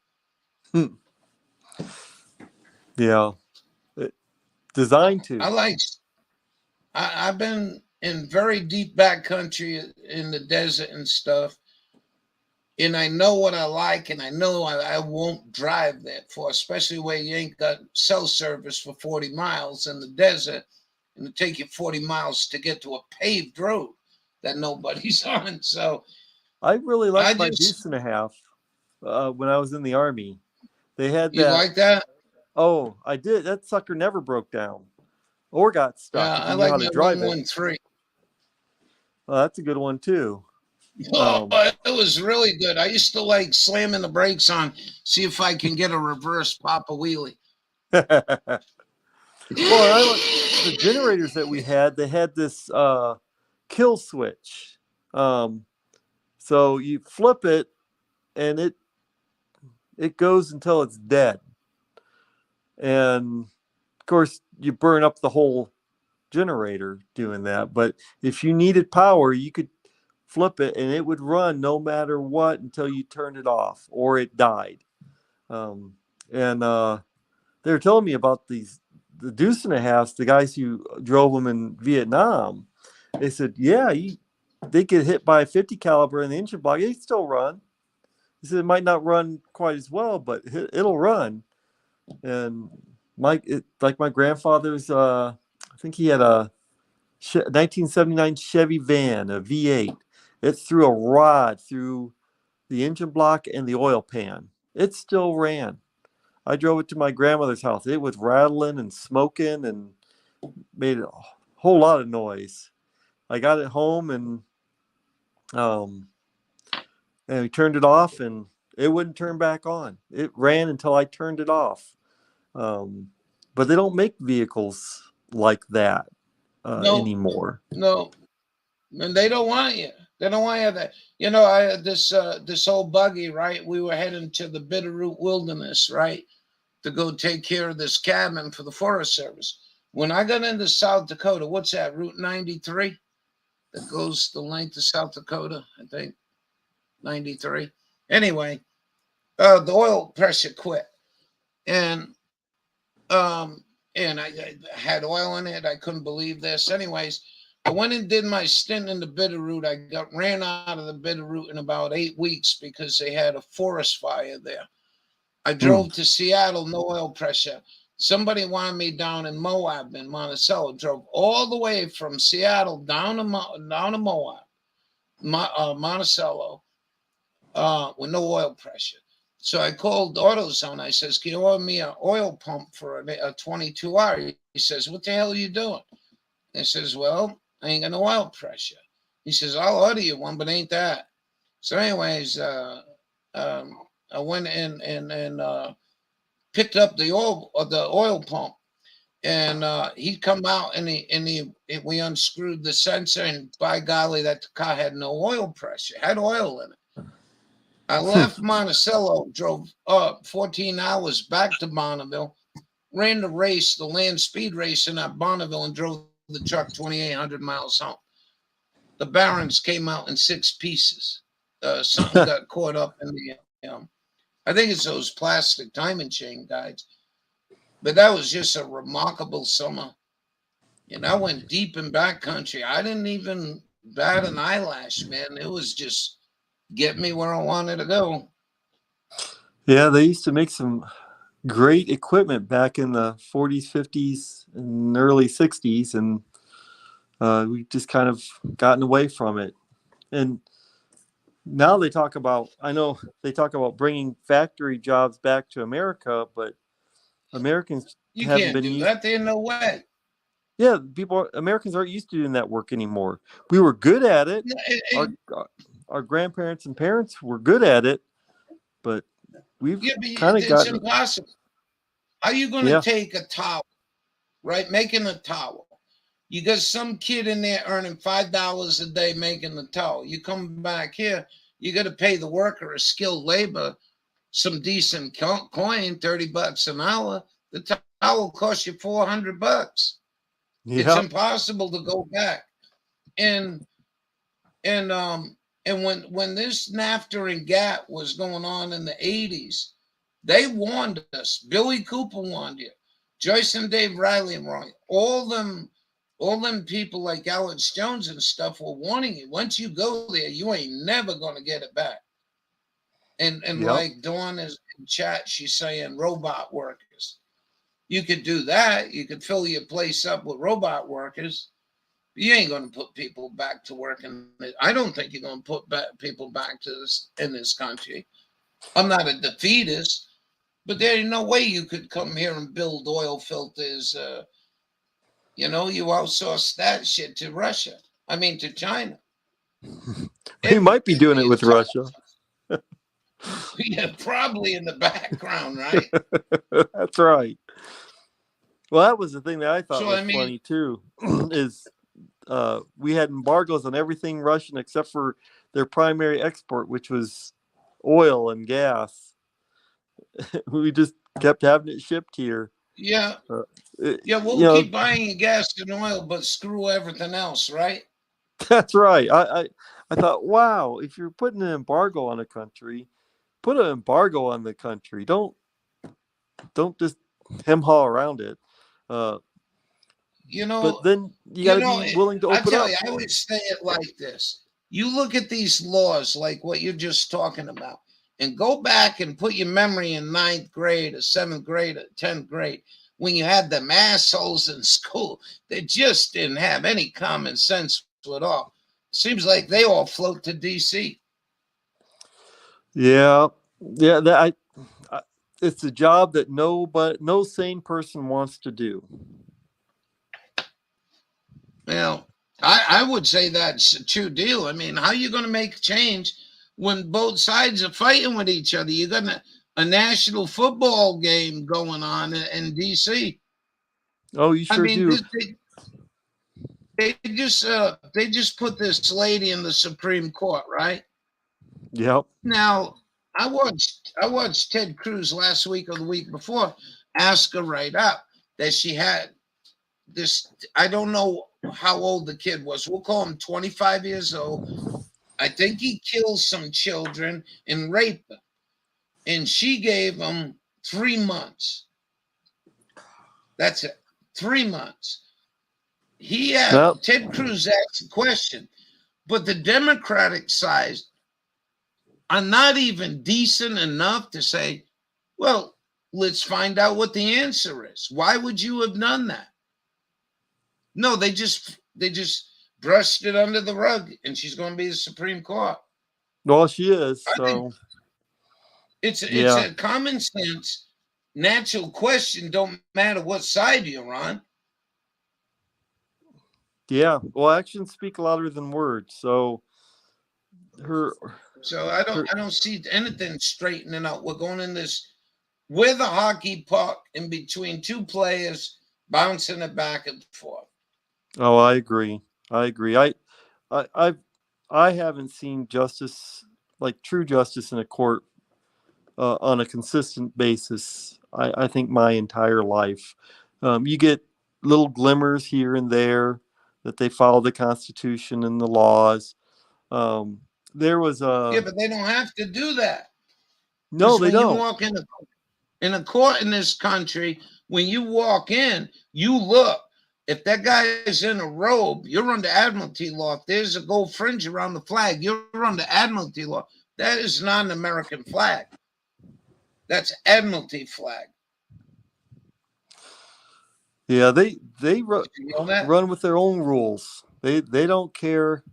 Yeah. It- Designed I to. like. I've been in very deep back country in the desert and stuff, and I know what I like, and I know I won't drive that for, especially where you ain't got cell service for 40 miles in the desert, and it take you 40 miles to get to a paved road that nobody's on. So I really I liked my just, Deuce and a Half when I was in the Army. They had you that. like that? Oh, I did. That sucker never broke down or got stuck Yeah, if I you knew like how to my drive it. 113. Well, that's a good one too. Oh, Um, it was really good. I used to like slamming the brakes on, see if I can get a reverse Papa Wheelie. well, the generators that we had, they had this kill switch. Um, so you flip it, and it goes until it's dead. And of course, you burn up the whole generator doing that. But if you needed power, you could flip it, and it would run no matter what until you turned it off or it died. And they were telling me about the Deuce and a Halves, the guys who drove them in Vietnam. They said, yeah, they get hit by a 50 caliber in the engine block, they still run. He said it might not run quite as well, but it'll run. And like my grandfather's, I think he had a 1979 Chevy van, a V8. It threw a rod through the engine block and the oil pan. It still ran. I drove it to my grandmother's house. It was rattling and smoking and made a whole lot of noise. I got it home um, and we turned it off, and it wouldn't turn back on. It ran until I turned it off. Um, but they don't make vehicles like that No, anymore. no, and they don't want you. They don't want you that. You know, I had this old buggy, right? We were heading to the Bitterroot Wilderness, right, to go take care of this cabin for the Forest Service. When I got into South Dakota, what's that, Route 93? That goes the length of South Dakota, I think, 93. Anyway, the oil pressure quit. And um, and I had oil in it. I couldn't believe this. Anyways, I went and did my stint in the Bitterroot. I got ran out of the Bitterroot in about 8 weeks because they had a forest fire there. I Hmm. drove to Seattle, no oil pressure. Somebody wanted me down in Moab in Monticello. Drove all the way from Seattle down to Moab, Monticello, with no oil pressure. So I called AutoZone. I says, can you order me an oil pump for a 22 hour? He says, what the hell are you doing? I says, well, I ain't got no oil pressure. He says, I'll order you one, but ain't that. So anyways, I went in and picked up the oil pump. And he come out and we unscrewed the sensor, and by golly, that car had no oil pressure. It had oil in it. I left Monticello, drove 14 hours back to Bonneville, ran the race, the land speed race in Bonneville, and drove the truck 2,800 miles home. The Barons came out in 6 pieces. Something got caught up in the, I think it's those plastic timing chain guides. But that was just a remarkable summer. And I went deep in backcountry. I didn't even bat an eyelash, man. It was just get me where I wanted to go. Yeah, they used to make some great equipment back in the 40s, 50s, and early 60s, and we just kind of gotten away from it. And now they talk about, I know they talk about bringing factory jobs back to America, but Americans You haven't can't been do used. that. There's no way. Yeah, Americans aren't used to doing that work anymore. We were good at it. Our grandparents and parents were good at it, but we've kind of it's gotten. impossible. How are you going to take a towel, right? Making a towel. You got some kid in there earning $5 a day making the towel. You come back here, you got to pay the worker a skilled labor some decent coin, $30 an hour. The towel costs you $400. Yep. It's impossible to go back. And when this NAFTA and GATT was going on in the 80s, they warned us. Billy Cooper warned you. Joyce and Dave Riley warned you. All them people like Alex Jones and stuff were warning you. Once you go there, you ain't never going to get it back. And Yep. like Dawn is in chat, she's saying robot workers. You could do that. You could fill your place up with robot workers. You ain't going to put people back to work. I don't think you're going to put people back to this in this country. I'm not a defeatist, but there ain't no way you could come here and build oil filters. You outsource that shit to Russia. I mean, to China. We might be doing it with Russia. Yeah, probably in the background, right? That's right. Well, that was the thing that I thought was funny too, is we had embargoes on everything Russian except for their primary export, which was oil and gas. We just kept having it shipped here. Yeah. We'll keep buying gas and oil, but screw everything else, right? That's right. I thought, wow, if you're putting an embargo on a country, put an embargo on the country. Don't just hem-haw around it. But then you got to be willing to open up. I tell you, I would say it like this. You look at these laws like what you're just talking about and go back and put your memory in 9th grade or 7th grade or 10th grade when you had them assholes in school that just didn't have any common sense at all. Seems like they all float to D.C. Yeah. It's a job that no sane person wants to do. Well, I would say that's a true deal. I mean, how are you going to make change when both sides are fighting with each other? You got a national football game going on in D.C. Oh, you sure do. They just put this lady in the Supreme Court, right? Yep. Now, I watched Ted Cruz last week or the week before ask her right up that she had this. I don't know how old the kid was. We'll call him 25 years old. I think he killed some children and raped them. And she gave him 3 months. That's it. 3 months. Ted Cruz asked a question, but the Democratic side are not even decent enough to say, well, let's find out what the answer is. Why would you have done that? No, they just brushed it under the rug, and she's going to be the Supreme Court. Well, she is. It's Yeah. a common sense, natural question. Don't matter what side you're on. Yeah. Well, actions speak louder than words. So her So her I don't see anything straightening out. We're going in this with a hockey puck in between two players, bouncing it back and forth. Oh, I agree. I agree. I I've I haven't seen justice, like true justice in a court, on a consistent basis. I think my entire life. You get little glimmers here and there that they follow the Constitution and the laws. Um, there was Yeah, a but they don't have to do that. No, Because they when you don't. walk in a court in this country, when you walk in, you look. If that guy is in a robe, you're under admiralty law. If there's a gold fringe around the flag, you're under admiralty law. That is not an American flag. That's admiralty flag. Yeah, they You know that? run with their own rules. They don't care.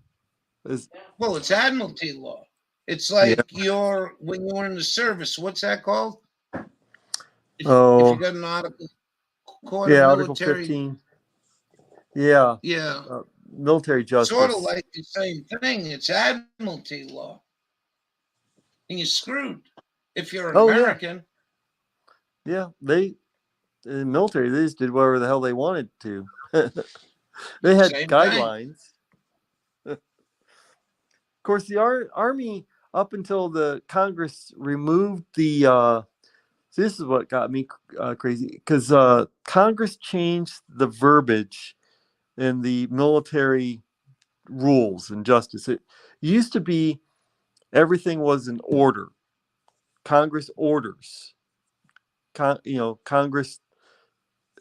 As Well, it's admiralty law. It's Yeah. like you're when you're in the service. What's that called? If you Oh, got an article, court of yeah, Article military. 15. Yeah, Yeah, military sort of justice. like the same thing. It's admiralty law, and you're screwed if you're Oh yeah, American. yeah. They in the military, they just did whatever the hell they wanted to. They had Same thing. guidelines. Of course, the army, up until the Congress removed the. So this is what got me crazy, because Congress changed the verbiage in the military rules and justice. It used to be everything was in order. Congress orders. Congress,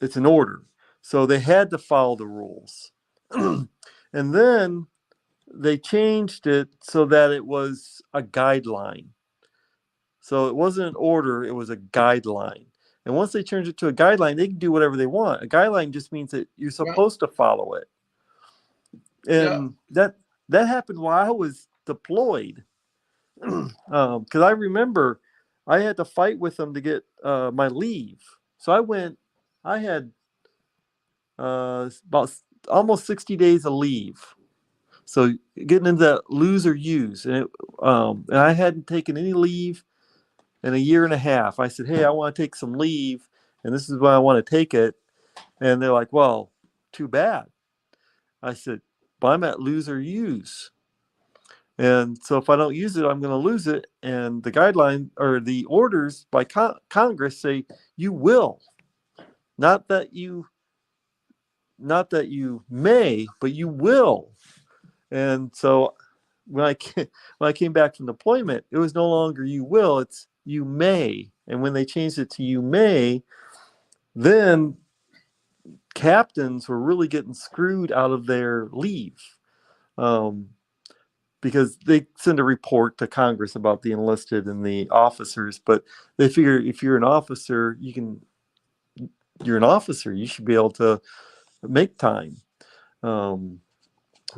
it's an order. So they had to follow the rules. And then they changed it so that it was a guideline. So it wasn't an order, it was a guideline. And once they changed it to a guideline, they can do whatever they want. A guideline just means that you're Yeah, supposed to follow it. yeah. And that happened while I was deployed. Because I remember I had to fight with them to get my leave. So I had about almost 60 days of leave. So getting into that lose or use, and I hadn't taken any leave in a year and a half. I said, "Hey, I want to take some leave, and this is when I want to take it." And they're like, "Well, too bad." I said, "But I'm at lose or use, and so if I don't use it, I'm going to lose it." And the guideline or the orders by Congress say you will, not that you, not that you may, but you will. And so when when I came back from deployment, it was no longer you will, it's you may. And when they changed it to you may, then captains were really getting screwed out of their leave, um, because they send a report to Congress about the enlisted and the officers. But they figure if you're an officer, you're an officer, you should be able to make time. Um,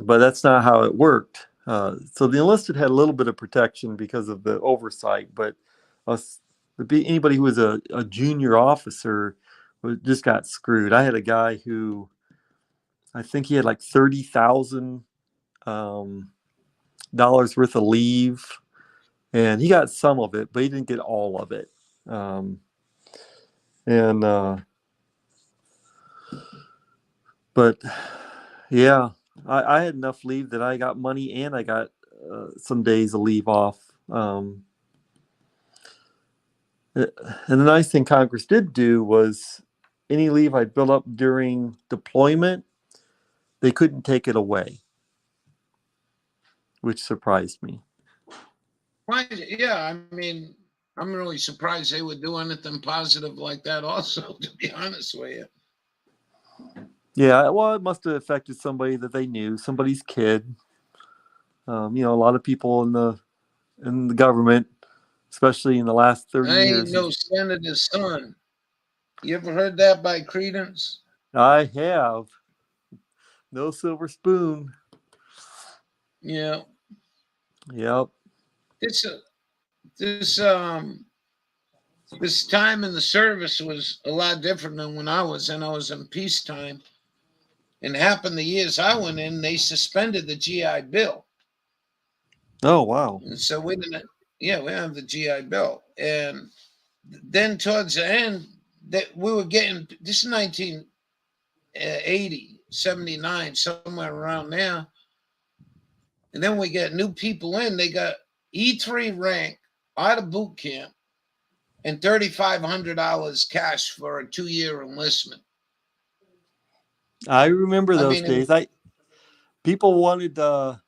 but that's not how it worked. So the enlisted had a little bit of protection because of the oversight, but us, anybody who was a junior officer just got screwed. I had a guy who I think he had like $30,000 worth of leave, and he got some of it, but he didn't get all of it. And but yeah, I had enough leave that I got money and I got some days of leave off. And the nice thing Congress did do was any leave I'd built up during deployment, they couldn't take it away, which surprised me. Right. Yeah. I mean, I'm really surprised they would do anything positive like that. Also, to be honest with you. Yeah, well, it must have affected somebody that they knew, somebody's kid. A lot of people in the government, especially in the last 30 I ain't years. no senator's son. You ever heard that by Credence? I have no silver spoon. Yeah. Yep. This this This time in the service was a lot different than when I was in. I was in peacetime. And happened the years I went in, they suspended the GI Bill. Oh, wow. And so we didn't, yeah, we have the GI Bill. And then towards the end, that we were getting, this is 1980, 79, somewhere around there. And then we get new people in. They got E3 rank out of boot camp and $3,500 cash for a 2-year enlistment. I remember I those mean, days. People wanted and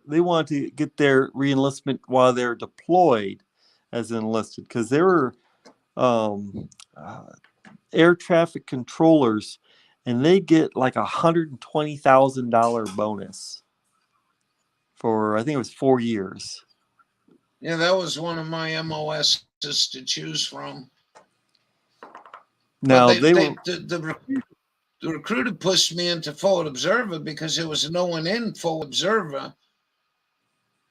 they wanted to get their reenlistment while they're deployed as enlisted because they were uh, air traffic controllers, and they get like $120,000 bonus for, I think it was 4 years. yeah, that was one of my MOSs to choose from. But Now they were the recruiter pushed me into forward observer because there was no one in forward observer,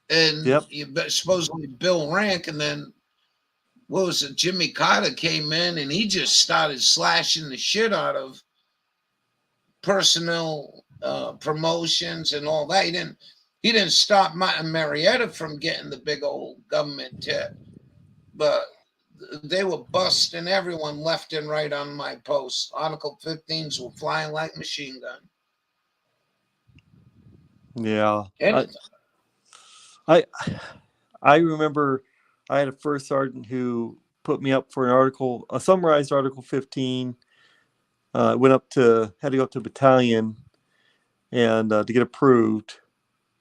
and yep. supposedly Bill Rank, and then what was it? Jimmy Carter came in and he just started slashing the shit out of personnel promotions and all that. He didn't stop Martin Marietta from getting the big old government tip, but they were busting everyone left and right on my post. Article 15s were flying like machine gun. Yeah. Anything. I remember I had a first sergeant who put me up for an article, a summarized Article 15. Had to go up to battalion and to get approved.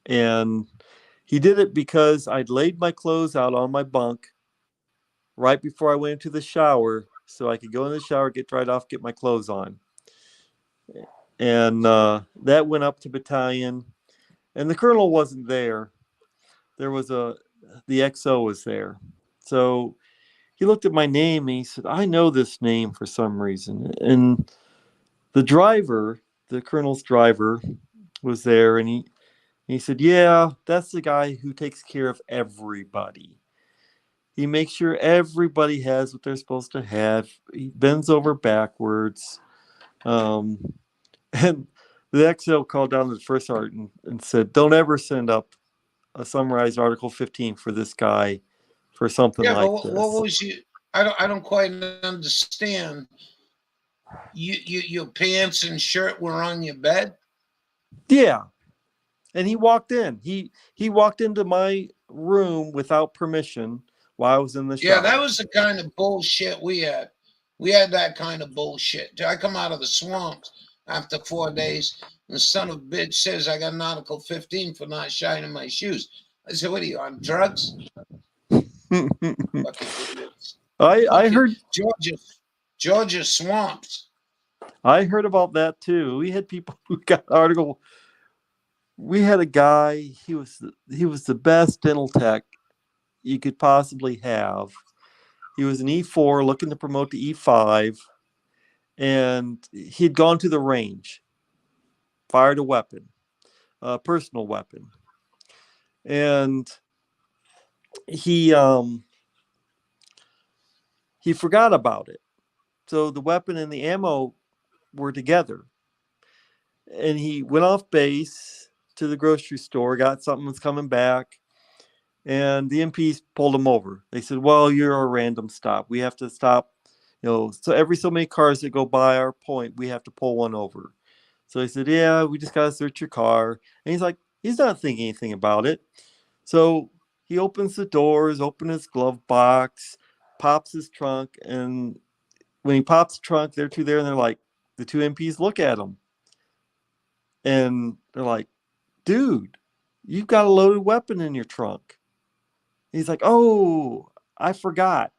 And he did it because I'd laid my clothes out on my bunk right before I went into the shower so I could go in the shower, get dried off, get my clothes on. And that went up to battalion. And the colonel wasn't there. There was the XO was there. So he looked at my name and he said, I know this name for some reason. And the driver, the colonel's driver, was there, and he said, yeah, that's the guy who takes care of everybody. He makes sure everybody has what they're supposed to have. He bends over backwards. And the XO called down to the first sergeant and said, don't ever send up a summarized Article 15 for this guy for something Yeah, like but this. what was you? I don't quite understand. Your pants and shirt were on your bed. Yeah, and he walked in. He walked into my room without permission while I was in the shower. Yeah, that was the kind of bullshit we had. We had that kind of bullshit. I come out of the swamps after 4 days, and the son of a bitch says I got an Article 15 for not shining my shoes. I said, what are you, on drugs? Fucking idiots. I heard Georgia swamps. I heard about that too. We had people who got article. We had a guy. He was the best dental tech you could possibly have. He was an E4 looking to promote to E5, and he'd gone to the range, fired a weapon, a personal weapon, and he forgot about it. So the weapon and the ammo were together, and he went off base to the grocery store, got something that's coming back, and the MPs pulled him over. They said, well, you're a random stop. We have to stop, so every so many cars that go by our point, we have to pull one over. So he said, yeah, we just got to search your car. And he's like, he's not thinking anything about it. So he opens the doors, opens his glove box, pops his trunk, and when he pops the trunk, they're two there, and they're like, the two MPs look at him. And they're like, dude, you've got a loaded weapon in your trunk. He's like, oh, I forgot.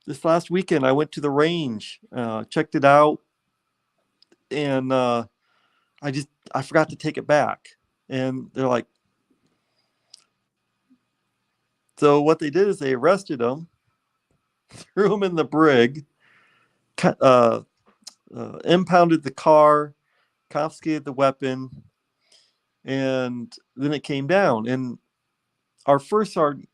This last weekend, I went to the range, checked it out, and I forgot to take it back. And they're like, so what they did is they arrested him, threw him in the brig, impounded the car, confiscated the weapon, and then it came down. And our first sergeant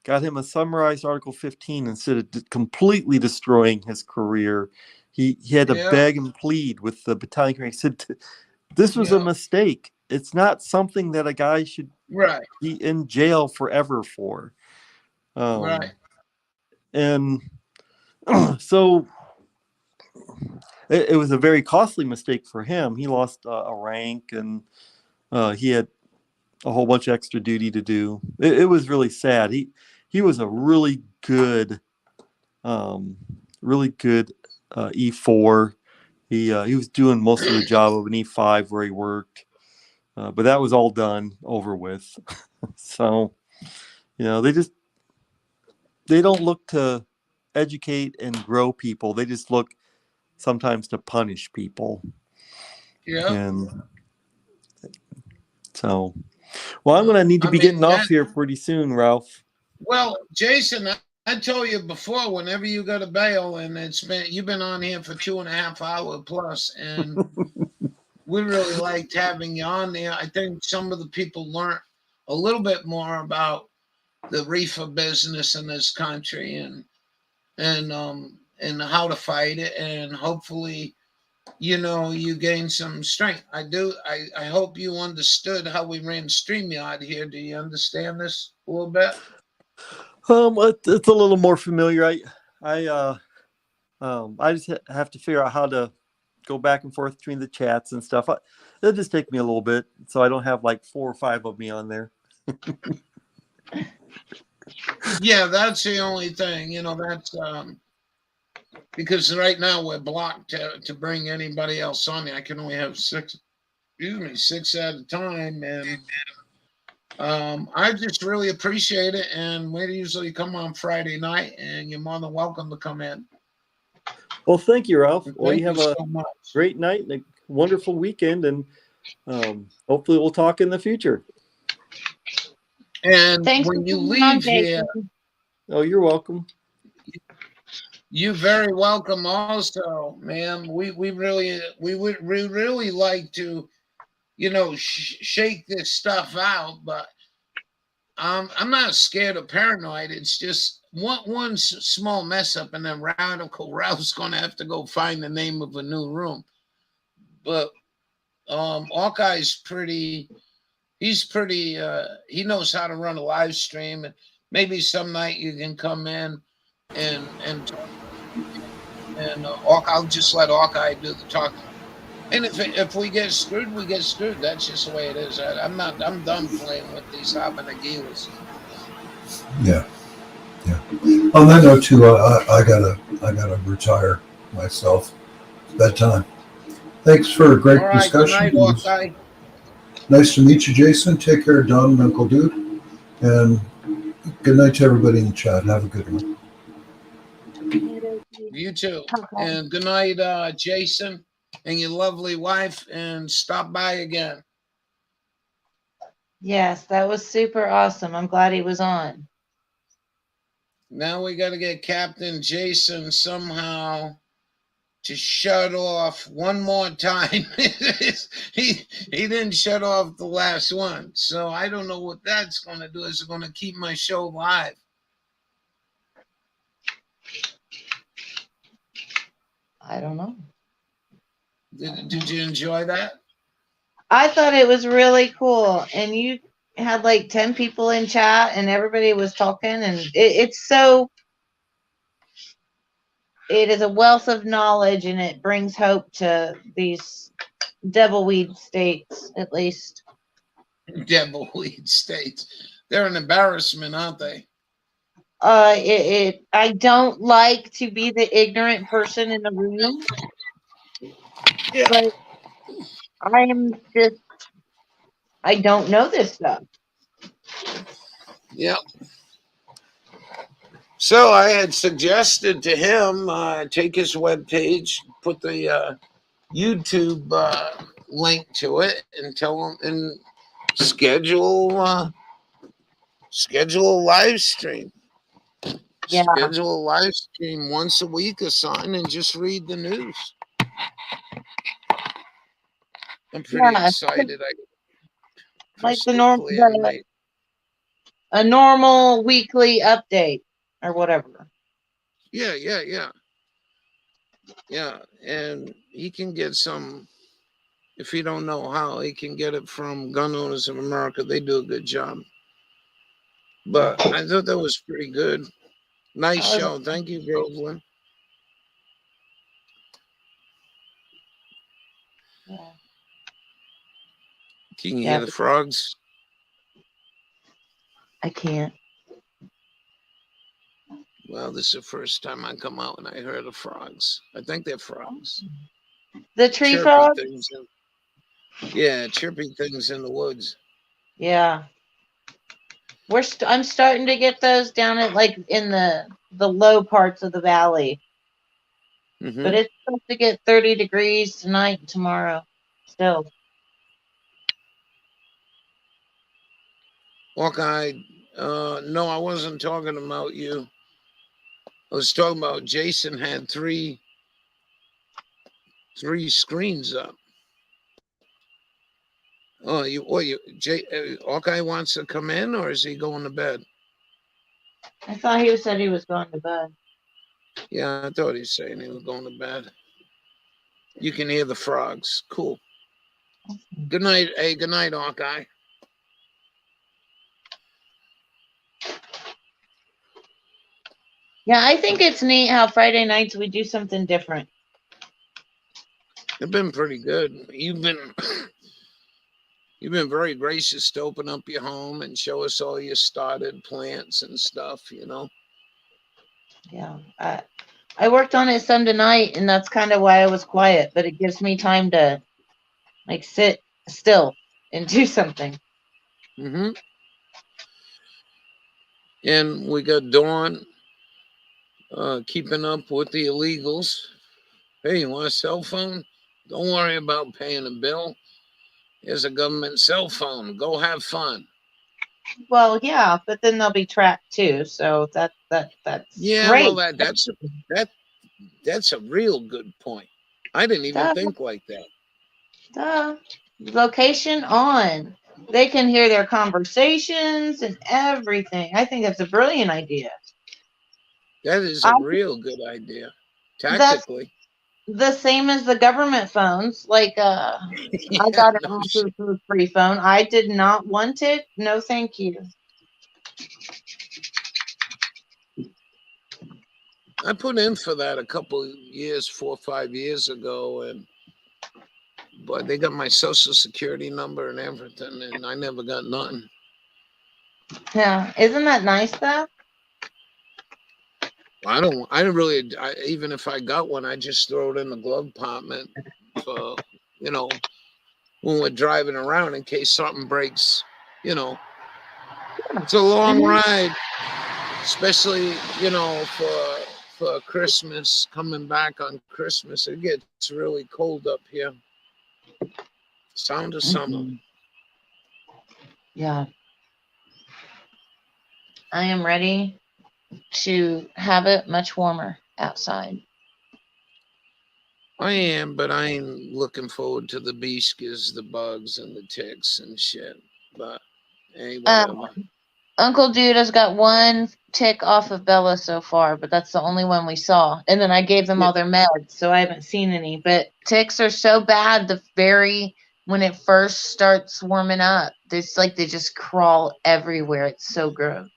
got him a summarized Article 15 instead of completely destroying his career. He had to Yeah. beg and plead with the battalion commander. He said, this was a mistake. It's not something that a guy should Right. be in jail forever for. Right. And so it was a very costly mistake for him. He lost a rank, and he had a whole bunch of extra duty to do. It was really sad. He was a really good E4. He was doing most of the job of an E5 where he worked, but that was all done over with. So, they don't look to educate and grow people. They just look sometimes to punish people. Yeah. And so, well, I'm going to need to be getting off here pretty soon, Ralph. Well, Jason, I told you before, whenever you go to bail, and you've been on here for 2.5 hours plus, and we really liked having you on there. I think some of the people learned a little bit more about the reefer business in this country, and how to fight it, and hopefully, you gain some strength. I hope you understood how we ran StreamYard here. Do you understand this a little bit? It's a little more familiar. I just have to figure out how to go back and forth between the chats and stuff. It'll just take me a little bit, so I don't have like 4 or 5 of me on there. Yeah, that's the only thing. That's because right now we're blocked to bring anybody else on there. I can only have 6 at a time, and I just really appreciate it. And we usually come on Friday night, and you're more than welcome to come in. Well, thank you, Ralph. Well, Thank you have you a so much. great night and a wonderful weekend, and hopefully we'll talk in the future. And Thanks when for you coming on, leave here, Jason. Oh, you're welcome. you're very welcome also, ma'am. We really like to, shake this stuff out, but I'm not scared of paranoid. It's just one small mess up, and then Radical Ralph's going to have to go find the name of a new room. But Hawkeye's pretty. He's pretty. He knows how to run a live stream, and maybe some night you can come in and talk. And I'll just let Hawkeye do the talking. And if we get screwed, we get screwed. That's just the way it is. I'm done playing with these Habanegilas. Yeah. On that note, too, I gotta retire myself. It's bedtime. Thanks for a great discussion. Good night, Hawkeye. Nice to meet you, Jason. Take care, Don and Uncle Dude. And good night to everybody in the chat. Have a good one. You too. And good night, Jason, and your lovely wife. And stop by again. Yes, that was super awesome. I'm glad he was on. Now we got to get Captain Jason somehow to shut off one more time. he didn't shut off the last one, so I don't know what that's going to do. Is it going to keep my show live? I don't know. Did you enjoy that? I thought it was really cool, and you had like 10 people in chat, and everybody was talking, and it is a wealth of knowledge, and it brings hope to these devilweed states, at least. Devilweed states. They're an embarrassment, aren't they? I don't like to be the ignorant person in the room, but I don't know this stuff. Yep. So I had suggested to him take his webpage, put the YouTube link to it, and tell him and schedule a live stream. Yeah. Schedule a live stream once a week or something, and just read the news. I'm pretty excited. Like the normal. a normal weekly update or whatever. Yeah, yeah, yeah. Yeah. And he can get some, if you don't know how, he can get it from Gun Owners of America. They do a good job. But I thought that was pretty good. Nice That was, show. Thank you, Groveland. yeah, Can you hear yeah, the frogs? I can't. Well, this is the first time I come out and I heard the frogs. I think they're frogs. The tree Chirpy frog? things. Yeah, chirpy things in the woods. Yeah. I'm starting to get those down at like in the low parts of the valley. But Mm-hmm. it's supposed to get 30 degrees tonight and tomorrow. Still. Hawkeye, no, I wasn't talking about you. I was talking about Jason had three screens up. Oh, Hawkeye wants to come in, or is he going to bed? I thought he said he was going to bed. Yeah, I thought he was saying he was going to bed. You can hear the frogs. Cool. Good night. Hey, good night, Hawkeye. Yeah, I think it's neat how Friday nights we do something different. It's been pretty good. You've been very gracious to open up your home and show us all your started plants and stuff, you know. Yeah. I worked on it some tonight, and that's kind of why I was quiet, but it gives me time to like sit still and do something. Mm-hmm. And we got Dawn keeping up with the illegals. Hey, you want a cell phone? Don't worry about paying a bill. Here's a government cell phone. Go have fun. Well, yeah, but then they'll be tracked too, so that's Yeah, well, great. that's a real good point. I didn't even Duh, think like that. duh. Location on. They can hear their conversations and everything. I think that's a brilliant idea. That is I, a real good idea. that's Tactically. the same as the government phones. Like, I Yeah, got no an shit. free phone. I did not want it. No, thank you. I put in for that a couple of years, 4 or 5 years ago, and but they got my social security number and everything, and I never got nothing. Yeah, isn't that nice though? I don't really. Even if I got one, I just throw it in the glove compartment for, you know, when we're driving around in case something breaks. You know, it's a long Mhm. ride, especially for Christmas. Coming back on Christmas, it gets really cold up here. Sound of summer. Mhm. Yeah, I am ready to have it much warmer outside. I am, but I ain't looking forward to the beasties, the bugs, and the ticks and shit. But hey, whatever. Uncle Dude has got one tick off of Bella so far, but that's the only one we saw. And then I gave them Yeah, all their meds, so I haven't seen any. But ticks are so bad when it first starts warming up. It's like they just crawl everywhere. It's so gross.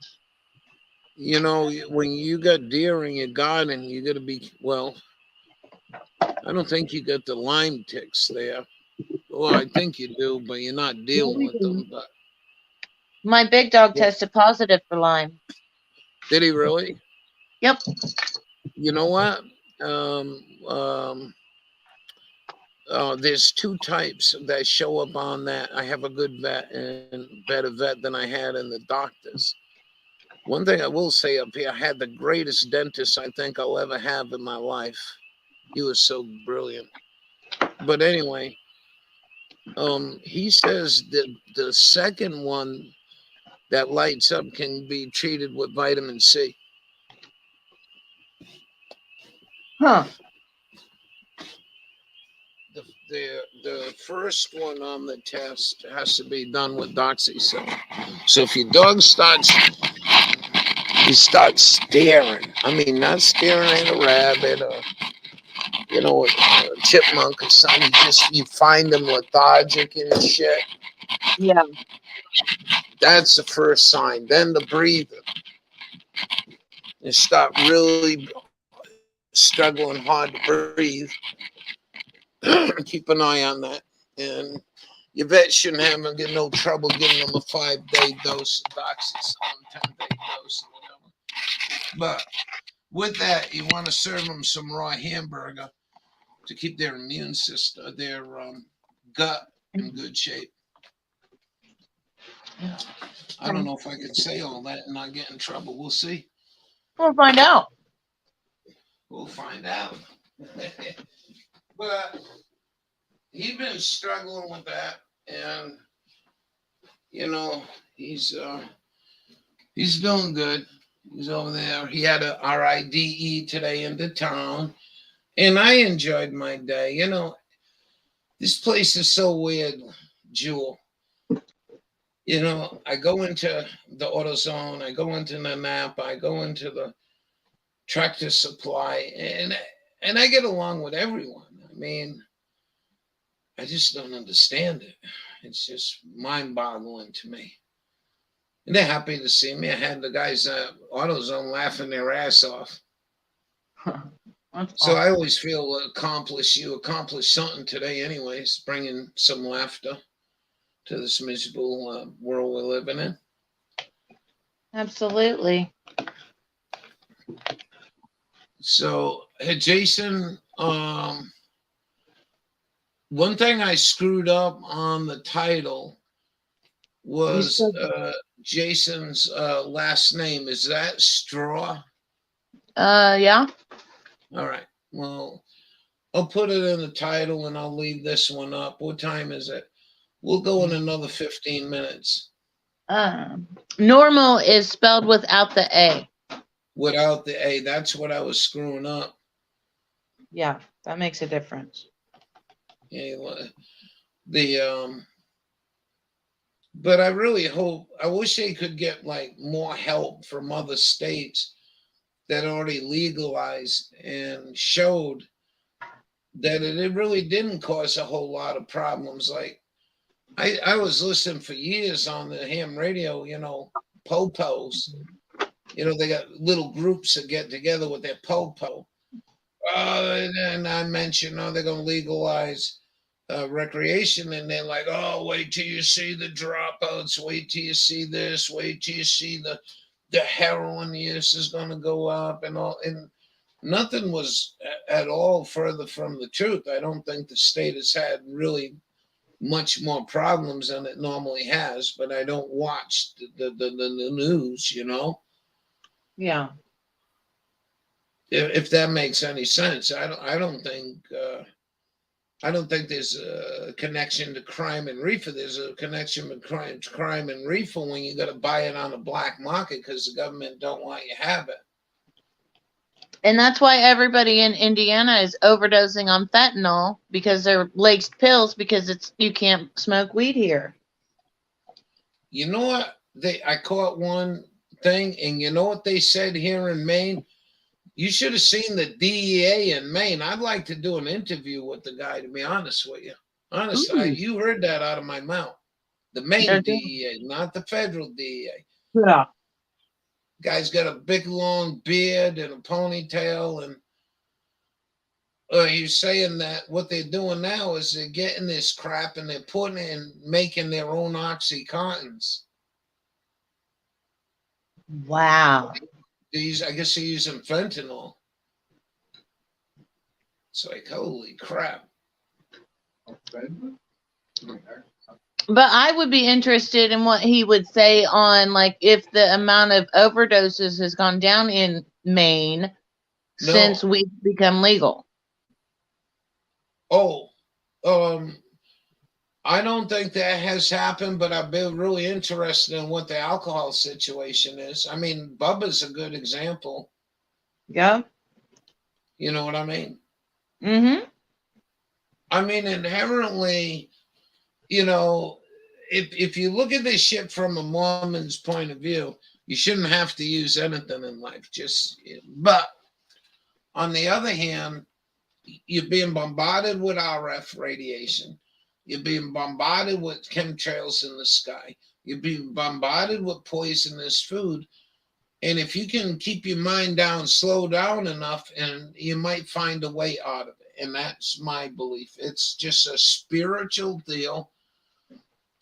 you know, when you got deer in your garden, you got to be well. I don't think you got the Lyme ticks there. Well, I think you do, but you're not dealing with them. But My big dog yeah. tested positive for Lyme. Did he really? Yep. You know what? Um, um, there's two types that show up on that. I have a good vet and better vet than I had in the doctors. One thing I will say up here, I had the greatest dentist I think I'll ever have in my life. He was so brilliant. But anyway, he says that the second one that lights up can be treated with vitamin C. Huh. the first one on the test has to be done with doxycycline. So if your dog starts staring, I mean, not staring at a rabbit or a chipmunk or something. You find them lethargic and shit. Yeah. That's the first sign. Then the breathing. You start really struggling hard to breathe. Keep an eye on that. And your vet shouldn't have them get no trouble giving them a 5-day dose of doxycycline, 10-day dose, or whatever. But with that, you want to serve them some raw hamburger to keep their immune system, their gut in good shape. I don't know if I can say all that and not get in trouble. We'll see. We'll find out. We'll find out. But he's been struggling with that, and he's doing good. He's over there. He had a RIDE today into town, and I enjoyed my day. This place is so weird, Jewel. I go into the AutoZone, I go into the Napa, I go into the Tractor Supply, and I get along with everyone. I mean, I just don't understand it. It's just mind-boggling to me. And they're happy to see me. I had the guys at AutoZone laughing their ass off. So I always feel you accomplished something today anyways, bringing some laughter to this miserable world we're living in. Absolutely. So, hey, Jason, one thing I screwed up on the title was Jason's last name. Is that Straw? Yeah. All right. Well, I'll put it in the title and I'll leave this one up. What time is it? We'll go in another 15 minutes. Norml is spelled without the A. Without the A. That's what I was screwing up. Yeah, that makes a difference. Yeah, but I really I wish they could get like more help from other states that already legalized and showed that it really didn't cause a whole lot of problems. Like I was listening for years on the ham radio, po-pos. They got little groups that get together with their po-po. And I mentioned, they're going to legalize recreation, and they're like, oh, wait till you see the dropouts, wait till you see this, wait till you see the heroin use is going to go up and all. And nothing was at all further from the truth. I don't think the state has had really much more problems than it normally has, but I don't watch the news, Yeah. If that makes any sense. I don't think there's a connection to crime and reefer. There's a connection with crime and reefer when you got to buy it on the black market because the government don't want you to have it. And that's why everybody in Indiana is overdosing on fentanyl, because they're laced pills, because you can't smoke weed here. You know what? I caught one thing, and you know what they said here in Maine? You should have seen the DEA in Maine. I'd like to do an interview with the guy, to be honest with you. Honestly, you heard that out of my mouth. The Maine DEA, not the federal DEA. Yeah. Guy's got a big long beard and a ponytail, and he's saying that what they're doing now is they're getting this crap and they're putting it and making their own OxyContins. Wow. I guess they're using fentanyl. It's like, holy crap. But I would be interested in what he would say on, like, if the amount of overdoses has gone down in Maine since we've become legal. Oh, I don't think that has happened, but I've been really interested in what the alcohol situation is. I mean, Bubba's a good example. Yeah. You know what I mean? Mm-hmm. I mean, inherently, you know, if you look at this shit from a Mormon's point of view, you shouldn't have to use anything in life. But on the other hand, you're being bombarded with RF radiation. You're being bombarded with chemtrails in the sky. You're being bombarded with poisonous food. And if you can keep your mind down, slow down enough, and you might find a way out of it. And that's my belief. It's just a spiritual deal.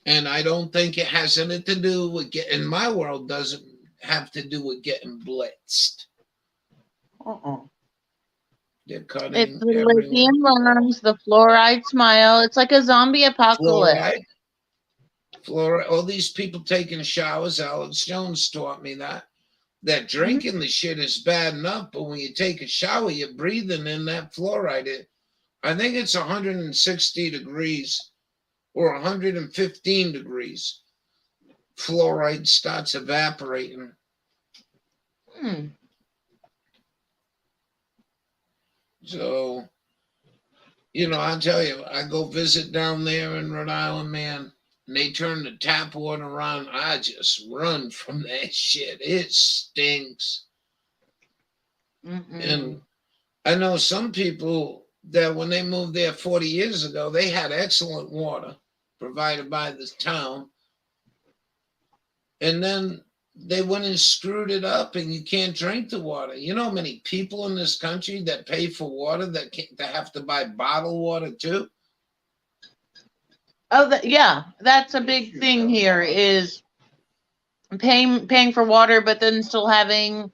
And I don't think it has anything to do with in my world, doesn't have to do with getting blitzed. They're It's cutting the everyone. lithium lungs, the fluoride smile. It's like a zombie apocalypse. Fluoride. All these people taking showers. Alex Jones taught me that. That drinking the shit is bad enough, but when you take a shower, you're breathing in that fluoride. I think it's 160 degrees or 115 degrees. Fluoride starts evaporating. So, I'll tell you, I go visit down there in Rhode Island, man, and they turn the tap water on. I just run from that shit. It stinks. And I know some people that when they moved there 40 years ago, they had excellent water provided by the town. And then they went and screwed it up, and you can't drink the water. You know how many people in this country that pay for water that have to buy bottled water too? Oh, yeah, that's a big thing here is paying for water, but then still having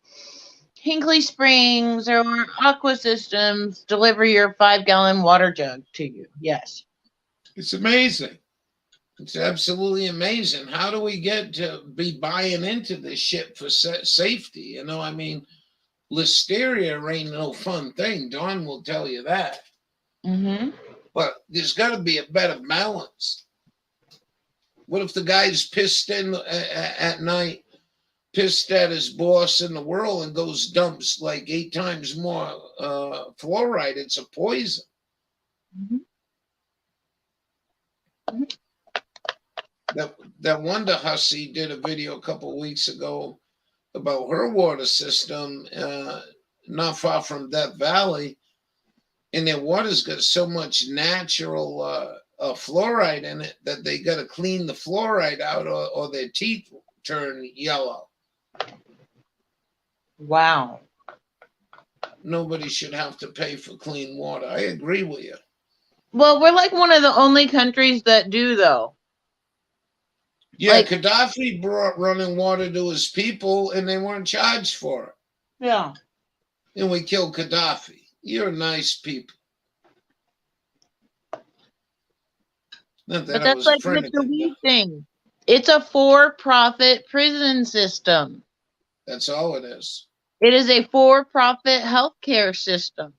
Hinkley Springs or Aqua Systems deliver your 5-gallon water jug to you. Yes. It's amazing. It's absolutely amazing. How do we get to be buying into this shit for safety? I mean, listeria ain't no fun thing. Dawn will tell you that. But there's got to be a better balance. What if the guy's pissed in at night, pissed at his boss in the world, and goes dumps like 8 times more fluoride? It's a poison. That Wonder Hussy did a video a couple of weeks ago about her water system not far from Death Valley, and their water's got so much natural fluoride in it that they got to clean the fluoride out or their teeth turn yellow. Wow. Nobody should have to pay for clean water. I agree with you. Well, we're like one of the only countries that do, though. Yeah, Gaddafi brought running water to his people, and they weren't charged for it. Yeah. And we killed Gaddafi. You're nice people. Not that But I that's was like a friend the of Gaddafi. weed thing. It's a for-profit prison system. That's all it is. It is a for-profit healthcare system.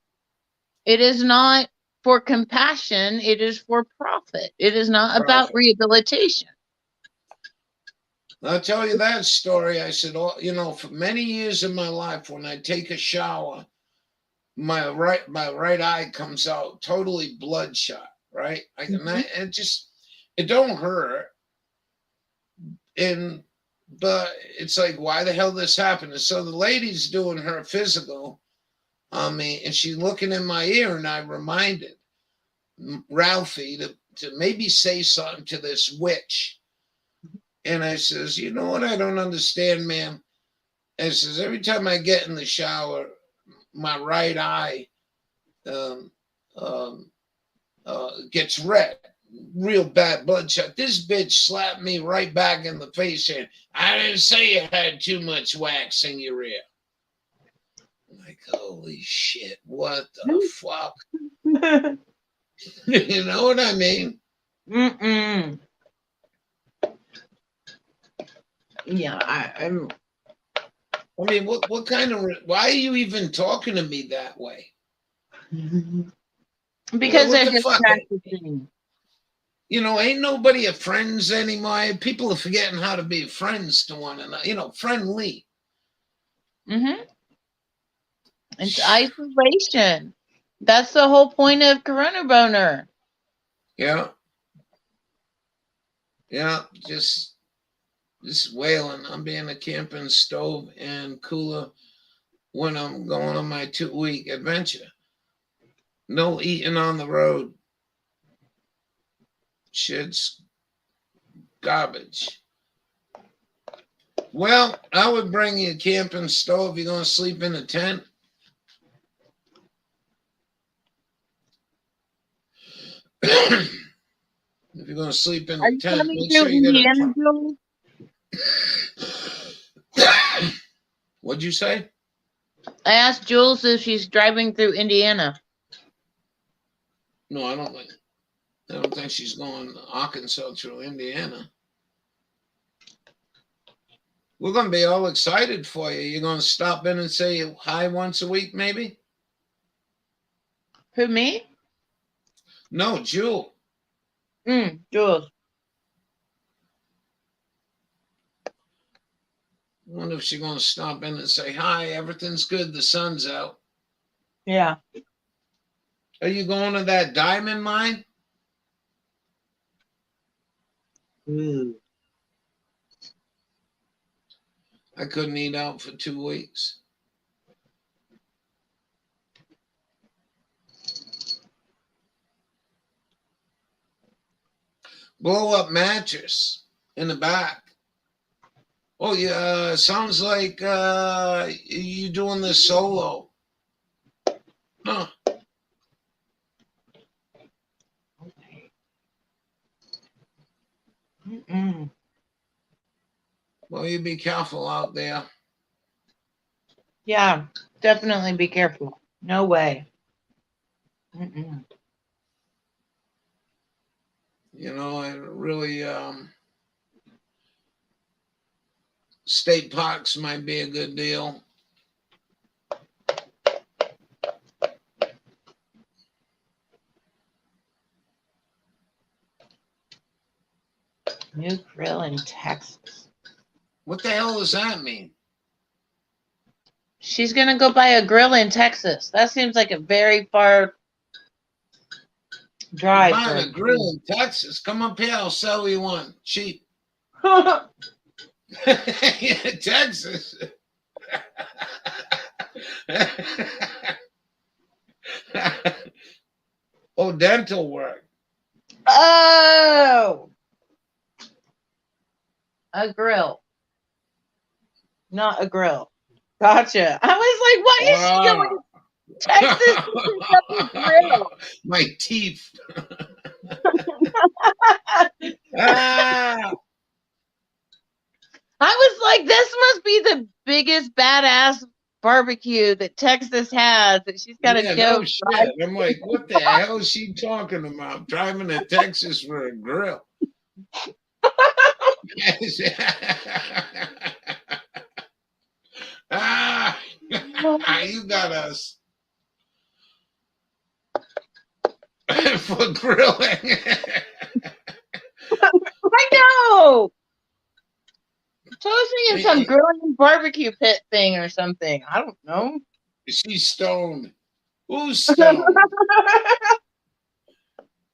It is not for compassion. It is for profit. It is not about rehabilitation. I'll tell you that story. I said, for many years in my life, when I take a shower, my right eye comes out totally bloodshot, right? It don't hurt. But it's like, why the hell this happened? And so the lady's doing her physical on me, and she's looking in my ear, and I reminded Ralphie to maybe say something to this witch. And I says, you know what I don't understand, ma'am? I says, every time I get in the shower, my right eye gets red, real bad bloodshot. This bitch slapped me right back in the face saying, I didn't say you had too much wax in your ear. I'm like, holy shit, what the fuck? You know what I mean? Yeah, I mean, what kind of? Why are you even talking to me that way? Because they're just practicing. Ain't nobody a friends anymore. People are forgetting how to be friends to one another. Friendly. It's isolation. That's the whole point of Corona Boner. Yeah. Yeah. Just whaling. I'm being a camping stove and cooler when I'm going on my 2-week adventure. No eating on the road. Shit's garbage. Well, I would bring you a camping stove. You're going to sleep in a tent. If you're going to sleep in Are a you tent, coming make through sure you get Indiana, Joel? a. What'd you say? I asked Jules if she's driving through Indiana. No, I don't think. I don't think she's going to Arkansas through Indiana. We're going to be all excited for you. You're going to stop in and say hi once a week, maybe? Who, me? No, Jewel. Jules. I wonder if she's going to stop in and say, hi, everything's good. The sun's out. Yeah. Are you going to that diamond mine? Ooh. I couldn't eat out for 2 weeks. Blow up mattress in the back. Oh, yeah. Sounds like you doing this solo. Huh. Mm-mm. Well, you be careful out there. Yeah, definitely be careful. No way. Mm-mm. You know, I really state parks might be a good deal. New grill in Texas. What the hell does that mean? She's gonna go buy a grill in Texas. That seems like a very far drive. Buying a grill in Texas. Come up here, I'll sell you one. Cheap. Texas. Oh, dental work. Oh, a grill, not a grill. Gotcha. I was like, what is she doing in Texas to pick up a grill? My teeth. Ah. I was like, this must be the biggest badass barbecue that Texas has that she's got to Yeah, go. no shit. I'm like, what the hell is she talking about? Driving to Texas for a grill. Ah, you got us for grilling. I know. So I was thinking some grilling barbecue pit thing or something. I don't know. She's stoned. Who's stoned?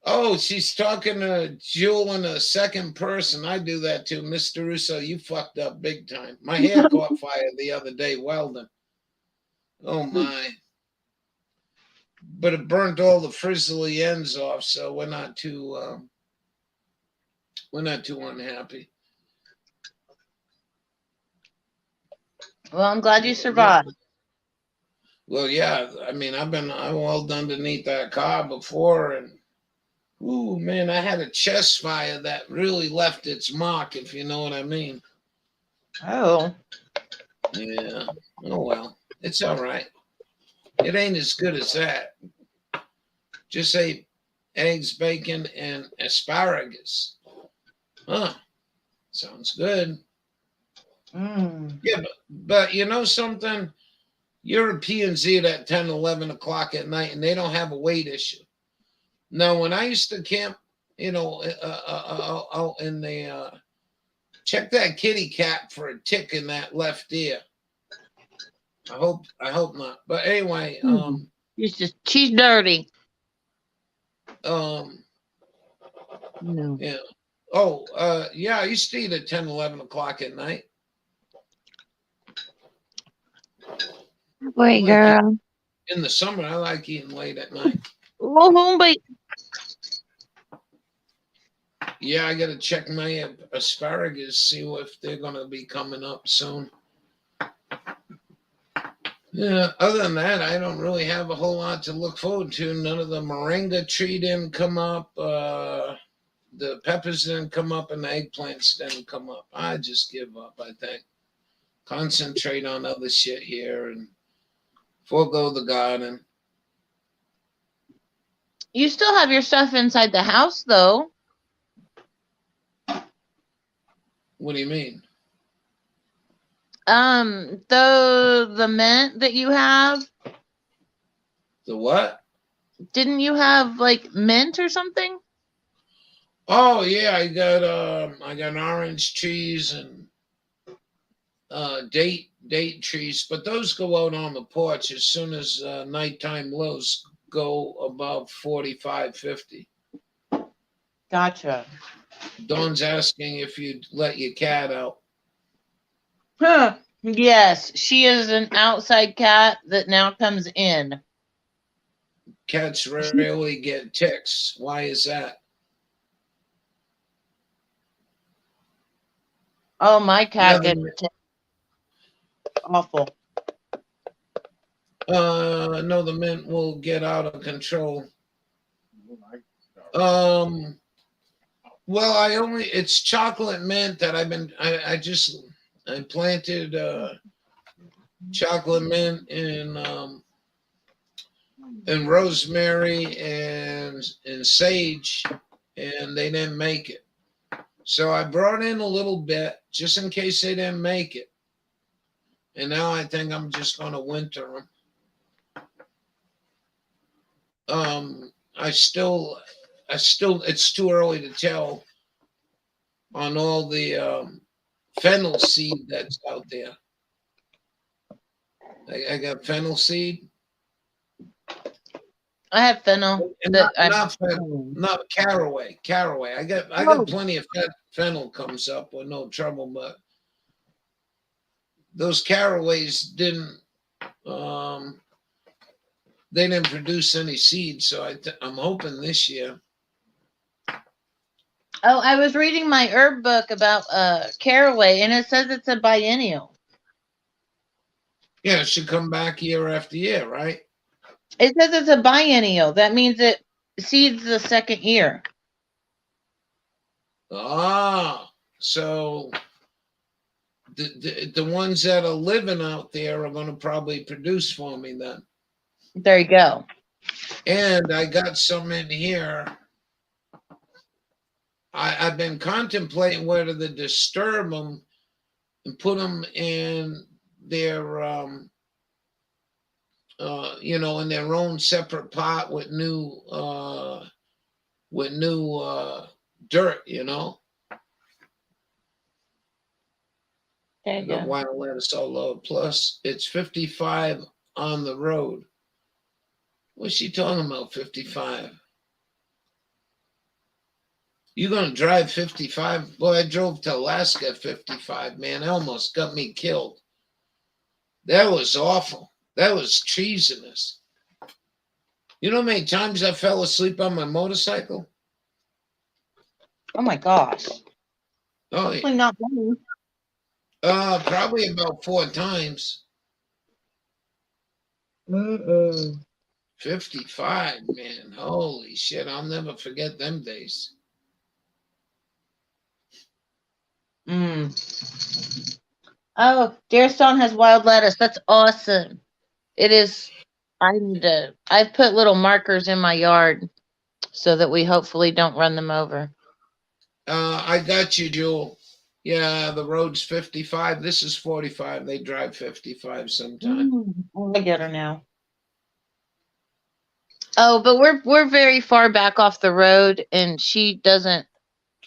Oh, she's talking to Jewel in a second person. I do that too. Mr. Russo, you fucked up big time. My hair caught fire the other day welding. Oh my. But it burnt all the frizzly ends off, so we're not too unhappy. Well, I'm glad you survived. Well, yeah, I mean, I welded underneath that car before, and ooh, man, I had a chest fire that really left its mark, if you know what I mean. Oh. Yeah. Oh well, it's all right. It ain't as good as that. Just ate eggs, bacon, and asparagus. Huh. Sounds good. Yeah, but you know something? You're a P&Z at 10, 11 o'clock at night, and they don't have a weight issue. Now, when I used to camp, you know, out in the check that kitty cat for a tick in that left ear. I hope not. But anyway, She's dirty. No. Yeah. Oh, yeah, I used to eat at 10, 11 o'clock at night. Great Like girl. in the summer, I like eating late at night. Oh, but Yeah, I got to check my asparagus, see if they're going to be coming up soon. Yeah, other than that, I don't really have a whole lot to look forward to. None of the moringa tree didn't come up. The peppers didn't come up, and the eggplants didn't come up. I just give up, I think. Concentrate on other shit here and forego the garden. you still have your stuff inside the house, though. What do you mean? The mint that you have, The what? didn't you have like mint or something? Oh yeah, I got orange trees and date trees, but those go out on the porch as soon as nighttime lows go above 45, 50. Gotcha. Dawn's asking if you'd let your cat out. Huh. Yes, she is an outside cat that now comes in. Cats rarely get ticks. Why is that? Oh, my Yeah, cat gets awful. no, the mint will get out of control. Um, well, it's chocolate mint that I planted chocolate mint and rosemary and sage, and they didn't make it. So I brought in a little bit just in case they didn't make it. And now I think I'm just going to winter them. It's too early to tell on all the fennel seed that's out there. I got fennel seed. I have fennel And that not caraway. Caraway. I got plenty of fennel comes up with no trouble, but those caraways they didn't produce any seeds, so I'm hoping this year. Oh, I was reading my herb book about caraway, and it says it's a biennial. Yeah, it should come back year after year, right? It says it's a biennial. That means it seeds the second year. Ah, so the ones that are living out there are going to probably produce for me then. There you go. And I got some in here. I've been contemplating whether to disturb them and put them in their in their own separate pot with new dirt, There I you got go. wild lettuce all over. Plus, it's 55 on the road. What's she talking about, 55? You gonna drive 55? Boy, I drove to Alaska at 55, man. That almost got me killed. That was awful. That was treasonous. You know how many times I fell asleep on my motorcycle? Oh my gosh. Oh, Definitely not one. probably about 4 times. 55, man. Holy shit. I'll never forget them days. Oh, Deerstone has wild lettuce. That's awesome. It is. I've put little markers in my yard so that we hopefully don't run them over. I got you, Jewel. Yeah, the road's 55. This is 45. They drive 55 sometimes. I get her now. Oh, but we're very far back off the road, and she doesn't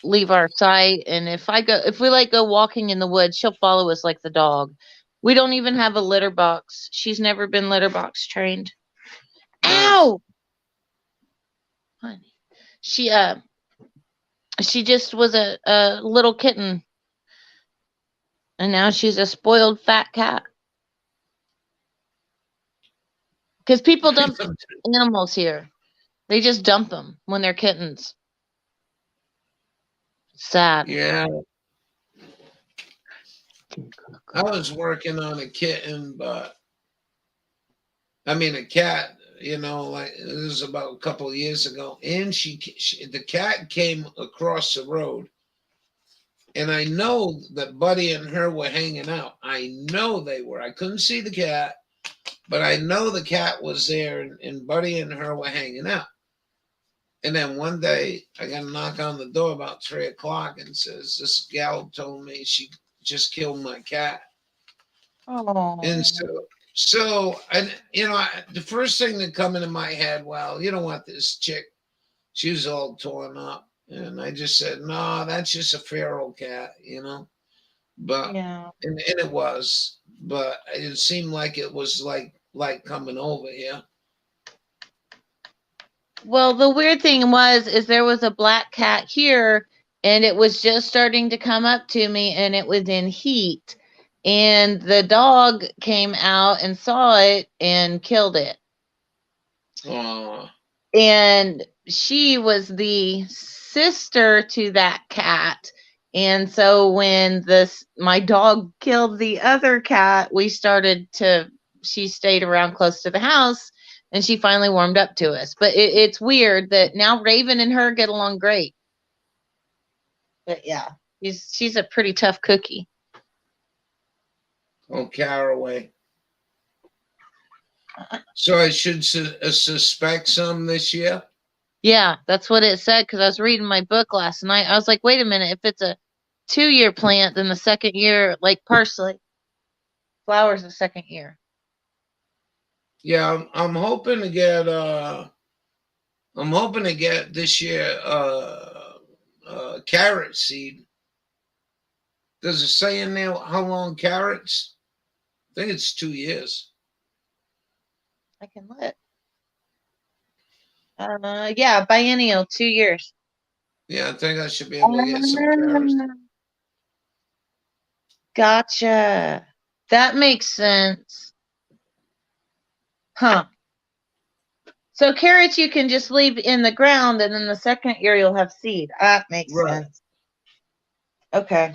leave our sight. And if we like go walking in the woods, she'll follow us like the dog. We don't even have a litter box. She's never been litter box trained. Nice. Ow, honey. She She just was a little kitten, and now she's a spoiled fat cat. Because people dump animals here. They just dump them when they're kittens. Sad. Yeah, I was working on a kitten, but I mean a cat. You know, like this was about a couple of years ago, and the cat came across the road, and I know that Buddy and her were hanging out. I know they were. I couldn't see the cat, but I know the cat was there, and Buddy and her were hanging out. And then one day I got a knock on the door about 3 o'clock and says, "This gal told me she just killed my cat." Oh. And so the first thing that come into my head, well, you don't want this chick. She was all torn up. And I just said, no, that's just a feral cat, But Yeah. and it was, but it seemed like it was like coming over here. Well, the weird thing is there was a black cat here, and it was just starting to come up to me, and it was in heat. And the dog came out and saw it and killed it. Oh. And she was the sister to that cat. And so when my dog killed the other cat, she stayed around close to the house, and she finally warmed up to us. But it's weird that now Raven and her get along great. But yeah, she's a pretty tough cookie. Oh, Caraway. So I should suspect some this year? Yeah, that's what it said, because I was reading my book last night. I was like, wait a minute, if it's a 2-year plant, then the second year, like parsley, flowers the second year. Yeah, I'm hoping to get this year carrot seed. Does it say in there how long carrots? I think it's 2 years. I can look. Yeah, biennial, 2 years. Yeah, I think I should be able to get some carrots. Gotcha. That makes sense. Huh. So carrots you can just leave in the ground, and then the second year you'll have seed. That makes sense. Okay.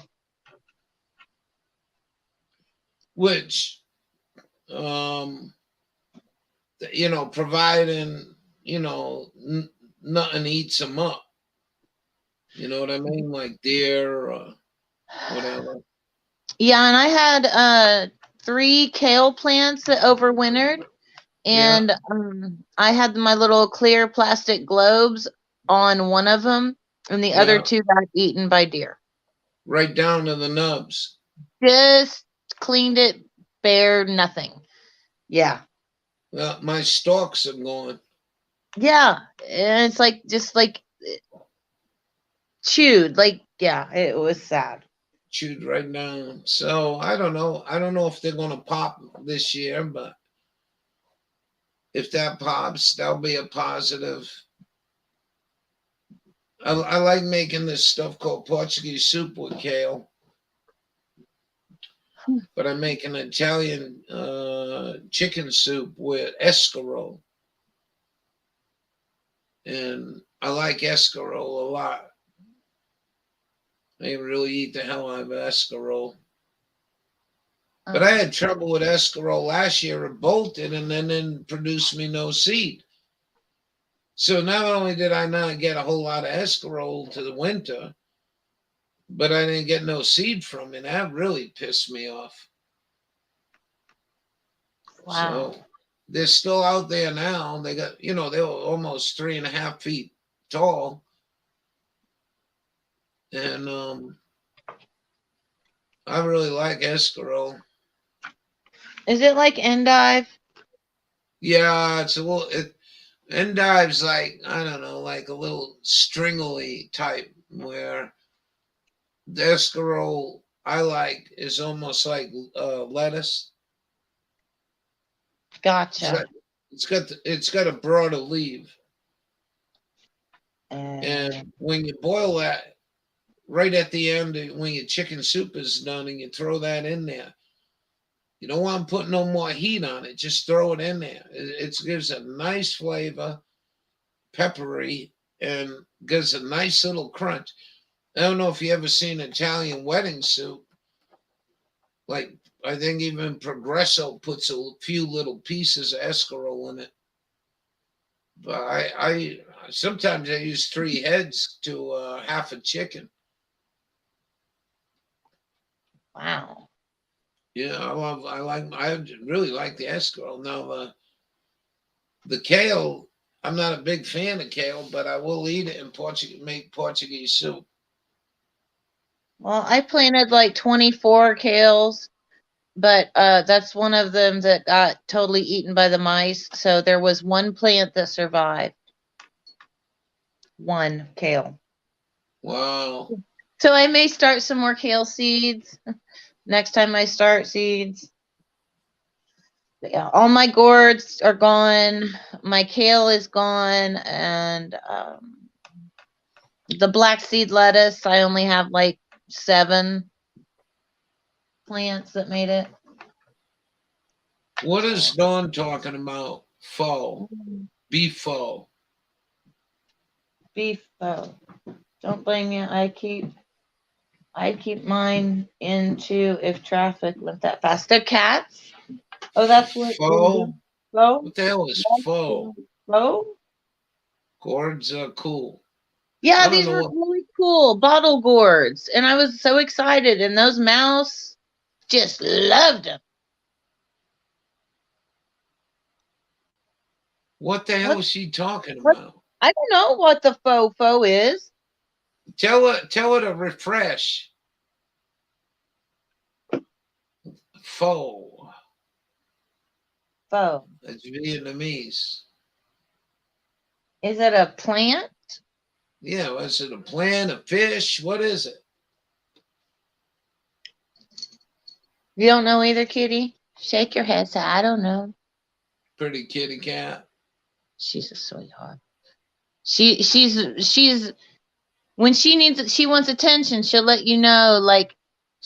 Which, providing, nothing eats them up. You know what I mean? Like deer or whatever. Yeah, and I had 3 kale plants that overwintered, and I had my little clear plastic globes on one of them, and the other 2 got eaten by deer. Right down to the nubs. Just cleaned it bare, nothing. Yeah. Well, my stalks are gone. Yeah, and it's just chewed. It was sad. Chewed right down. So I don't know. I don't know if they're gonna pop this year, but if that pops, that'll be a positive. I like making this stuff called Portuguese soup with kale, but I make an Italian chicken soup with escarole, and I like escarole a lot. I really eat the hell out of escarole. But I had trouble with escarole last year. It bolted and then didn't produce me no seed. So not only did I not get a whole lot of escarole to the winter, but I didn't get no seed from it. That really pissed me off. Wow. So they're still out there now. They got, they were almost 3.5 feet tall. And I really like escarole. Is it like endive? Yeah, it's a little. Endive's like, I don't know, like a little stringly type, where the escarole I like is almost like lettuce. Gotcha. It's got a broader leaf. And when you boil that, right at the end when your chicken soup is done and you throw that in there. You don't want to put no more heat on it. Just throw it in there. It gives a nice flavor, peppery, and gives a nice little crunch. I don't know if you ever seen Italian wedding soup. Like, I think even Progresso puts a few little pieces of escarole in it. But I sometimes I use 3 heads to half a chicken. Wow. Yeah, I really like the escarole. Now the kale, I'm not a big fan of kale, but I will eat it in make Portuguese soup. Well, I planted like 24 kales, but that's one of them that got totally eaten by the mice. So there was one plant that survived. One kale. Wow. So I may start some more kale seeds next time I start seeds. But yeah, all my gourds are gone. My kale is gone, and the black seed lettuce, I only have like 7 plants that made it. What is Dawn talking about? Faux. Beef faux. Beef. Don't blame me. I keep mine into if traffic went that fast. The cats. Oh, that's what. Faux? Flo. What the hell is faux? Flo. Gourds are cool. Yeah, I don't these know were what. really cool bottle gourds, and I was so excited. And those mouse just loved them. What the hell is she talking What? about? I don't know what the faux is. Tell her to refresh. Faux. Faux. It's Vietnamese. Is it a plant? Yeah, was it a plant, a fish? What is it? You don't know either, Kitty? Shake your head. Say, I don't know. Pretty kitty cat. She's a sweetheart. She's when she wants attention, she'll let you know. Like,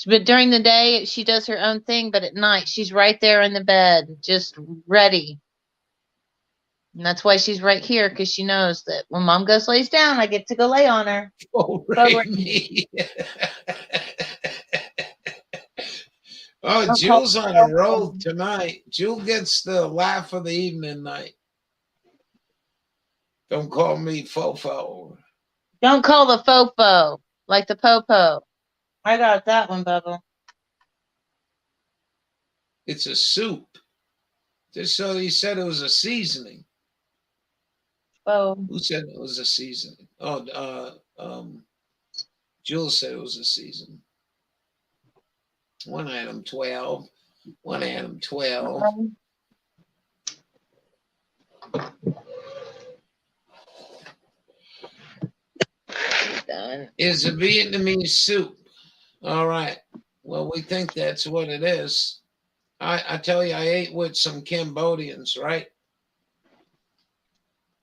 but during the day she does her own thing, but at night she's right there in the bed, just ready. And that's why she's right here, because she knows that when Mom goes lays down, I get to go lay on her. Oh, But right, me. Oh, don't call Jewel's on a roll tonight. Jewel gets the laugh of the evening night. Don't call me Fofo. don't call the fofo like the popo. I got that one, Bubba. It's a soup. Just so he said it was a seasoning. Oh, Who said it was a seasoning? Oh, Jewel said it was a seasoning. One item 12. One item 12. done. Is a Vietnamese soup. All right. Well, we think that's what it is. I tell you, I ate with some Cambodians, right?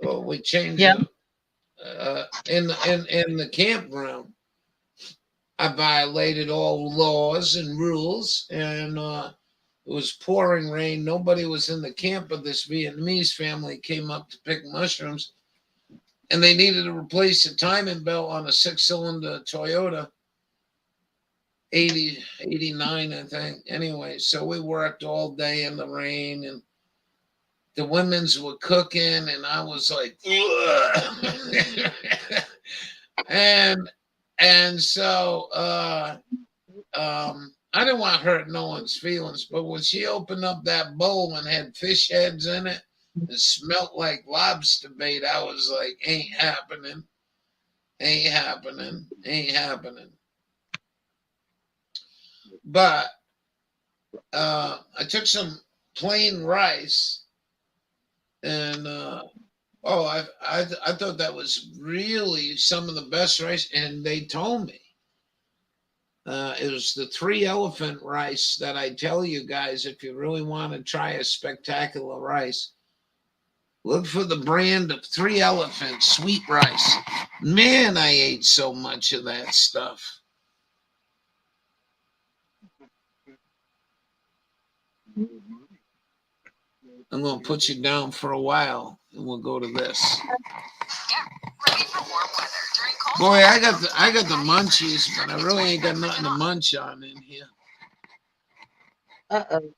Well, we changed Yeah. in the campground. I violated all laws and rules, and it was pouring rain. Nobody was in the camp, but this Vietnamese family came up to pick mushrooms, and they needed to replace the timing belt on a 6-cylinder Toyota 89, I think. Anyway, so we worked all day in the rain, and the women's were cooking, and I was like, and so I didn't want to hurt no one's feelings, but when she opened up that bowl and had fish heads in it, it smelled like lobster bait. I was like, ain't happening, ain't happening, ain't happening. But I took some plain rice, and I thought that was really some of the best rice, and they told me it was the 3 elephant rice that I tell you guys if you really want to try a spectacular rice. Look for the brand of 3 Elephant sweet rice. Man, I ate so much of that stuff. I'm going to put you down for a while, and we'll go to this. Boy, I got the munchies, but I really ain't got nothing to munch on in here. Uh-oh.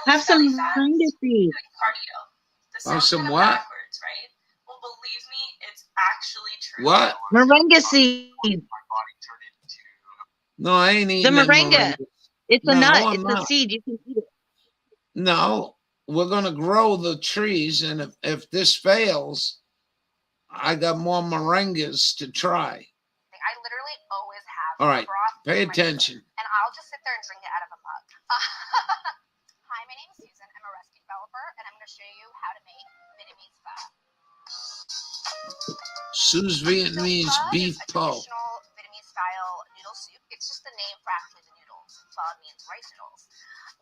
Have some moringa seeds. Have some what? What? Moringa seeds. No, I ain't The eating that moringa. moringa. It's a No, nut. I'm It's a not. seed. You can eat it. No, we're going to grow the trees, and if this fails, I got more moringas to try. I literally always have. All right, broth pay in my attention. freezer, and I'll just sit there and drink it out of a mug. Hi, my name is Susan. I'm a recipe developer, and I'm going to show you how to make Vietnamese pho. Sue's Vietnamese So pho beef is a po. traditional Vietnamese style noodle soup. It's just the name for actually the noodles. Pho means rice noodles.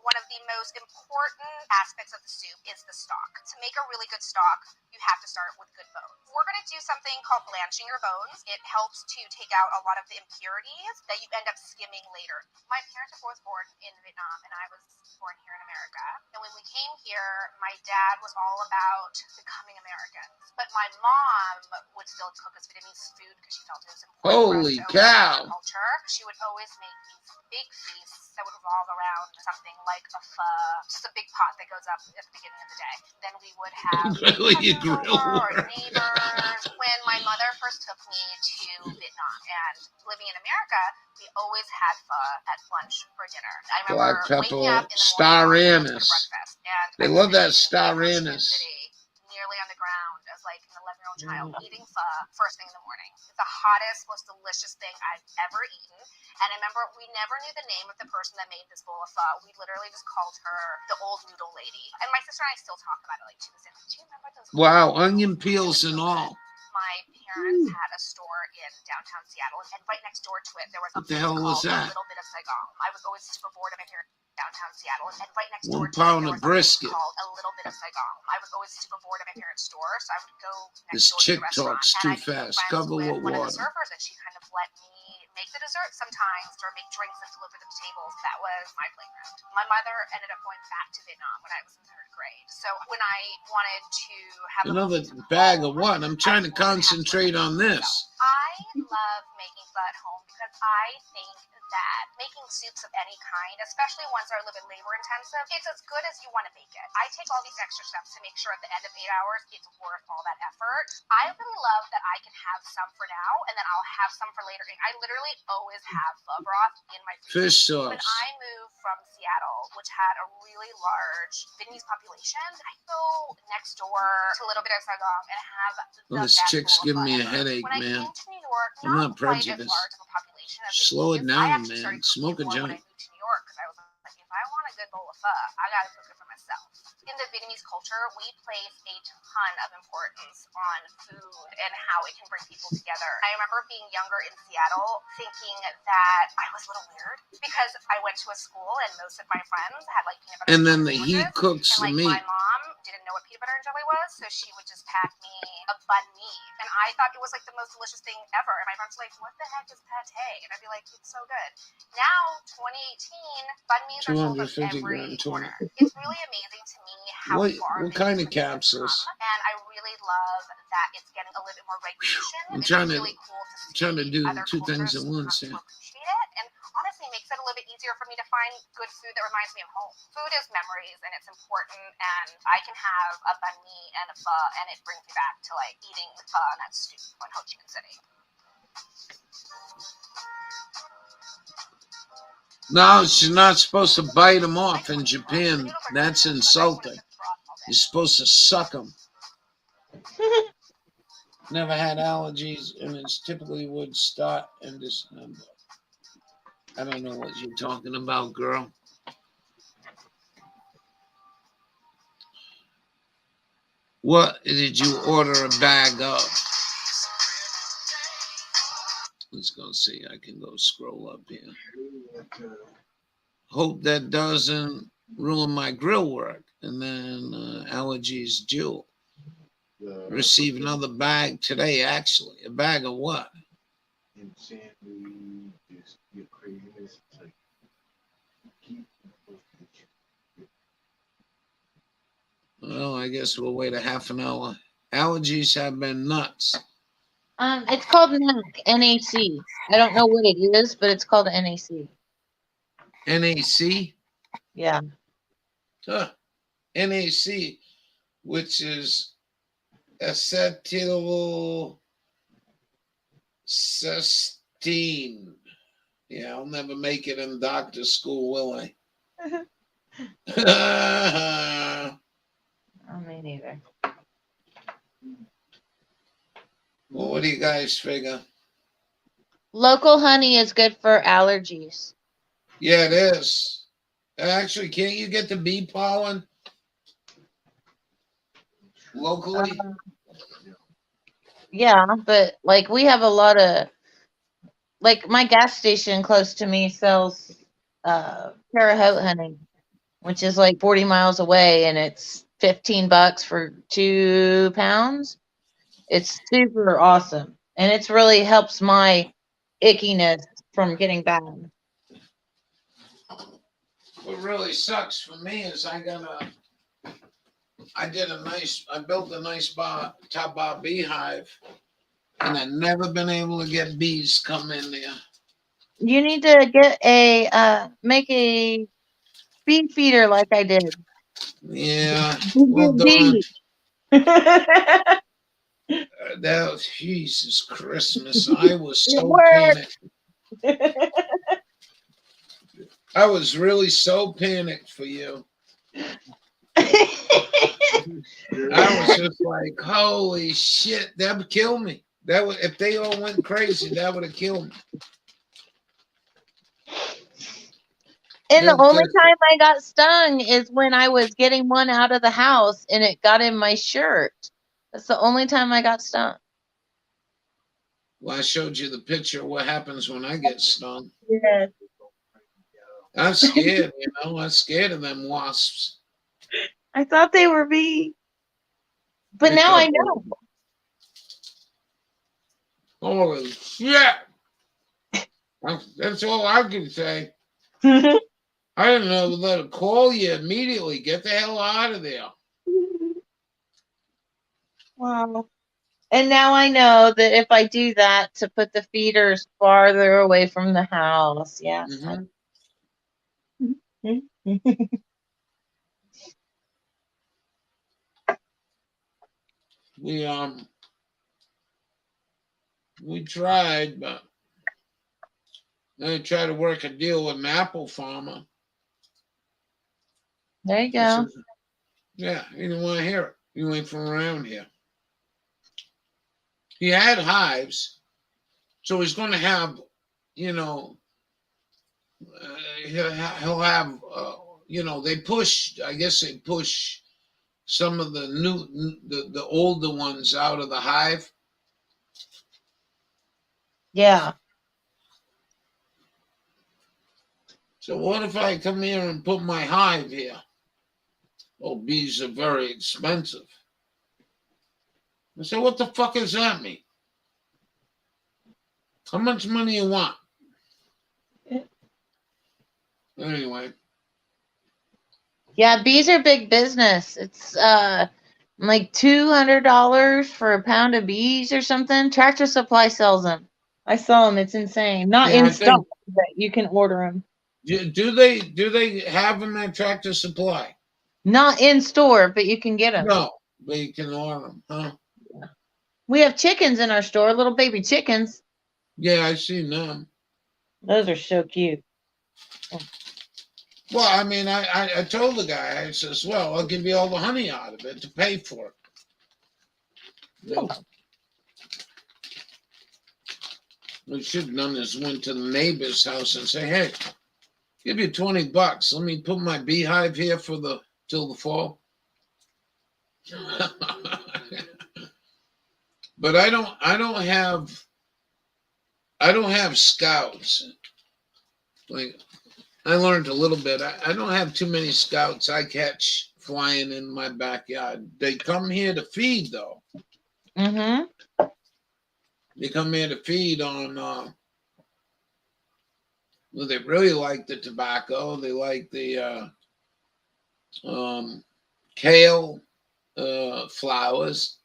One of the most important aspects of the soup is the stock. To make a really good stock, you have to start with good bones. We're going to do something called blanching your bones. It helps to take out a lot of the impurities that you end up skimming later. My parents were both born in Vietnam, and I was born here in America. And when we came here, my dad was all about becoming Americans. But my mom would still cook us Vietnamese food because she felt it was important. Holy for us to cow. our culture. She would always make these big feasts that would revolve around something like a pho, just a big pot that goes up at the beginning of the day. Then we would have Really, you cousins grill over or her. neighbors. When my mother first took me to Vietnam and living in America, we always had pho at lunch for dinner. I remember Black waking up pepper, in the star morning to go to anise. breakfast, and They I was love that sitting star in Ho Chi Minh anise. City, nearly on the ground as like an 11-year-old child eating pho first thing in the morning. It's the hottest, most delicious thing I've ever eaten. And I remember we never knew the name of the person that made this bowl of pho. We literally just called her the old noodle lady. And my sister and I still talk about it like to this day. Like, do you remember those? Wow, onion peels and all. My parents had a store in downtown Seattle, and right next door to it, there was a What the place hell was called that? A Little Bit of Saigon. I was always super bored of my parents downtown Seattle, and right next 1 door to it, pound there of was a place brisket. called A Little Bit of Saigon. I was always super bored of my parents' store, so I would go This next door to chick the restaurant, talks and too I became fast. friends Cover with with one of the water. servers, and she kind of let me make the dessert sometimes or make drinks and deliver them to tables. That was my playground. My mother ended up going back to Vietnam when I was in 3rd grade. So when I wanted to have Another bag of what? I'm trying to concentrate on this. I love making pho at home because I think that making soups of any kind, especially ones that are a little bit labor intensive, it's as good as you want to make it. I take all these extra steps to make sure at the end of 8 hours it's worth all that effort. I really love that I can have some for now and then I'll have some for later. I literally always have pho broth in my freezer. Fish sauce. When I moved from Seattle, which had a really large Vietnamese population, I go next door to a Little Bit of Saigon and have Well, the this best chick's bowl of giving pho me a ever. headache, When I man. came to New York, I'm not quite as prejudiced. large of a population as Slow it Vietnamese. I down, actually man. started Smoke a cooking more when I joint. moved to New York because I was like, if I want a good bowl of pho, I gotta cook it for myself. In the Vietnamese culture, we place a ton of importance on food and how it can bring people together. I remember being younger in Seattle thinking that I was a little weird because I went to a school and most of my friends had like peanut butter And then jelly he sandwiches. cooks And like the my meat. mom didn't know what peanut butter and jelly was, so she would just pack me a bun mi. And I thought it was like the most delicious thing ever. And my friends were like, what the heck is pate? And I'd be like, it's so good. Now, 2018, bun mis are sold on 250 every gram corner. tuna. It's really amazing to me how far What kind of Vietnamese have capsules? come, and I really love that it's getting a little bit more recognition. I'm It's trying to really cool to see trying to do other 2 things cultures at once come here. to appreciate it, and honestly makes it a little bit easier for me to find good food that reminds me of home. Food is memories, and it's important, and I can have a banh mi and a pho, and it brings me back to like eating pho and that stew in Ho Chi Minh City. No, she's not supposed to bite them off in Japan. That's insulting. You're supposed to suck them. Never had allergies, and it's typically would start in December. I don't know what you're talking about, girl. What did you order a bag of? Let's go see. I can go scroll up here. Hope that doesn't ruin my grill work. And then allergies Jewel. Receive another bag today, actually. A bag of what? Well, I guess we'll wait a half an hour. Allergies have been nuts. It's called NAC, NAC. I don't know what it is, but it's called NAC. NAC? Yeah. Huh. NAC, which is acetylcysteine. Yeah, I'll never make it in doctor school, will I? Oh, me neither. Well, what do you guys figure? Local honey is good for allergies. Yeah, it is. Actually, can't you get the bee pollen locally? Yeah, but like we have a lot of, like my gas station close to me sells Terre Haute honey, which is like 40 miles away, and it's $15 for 2 pounds. It's super awesome, and it's really helps my ickiness from getting bad. What really sucks for me is I built a nice top bar beehive, and I've never been able to get bees come in there. You need to get make a bee feeder like I did. Yeah, well done. That was Jesus Christmas. I was so panicked. I was really so panicked for you. I was just like, holy shit, that would kill me. That would, if they all went crazy, that would have killed me. And the only time I got stung is when I was getting one out of the house and it got in my shirt. That's the only time I got stung. Well, I showed you the picture of what happens when I get stung. Yeah. I'm scared, I'm scared of them wasps. I thought they were bees. But now I know. Holy shit. That's all I can say. I didn't know to call you immediately. Get the hell out of there. Wow. And now I know that if I do that, to put the feeders farther away from the house. Yeah. We tried, but they tried to work a deal with an apple farmer. There you go. Yeah, he didn't want to hear it. You ain't from around here. He had hives, so he's going to have, he'll have, they push. I guess they push some of the older ones out of the hive. Yeah. So what if I come here and put my hive here? Oh, bees are very expensive. I said, what the fuck does that mean? How much money you want? Anyway. Yeah, bees are big business. It's like $200 for a pound of bees or something. Tractor Supply sells them. I saw them. It's insane. Not in stock, but you can order them. Do they have them at Tractor Supply? Not in store, but you can get them. No, but you can order them, huh? Yeah. We have chickens in our store, little baby chickens. Yeah, I've seen them. Those are so cute. Well, I mean, I told the guy, I says, well, I'll give you all the honey out of it to pay for it. No. What we should have done is went to the neighbor's house and say, hey, give you $20. Let me put my beehive here till the fall. But I don't have scouts. Like I learned a little bit. I don't have too many scouts I catch flying in my backyard. They come here to feed, though. Mm-hmm. They come here to feed on. Well, they really like the tobacco. They like the um, kale flowers,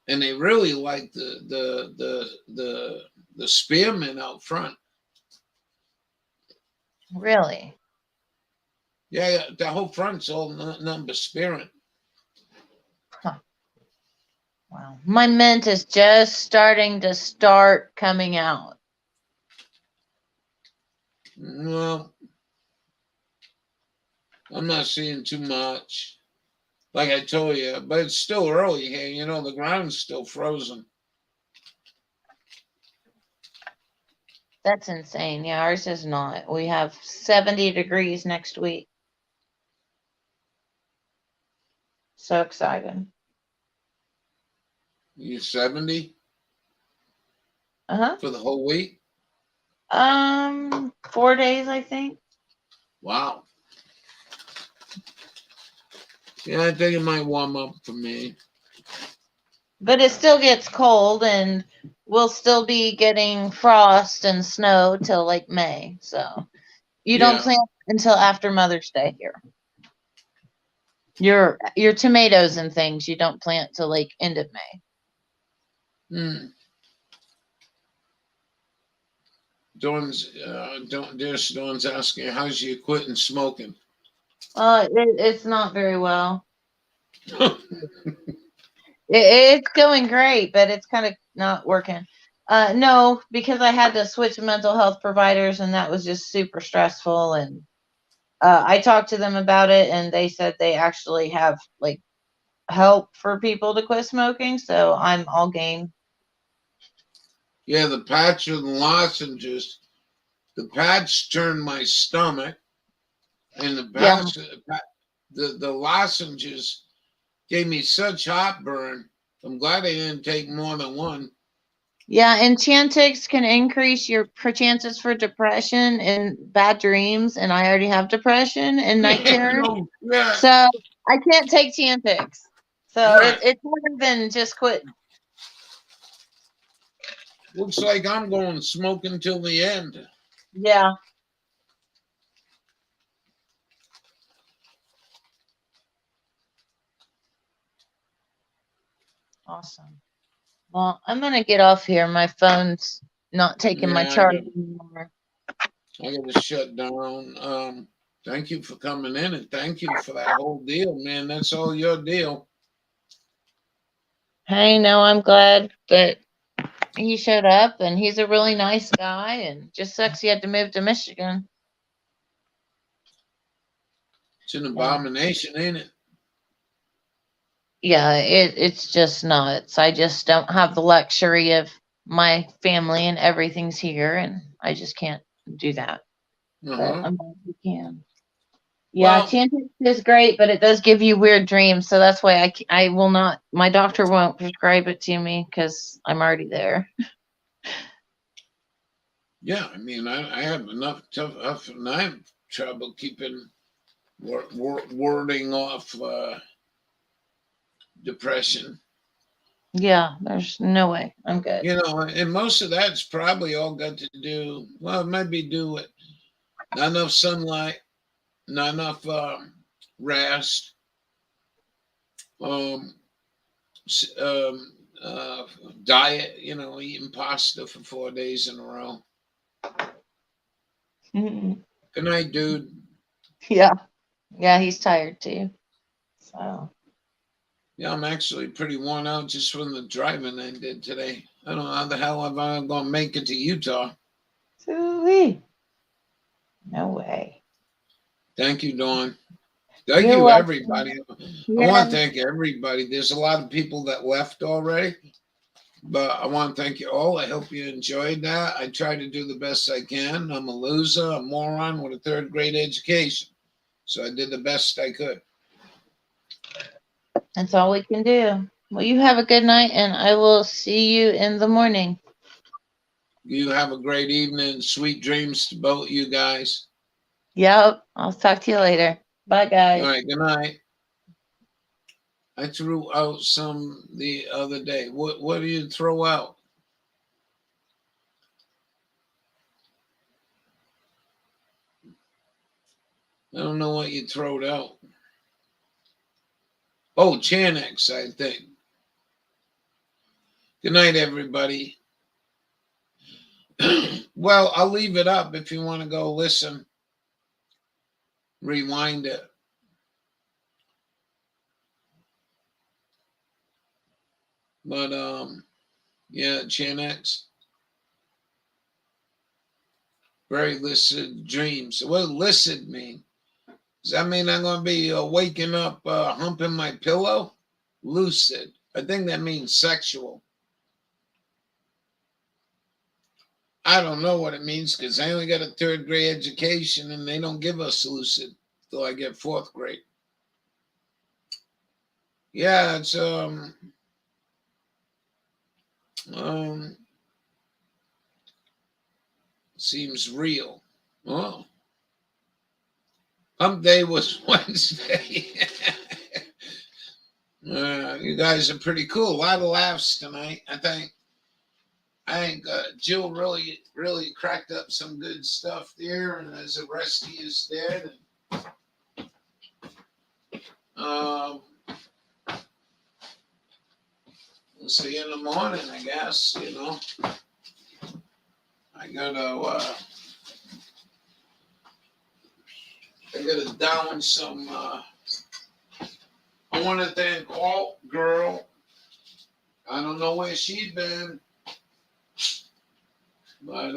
and they really like the spearmint out front. Really? Yeah, the whole front's all nothing but spearmint. Huh. Wow. My mint is just starting to start coming out. Well, I'm not seeing too much. Like I told you, but it's still early here. You know, the ground's still frozen. That's insane. Yeah, ours is not. We have 70 degrees next week. So excited. You 70 Uh-huh. for the whole week? 4 days, I think. Wow. Yeah, I think it might warm up for me. But it still gets cold, and we'll still be getting frost and snow till like May. So you don't Yeah. plant until after Mother's Day here. Your tomatoes and things you don't plant till like end of May. Hmm. Dawn's asking, how's you quitting smoking? It's not very well. It's going great, but it's kind of not working. No, because I had to switch mental health providers, and that was just super stressful. And I talked to them about it, and they said they actually have like help for people to quit smoking. So I'm all game. Yeah, the patch and lozenges. The patch turned my stomach, and Yeah, the lozenges gave me such heartburn. I'm glad I didn't take more than one. yeah, and Chantix can increase your chances for depression and bad dreams. And I already have depression and night terrors, No, yeah, so I can't take Chantix. So right. it's better than just quitting. Looks like I'm going smoking till the end. Yeah. Awesome. Well, I'm gonna get off here. My phone's not taking my Yeah, charge anymore. I got to shut down. Thank you for coming in, and thank you for that whole deal, man. That's all your deal. Hey, no, I'm glad that he showed up, and he's a really nice guy, and just sucks he had to move to Michigan. It's an Yeah, abomination, ain't it? yeah, it's just nuts. I just don't have the luxury of my family and everything's here, and I just can't do that. Uh But huh. I'm glad we can. Yeah, Well, Chantix is great, but it does give you weird dreams, so that's why I will not. My doctor won't prescribe it to me because I'm already there. yeah. I mean, I have enough and I have trouble keeping wording off depression. Yeah, there's no way. I'm good. You know, and most of that's probably all got to do. Well, it might be due with not enough sunlight, not enough rest, um, uh, diet. You know, eating pasta for 4 days in a row. Mhm. Good night, dude. Yeah, yeah, he's tired too. So, Yeah, I'm actually pretty worn out just from the driving I did today. I don't know how the hell I'm going to make it to Utah. Ooh-wee. No way. Thank you, Dawn. Thank You're you, welcome. everybody. I want Yeah. to thank everybody. There's a lot of people that left already, but I want to thank you all. I hope you enjoyed that. I try to do the best I can. I'm a loser, a moron with a third grade education. So I did the best I could. That's all we can do. Well, you have a good night, and I will see you in the morning. You have a great evening. Sweet dreams to both you guys. Yep. I'll talk to you later. Bye, All guys. right, good night. I threw out some the other day. What do you throw out? I don't know what you throwed out. Oh, Chanex, I think. Good night, everybody. Well, I'll leave it up if you want to go listen. Rewind it. But yeah, Chanex. Very lucid dreams. What does lucid mean? Does that mean I'm going to be waking up humping my pillow? Lucid. I think that means sexual. I don't know what it means because I only got a third grade education and they don't give us lucid till I get fourth grade. Yeah, it's seems real. Oh, hump day was Wednesday. You guys are pretty cool. A lot of laughs tonight. I think Jill really cracked up some good stuff there, and as the rest of you did. Um, we'll see you in the morning, I guess. You know, I gotta down some. I want to thank Alt Girl. I don't know where she'd been, but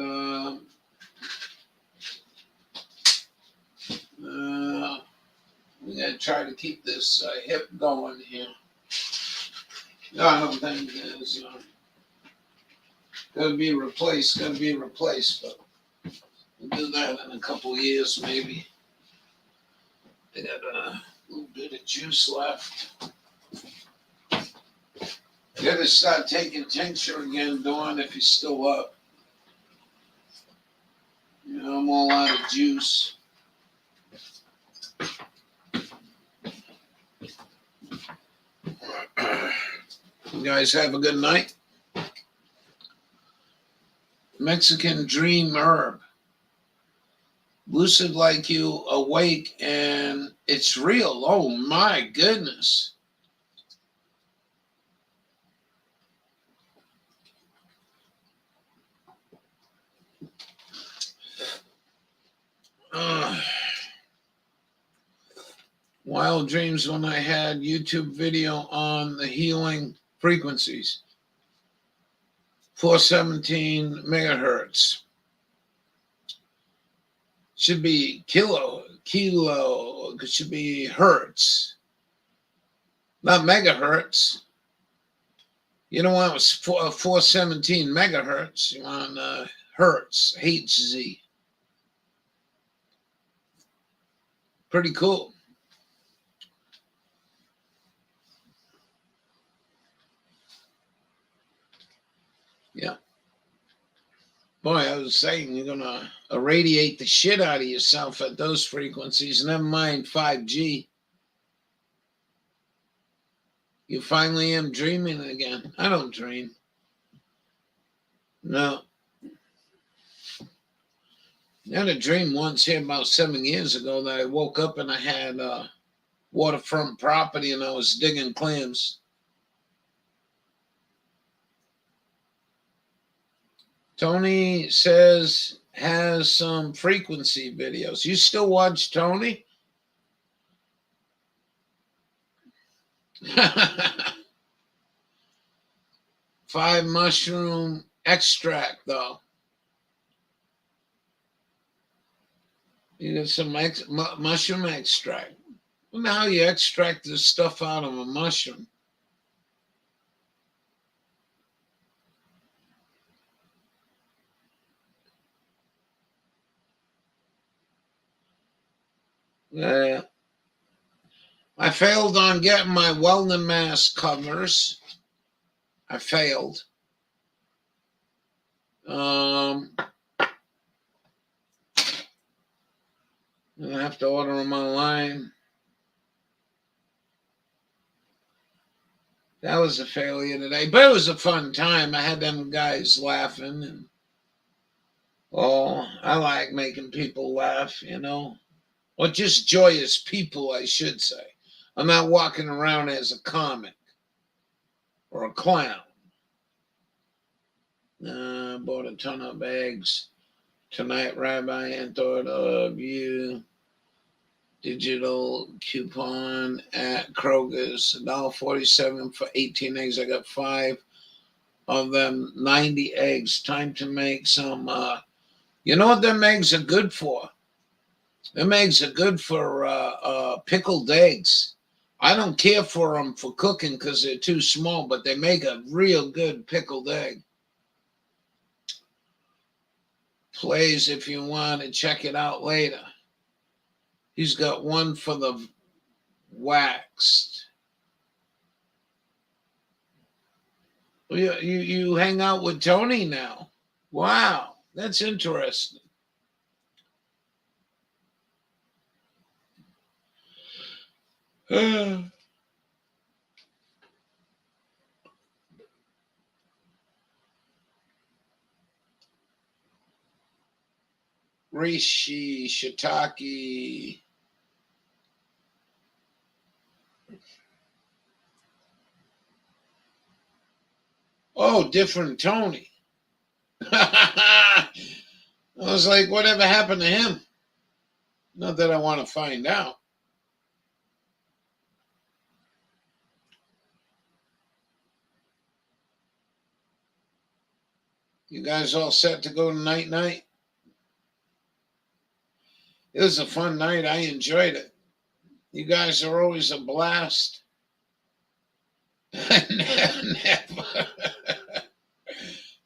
we gotta try to keep this hip going here. No, I don't think it's gonna be replaced. But we'll do that in a couple of years, maybe. I got a little bit of juice left. You gotta start taking tincture again, Dawn, if you're still up. You know, I'm all out of juice. You guys have a good night. Mexican dream herb. Lucid like you awake and it's real. Oh my goodness. Wild dreams when I had YouTube video on the healing frequencies. 417 megahertz. Should be kilo, it should be hertz. Not megahertz. You don't want 417 megahertz. You want hertz, HZ. Pretty cool. Yeah. Boy, I was saying you're going to irradiate the shit out of yourself at those frequencies. Never mind 5G. You finally am dreaming again. I don't dream. No. I had a dream once here about 7 years ago that I woke up and I had waterfront property and I was digging clams. Tony says has some frequency videos. You still watch Tony? 5 mushroom extract though. You get some mushroom extract. I wonder how you extract this stuff out of a mushroom. I failed on getting my Weldon mask covers. I failed. I have to order them online. That was a failure today, but it was a fun time. I had them guys laughing, and I like making people laugh, or just joyous people, I should say. I'm not walking around as a comic or a clown. Bought a ton of eggs tonight, Rabbi, and thought of you. Digital coupon at Kroger's, $1.47 for 18 eggs. I got 5 of them, 90 eggs. Time to make some. You know what them eggs are good for? Them eggs are good for pickled eggs. I don't care for them for cooking because they're too small, but they make a real good pickled egg. Please, if you want to check it out later. He's got one for the waxed. You hang out with Tony now. Wow, that's interesting. Reishi, shiitake. Oh, different Tony. I was like, whatever happened to him? Not that I want to find out. You guys all set to go to night-night? It was a fun night. I enjoyed it. You guys are always a blast. Never.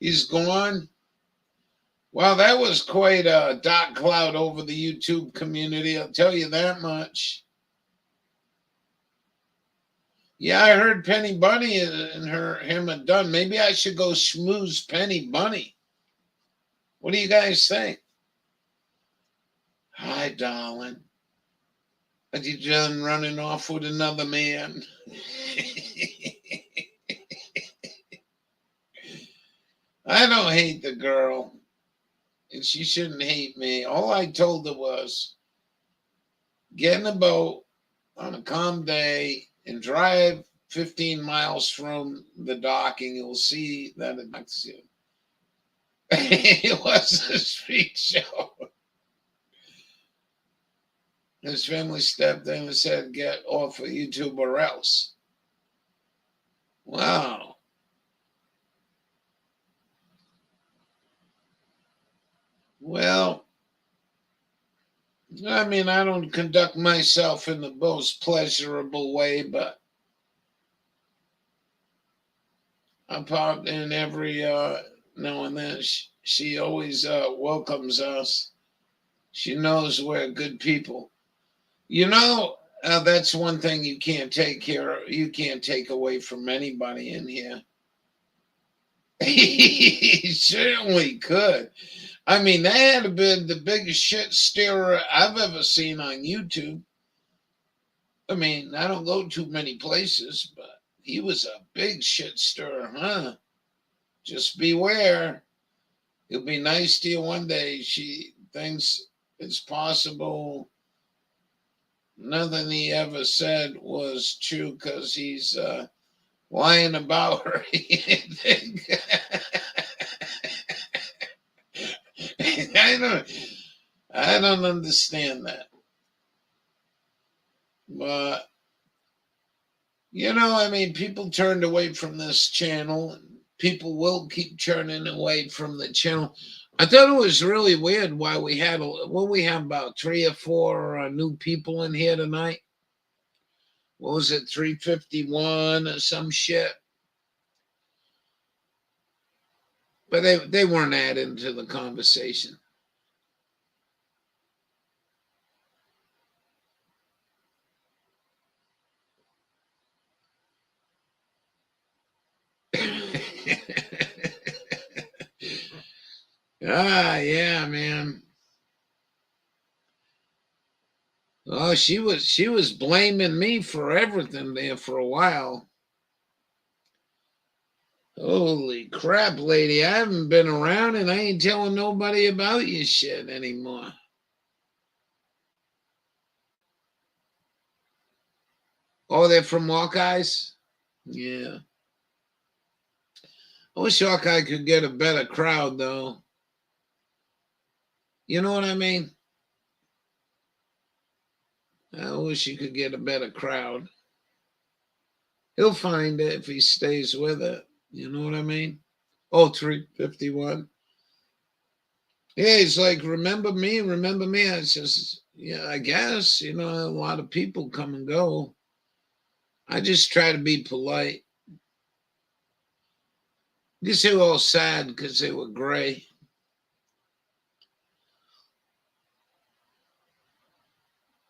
He's gone. Well, that was quite a dark cloud over the YouTube community. I'll tell you that much. Yeah, I heard Penny Bunny and him are done. Maybe I should go schmooze Penny Bunny. What do you guys think? Hi, darling. Are you done running off with another man? I don't hate the girl, and she shouldn't hate me. All I told her was get in a boat on a calm day and drive 15 miles from the dock, and you'll see that it knocks you. It was a street show. His family stepped in and said, get off of YouTube or else. Wow. Well, I mean, I don't conduct myself in the most pleasurable way, but I pop in every now and then. She always welcomes us. She knows we're good people. That's one thing you can't take away from anybody in here. He certainly could. I mean, that had been the biggest shit stirrer I've ever seen on YouTube. I mean, I don't go too many places, but he was a big shit stirrer, huh? Just beware. He'll be nice to you one day. She thinks it's possible. Nothing he ever said was true because he's lying about her. I don't understand that. But I mean, people turned away from this channel, and people will keep turning away from the channel. I thought it was really weird why we have about 3 or 4 new people in here tonight. What was it, 351 or some shit? But they weren't adding to the conversation. Yeah, man. Oh, she was blaming me for everything there for a while. Holy crap, lady. I haven't been around and I ain't telling nobody about your shit anymore. Oh, they're from Hawkeyes? Yeah. I wish Hawkeye could get a better crowd, though. You know what I mean? I wish he could get a better crowd. He'll find it if he stays with it. You know what I mean? Oh, 351. Yeah, he's like, remember me, remember me. I says, yeah, I guess, a lot of people come and go. I just try to be polite. I guess they were all sad because they were gray.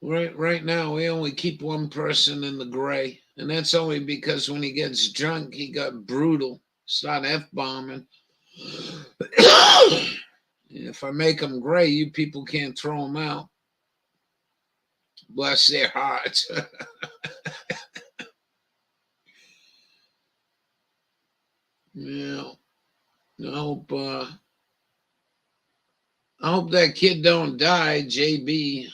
Right now, we only keep one person in the gray. And that's only because when he gets drunk, he got brutal. Start F-bombing. If I make him gray, you people can't throw him out. Bless their hearts. Yeah. I hope that kid don't die, JB.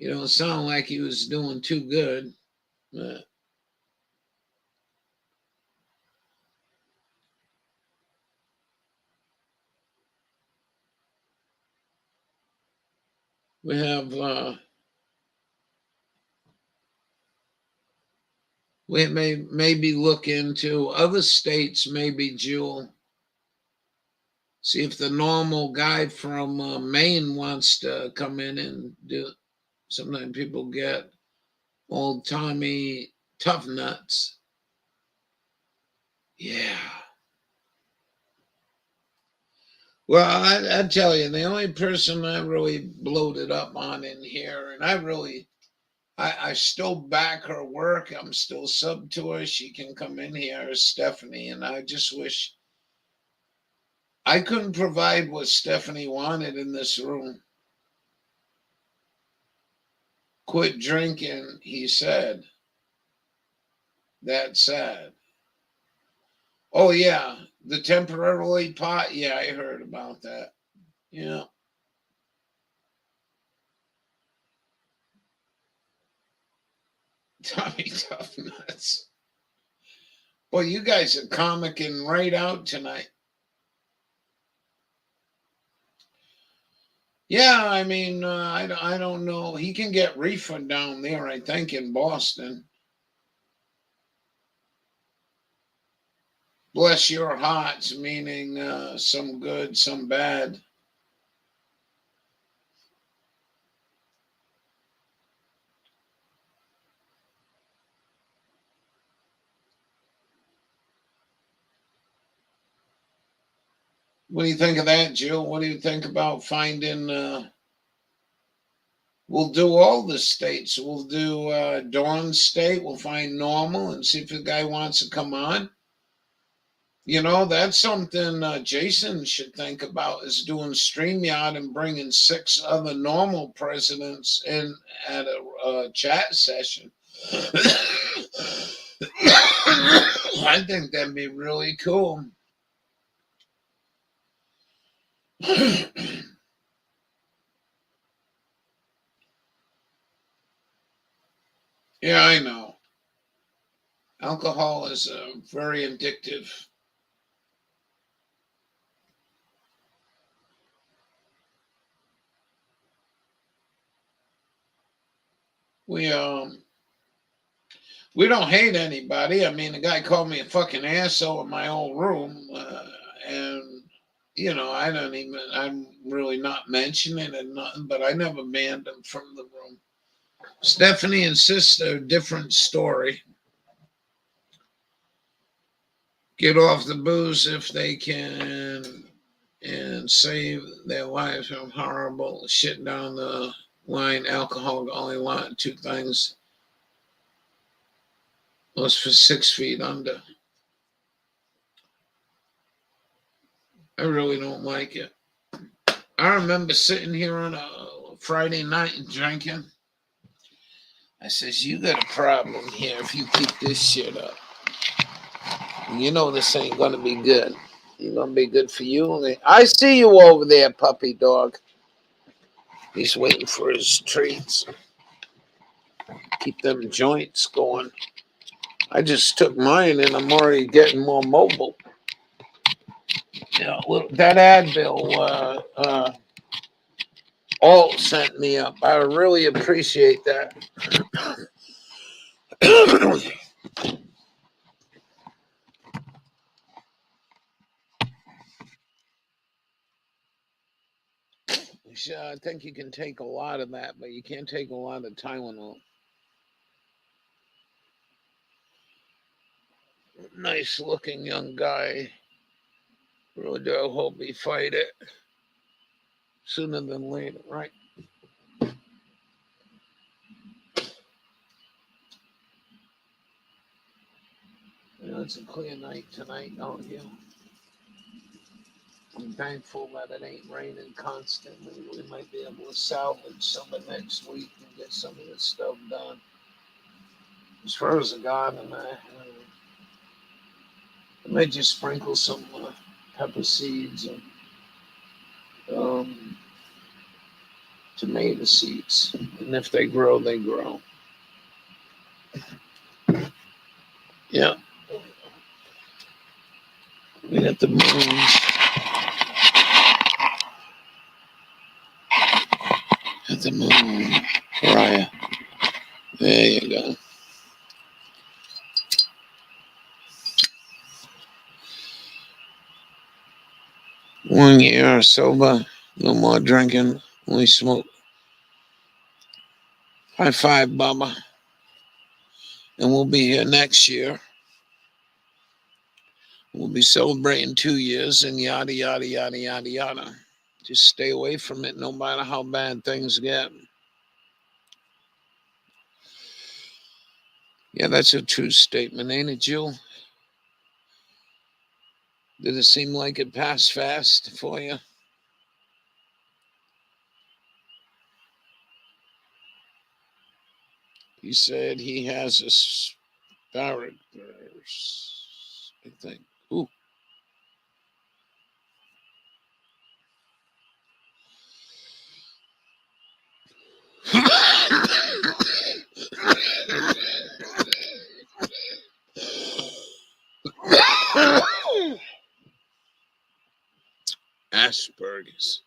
You don't sound like he was doing too good. But we have we may maybe look into other states, maybe Jewel. See if the Norml guy from Maine wants to come in and do. Sometimes people get old Tommy Tough Nuts. Yeah. Well, I tell you, the only person I really bloated up on in here, and I still back her work. I'm still sub to her. She can come in here, is Stephanie, and I just wish I couldn't provide what Stephanie wanted in this room. Quit drinking, he said. That's sad. Oh, yeah. The temporarily pot. Yeah, I heard about that. Yeah. Tommy Tough Nuts. Boy, you guys are comicking right out tonight. Yeah, I mean, I don't know. He can get refund down there, I think, in Boston. Bless your hearts, meaning some good, some bad. What do you think of that, Jill? What do you think about finding? We'll do all the states. We'll do Dawn State. We'll find Norml and see if the guy wants to come on. That's something Jason should think about is doing StreamYard and bringing 6 other Norml presidents in at a chat session. I think that'd be really cool. Yeah, I know. Alcohol is very addictive. We we don't hate anybody. I mean, the guy called me a fucking asshole in my old room, and I don't even. I'm really not mentioning it, nothing. But I never banned him from the room. Stephanie and sister, different story. Get off the booze if they can, and save their lives from horrible shit down the line. Alcohol only want 2 things. Was for 6 feet under. I really don't like it. I remember sitting here on a Friday night and drinking. I says, you got a problem here if you keep this shit up. You know this ain't gonna be good. Ain't gonna be good for you. I see you over there, puppy dog. He's waiting for his treats. Keep them joints going. I just took mine and I'm already getting more mobile. Yeah, well, that Advil Alt sent me up. I really appreciate that. I think you can take a lot of that, but you can't take a lot of Tylenol. Nice looking young guy. Really do hope he fight it sooner than later, right? You know, it's a clear night tonight out here. I'm thankful that it ain't raining constantly. We might be able to salvage some of next week and get some of this stuff done. As far as the garden, I may just sprinkle some pepper seeds and um, tomato seeds. And if they grow, they grow. Yeah. We got the moons. At the moon. Raya. There you go. One year sober. No more drinking. Only smoke. High five, Baba. And we'll be here next year. We'll be celebrating 2 years and yada, yada, yada, yada, yada. Just stay away from it no matter how bad things get. Yeah, that's a true statement, ain't it, Jill? Did it seem like it passed fast for you? He said he has asparagus, I think. Ooh. Asperger's.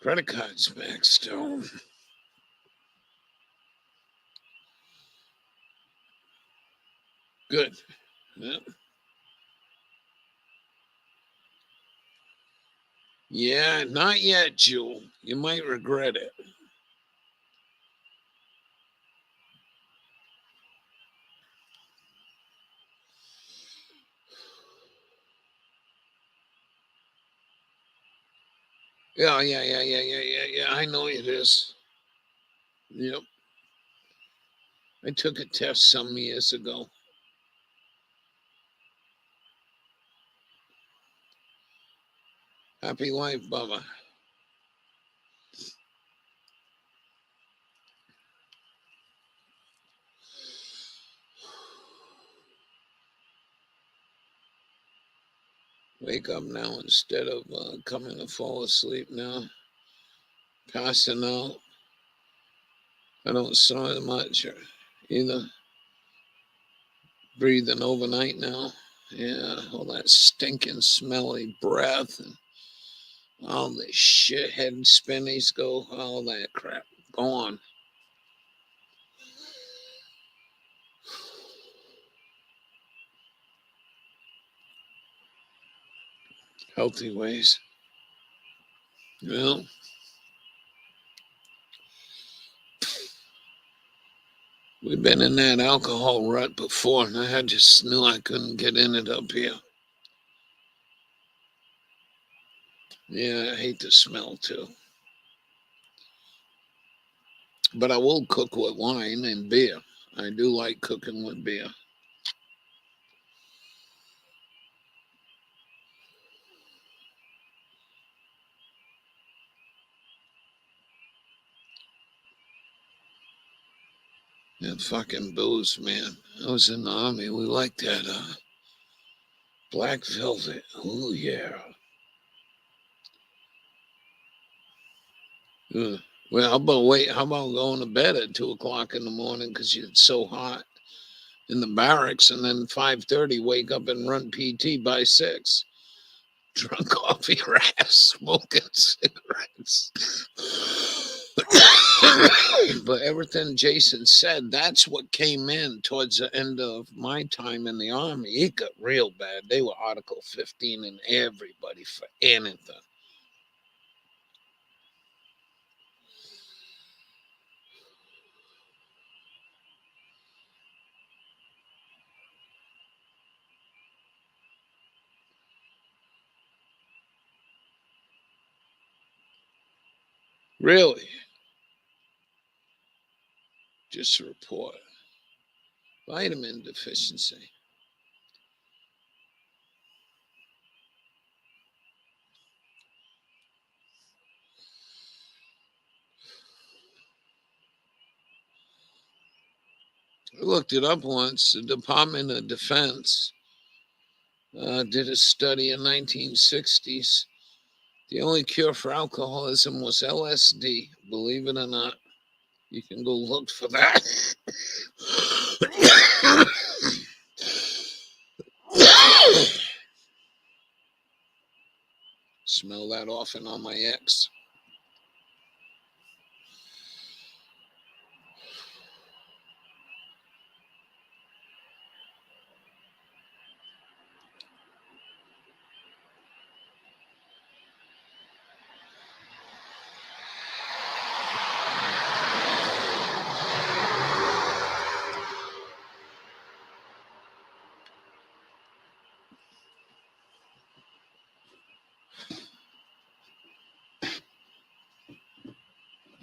Credit cards back still. Good. Yeah. Yeah, not yet, Jewel. You might regret it. Yeah. I know it is. Yep. I took a test some years ago. Happy life, Bubba. Wake up now instead of coming to fall asleep now. Passing out. I don't snore much either. Breathing overnight now. Yeah, all that stinking, smelly breath and all the shit, head spinnies go, all that crap gone. Healthy ways. Well, we've been in that alcohol rut before, and I just knew I couldn't get in it up here. Yeah, I hate the smell too. But I will cook with wine and beer. I do like cooking with beer. And fucking booze, man. I was in the army. We liked that black velvet. Oh, yeah. Well, how about going to bed at 2 o'clock in the morning because it's so hot in the barracks, and then 5:30 wake up and run PT by 6. Drunk off your ass, smoking cigarettes. But everything Jason said, that's what came in towards the end of my time in the army. It got real bad. They were Article 15 and everybody for anything. Really? Just a report. Vitamin deficiency. I looked it up once. The Department of Defense did a study in 1960s. The only cure for alcoholism was LSD. Believe it or not, you can go look for that. Smell that often on my ex.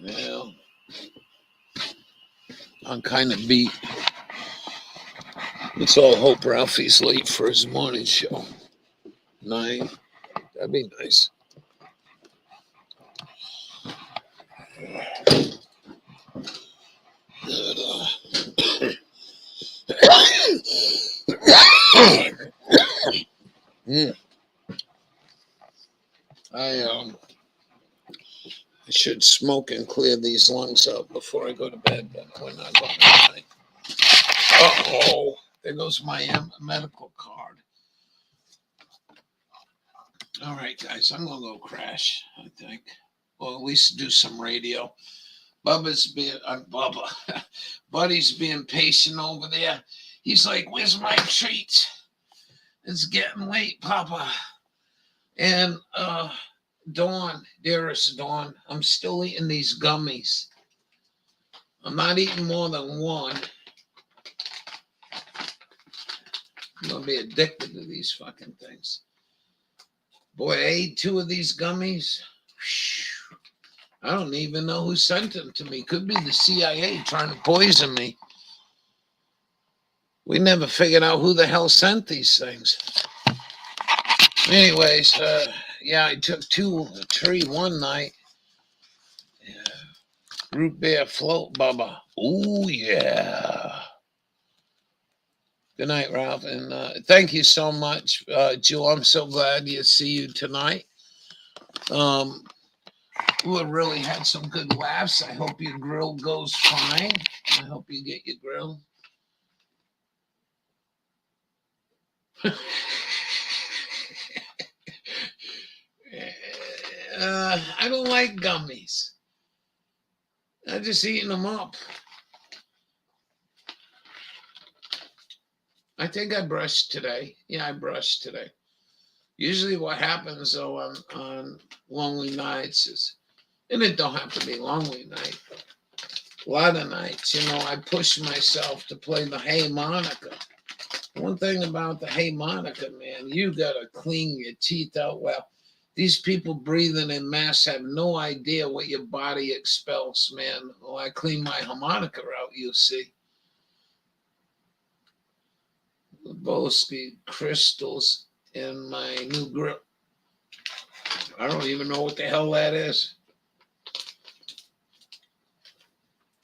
Well, I'm kind of beat. Let's all hope Ralphie's late for his morning show. 9. That'd be nice. I should smoke and clear these lungs out before I go to bed, but we're not going tonight. Uh-oh, there goes my medical card. All right, guys, I'm going to go crash, I think. Or at least do some radio. Buddy's being patient over there. He's like, where's my treat? It's getting late, Papa. And Dawn, dearest Dawn, I'm still eating these gummies. I'm not eating more than one. I'm going to be addicted to these fucking things. Boy, I ate 2 of these gummies. I don't even know who sent them to me. Could be the CIA trying to poison me. We never figured out who the hell sent these things. Anyways, yeah, I took 2 tree one night. Yeah. Root beer float, Bubba. Oh, yeah. Good night, Ralph. And thank you so much, Joe. I'm so glad to see you tonight. We really had some good laughs. I hope your grill goes fine. I hope you get your grill. I don't like gummies. I'm just eating them up. I think I brushed today. Yeah, I brushed today. Usually what happens, though, on lonely nights is, and it don't have to be lonely night, but a lot of nights, I push myself to play the harmonica. One thing about the harmonica, man, you got to clean your teeth out well. These people breathing in masks have no idea what your body expels, man. Well, I clean my harmonica out, you see. Lebowski crystals in my new grip. I don't even know what the hell that is.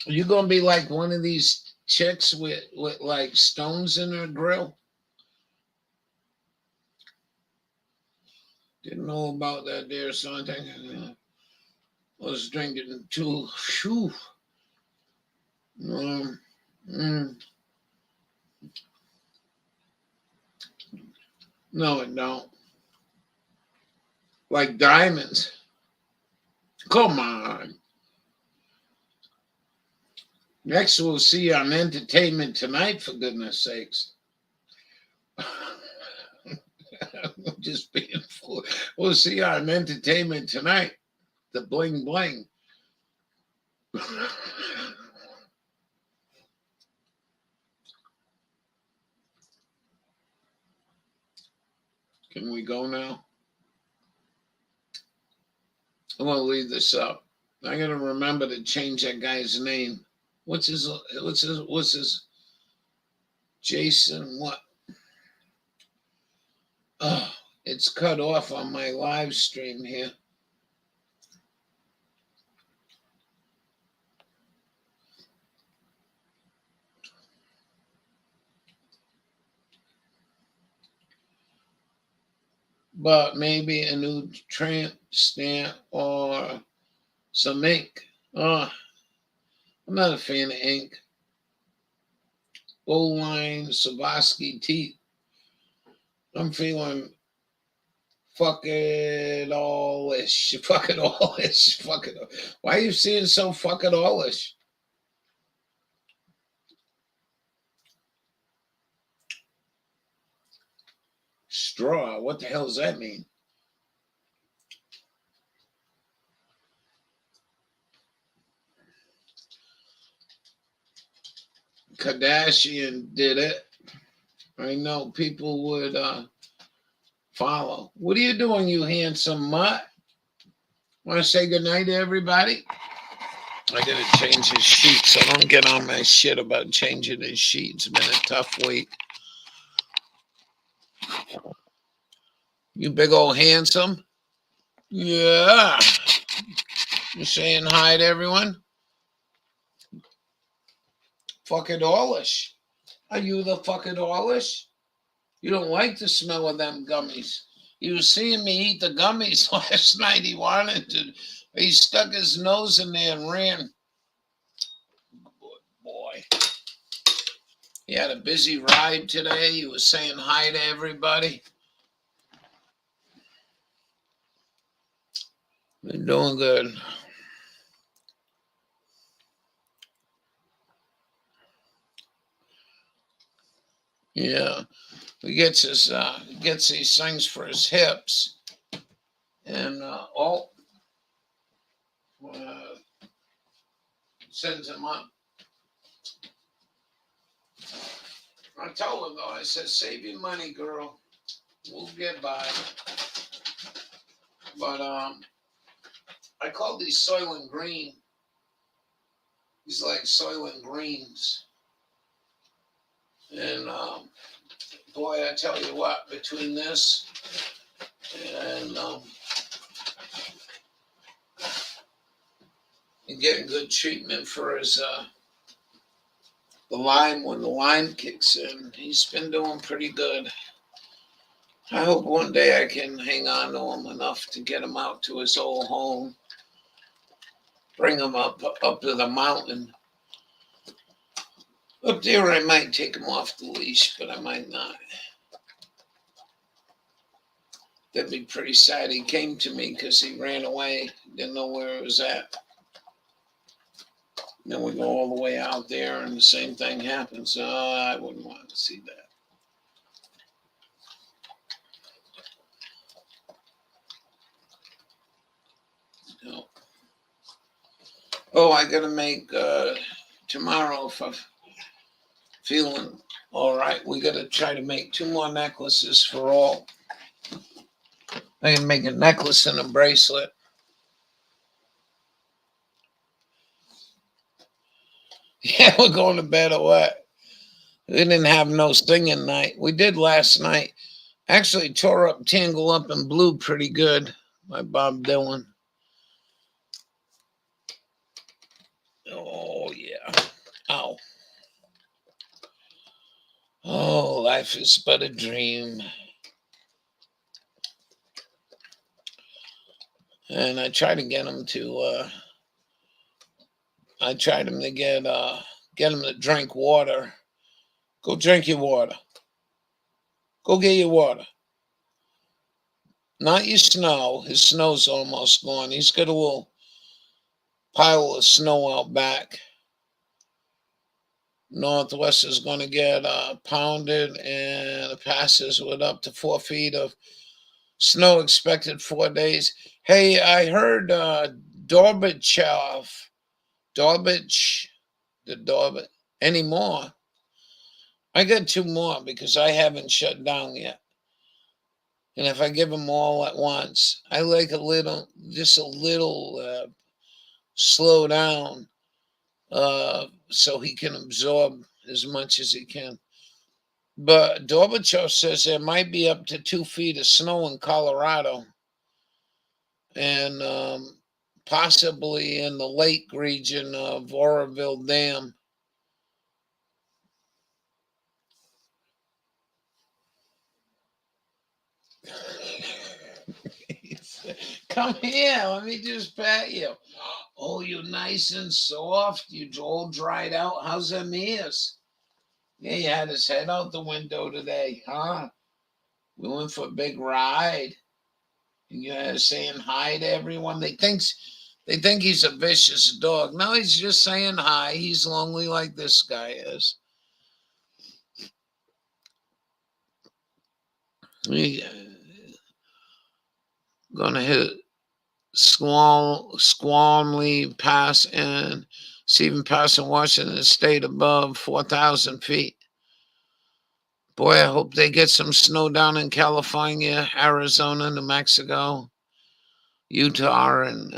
You're going to be like one of these chicks with like stones in her grill. Didn't know about that there, so I think I was drinking too. Whew. Um, mm, no, it don't. Like diamonds. Come on. Next, we'll see you on Entertainment Tonight, for goodness sakes. Just being full. We'll see you on Entertainment Tonight. The bling bling. Can we go now? I'm gonna leave this up. I gotta remember to change that guy's name. What's his Jason what? Oh, it's cut off on my live stream here. But maybe a new tramp stamp or some ink. Oh, I'm not a fan of ink. Bowline, Swarovski teeth. I'm feeling fuck it all-ish. Fuck it all-ish. Fuck it all. Why are you seeing so fuck it all-ish? Straw. What the hell does that mean? Kardashian did it. I know people would follow. What are you doing, you handsome mutt? Want to say goodnight to everybody? I gotta change his sheets. I don't get on my shit about changing his sheets. It's been a tough week. You big old handsome. Yeah. You saying hi to everyone? Fuck it allish. Are you the fuck it allish? You don't like the smell of them gummies. He was seeing me eat the gummies last night. He wanted to. He stuck his nose in there and ran. Good boy. He had a busy ride today. He was saying hi to everybody. They're doing good. Yeah. He gets these things for his hips. And sends him up. I told him though, I said, save your money, girl. We'll get by. But I call these Soylent Green. These like Soylent Greens. And boy, I tell you what, between this and getting good treatment for his the Lyme, when the Lyme kicks in, he's been doing pretty good. I hope one day I can hang on to him enough to get him out to his old home, bring him up to the mountain. Up there, I might take him off the leash, but I might not. That'd be pretty sad. He came to me because he ran away, didn't know where it was at. Then we go all the way out there, and the same thing happens. I wouldn't want to see that. No. Oh, I got to make tomorrow, if I'm feeling all right, we got to try to make 2 more necklaces for all. I can make a necklace and a bracelet. Yeah, we're going to bed or what? We didn't have no singing night. We did last night. Actually tore up Tangle Up in Blue pretty good by Bob Dylan. Oh, yeah. Ow. life is but a dream. And I tried to get him to, get him to drink water. Go drink your water. Go get your water. Not your snow. His snow's almost gone. He's got a little pile of snow out back. Northwest is going to get pounded, and the passes with up to 4 feet of snow expected 4 days. Hey, I heard Dorbich, the Dorbit, anymore. I got 2 more because I haven't shut down yet. And if I give them all at once, I like just a little slow down so he can absorb as much as he can. But Gorbachev says there might be up to 2 feet of snow in Colorado and possibly in the lake region of Oroville Dam. Come here, let me just pat you. Oh, you nice and soft. You all dried out. How's them ears? Yeah, he had his head out the window today, huh? We went for a big ride. You saying hi to everyone. They think he's a vicious dog. No, he's just saying hi. He's lonely like this guy is. He gonna hit Squamley Pass and Stephen Pass in Washington State above 4,000 feet. Boy, I hope they get some snow down in California, Arizona, New Mexico, Utah, and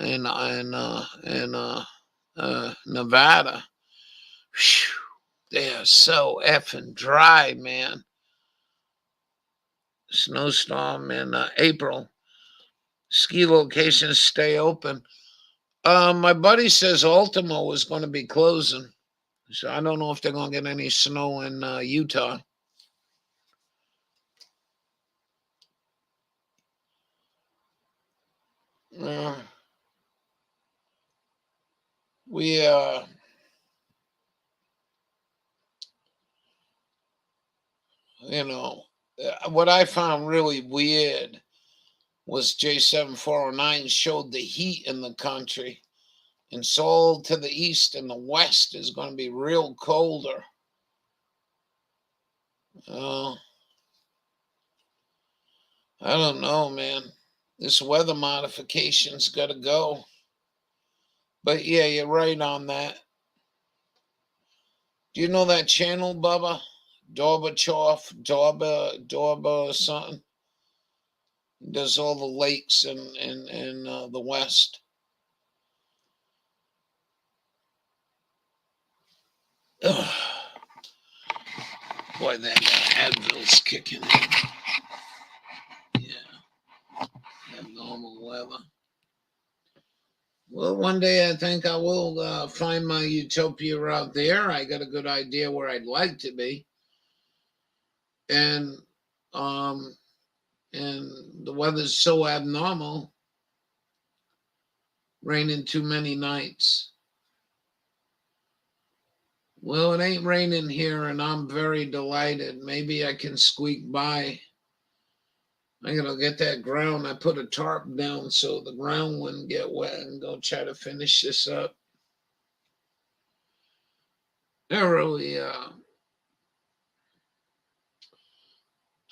Nevada. Whew, they are so effing dry, man. Snowstorm in April. Ski locations stay open. My buddy says Ultimo is going to be closing. So I don't know if they're going to get any snow in Utah. We what I found really weird was J7409 showed the heat in the country. And so to the east and the west is going to be real colder. I don't know, man. This weather modification's got to go. But yeah, you're right on that. Do you know that channel, Bubba? Dorba or something? He does all the lakes in the west. Ugh. Boy, that Advil's kicking in. Yeah, abnormal weather. Well, one day I think I will find my utopia out there. I got a good idea where I'd like to be, and the weather's so abnormal, raining too many nights. Well, it ain't raining here, and I'm very delighted. Maybe I can squeak by. I'm gonna get that ground. I put a tarp down so the ground wouldn't get wet, and go try to finish this up. I really,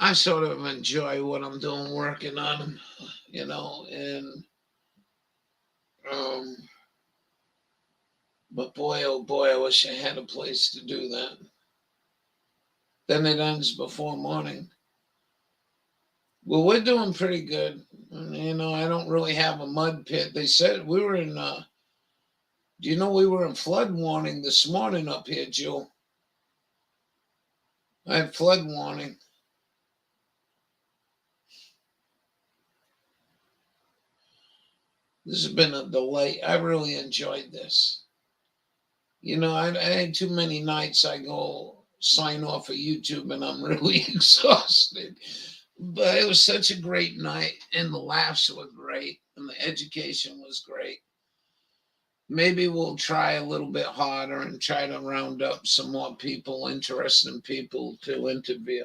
I sort of enjoy what I'm doing, working on them, and but boy, oh boy, I wish I had a place to do that. Then it ends before morning. Well, we're doing pretty good. I don't really have a mud pit. They said we were in, do you know we were in flood warning this morning up here, Jill? I had flood warning. This has been a delight. I really enjoyed this. I had too many nights I go sign off of YouTube and I'm really exhausted. But it was such a great night, and the laughs were great, and the education was great. Maybe we'll try a little bit harder and try to round up some more people, interesting people to interview.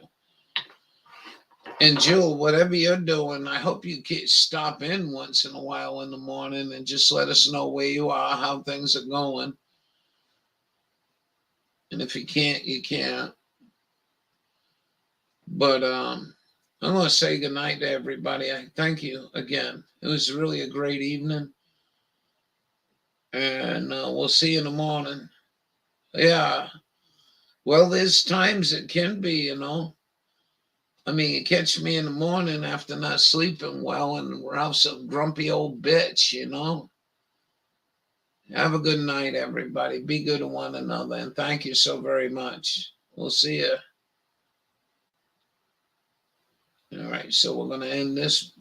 And Jewel, whatever you're doing, I hope you stop in once in a while in the morning and just let us know where you are, how things are going. And if you can't, you can't. But I'm going to say goodnight to everybody. I thank you again. It was really a great evening. And we'll see you in the morning. Yeah. Well, there's times it can be, you know. I mean, you catch me in the morning after not sleeping well, and Ralph's a grumpy old bitch, you know. Have a good night, everybody. Be good to one another, and thank you so very much. We'll see you. All right, so we're going to end this